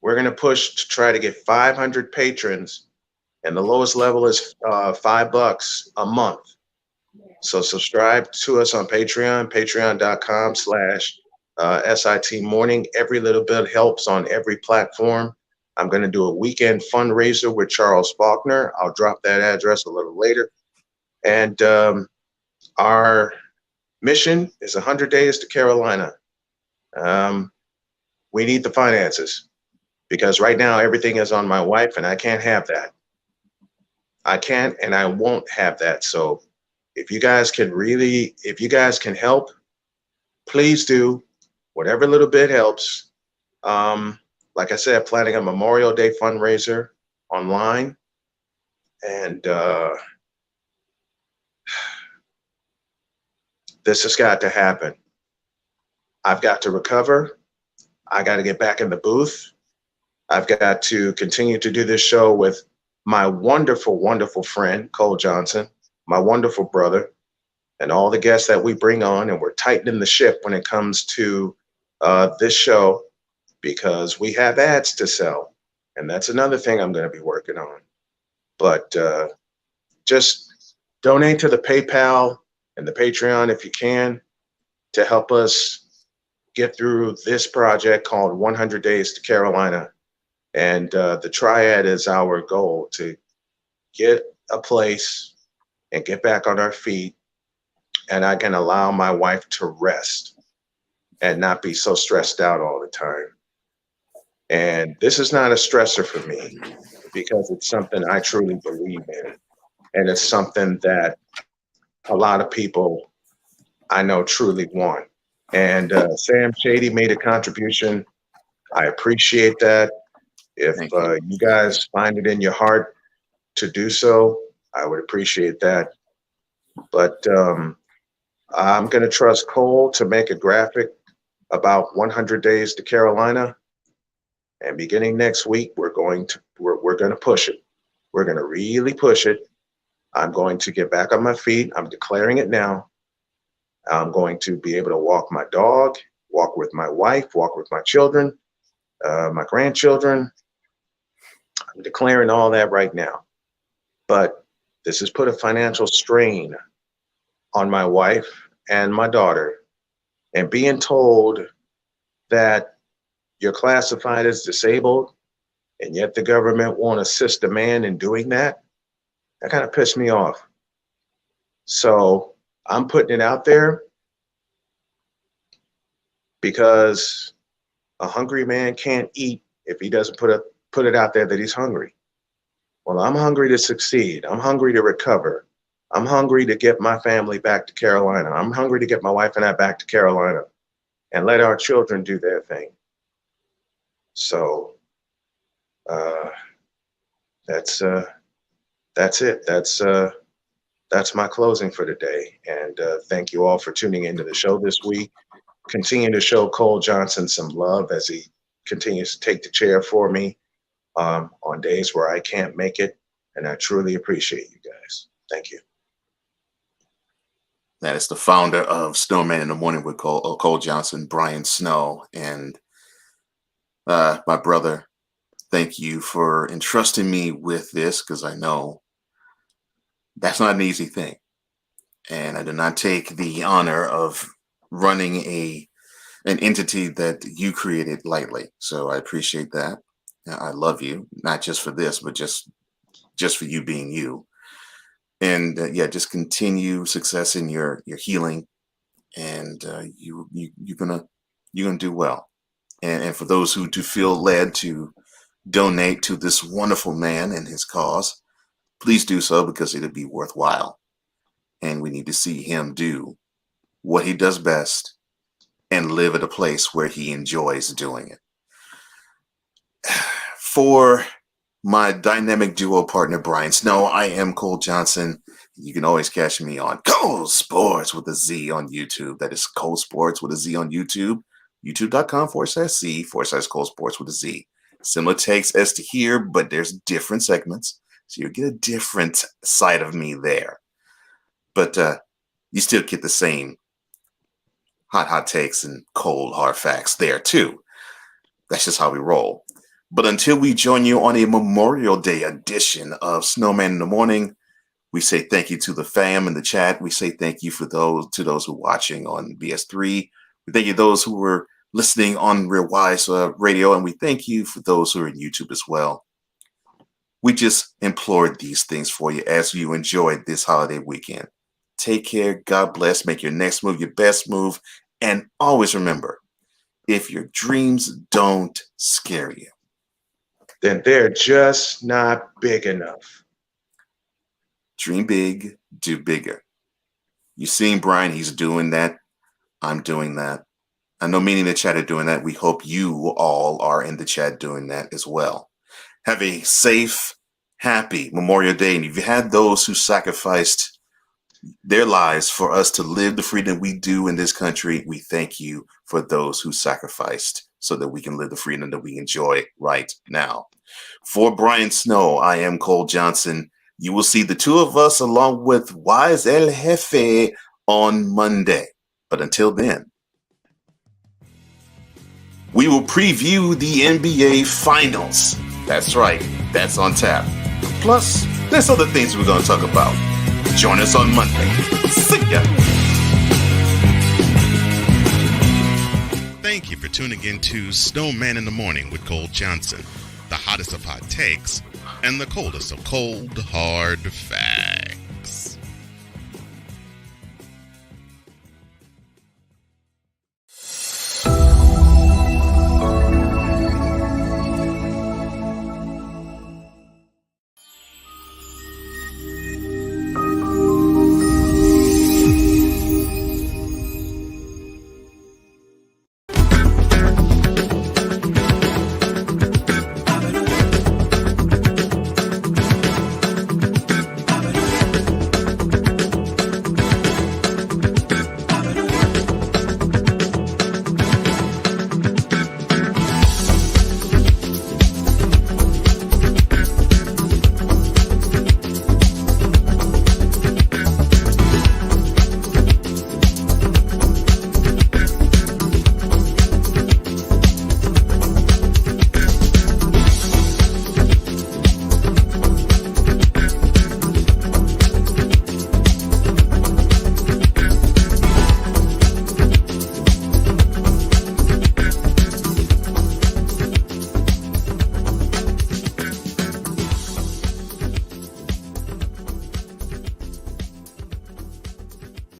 we're going to push to try to get 500 patrons, and the lowest level is $5 a month. So subscribe to us on Patreon, patreon.com/ SIT morning. Every little bit helps on every platform. I'm going to do a weekend fundraiser with Charles Faulkner. I'll drop that address a little later. And our mission is 100 days to Carolina. We need the finances because right now everything is on my wife and I can't have that. I can't and I won't have that. So if you guys can help, please do. Whatever little bit helps. Like I said, planning a Memorial Day fundraiser online. And this has got to happen. I've got to recover. I got to get back in the booth. I've got to continue to do this show with my wonderful, wonderful friend, Cole Johnson, my wonderful brother, and all the guests that we bring on. And we're tightening the ship when it comes to this show because we have ads to sell. And that's another thing I'm going to be working on. But just donate to the PayPal and the Patreon if you can to help us get through this project called 100 Days to Carolina. And the triad is our goal to get a place and get back on our feet. And I can allow my wife to rest and not be so stressed out all the time. And this is not a stressor for me because it's something I truly believe in. And it's something that a lot of people I know truly want. And Sam Shady made a contribution. I appreciate that. If you guys find it in your heart to do so, I would appreciate that. But I'm going to trust Cole to make a graphic about 100 Days to Carolina. And beginning next week, we're going to push it. We're going to really push it. I'm going to get back on my feet. I'm declaring it now. I'm going to be able to walk my dog, walk with my wife, walk with my children, my grandchildren. I'm declaring all that right now. But this has put a financial strain on my wife and my daughter. And being told that you're classified as disabled, and yet the government won't assist a man in doing that, that kind of pissed me off. So I'm putting it out there because a hungry man can't eat if he doesn't put it out there that he's hungry. Well, I'm hungry to succeed. I'm hungry to recover. I'm hungry to get my family back to Carolina. I'm hungry to get my wife and I back to Carolina and let our children do their thing. So that's it. That's my closing for today. And thank you all for tuning into the show this week. Continue to show Cole Johnson some love as he continues to take the chair for me on days where I can't make it. And I truly appreciate you guys. Thank you. That is the founder of Snowman in the Morning with Cole Johnson, Brian Snow. And my brother, thank you for entrusting me with this because I know that's not an easy thing. And I do not take the honor of running an entity that you created lightly. So I appreciate that. I love you, not just for this, but just for you being you. And just continue success in your healing, and you're gonna do well. And for those who do feel led to donate to this wonderful man and his cause, please do so because it'll be worthwhile. And we need to see him do what he does best and live at a place where he enjoys doing it. For my dynamic duo partner, Brian Snow, I am Cole Johnson. You can always catch me on Cole Sports with a Z on YouTube. That is Cole Sports with a Z on YouTube. YouTube.com/C/Cole Sports with a Z. Similar takes as to here, but there's different segments. So you'll get a different side of me there. But you still get the same hot takes and cold hard facts there too. That's just how we roll. But until we join you on a Memorial Day edition of Snowman in the Morning, we say thank you to the fam in the chat. We say thank you to those who are watching on BS3 We thank you those who were listening on Real Wise Radio, and we thank you for those who are in YouTube as well. We just implored these things for you as you enjoyed this holiday weekend. Take care. God bless. Make your next move your best move. And always remember, if your dreams don't scare you, then they're just not big enough. Dream big, do bigger. You seen Brian, he's doing that. I'm doing that. I know many in the chat are doing that. We hope you all are in the chat doing that as well. Have a safe, happy Memorial Day. And if you had those who sacrificed their lives for us to live the freedom we do in this country, we thank you for those who sacrificed so that we can live the freedom that we enjoy right now. For Brian Snow, I am Cole Johnson. You will see the two of us along with Wise El Jefe on Monday. But until then, we will preview the NBA Finals. That's right, that's on tap. Plus, there's other things we're going to talk about. Join us on Monday. See ya. Thank you for tuning in to Snowman in the Morning with Cole Johnson, the hottest of hot takes and the coldest of cold, hard facts.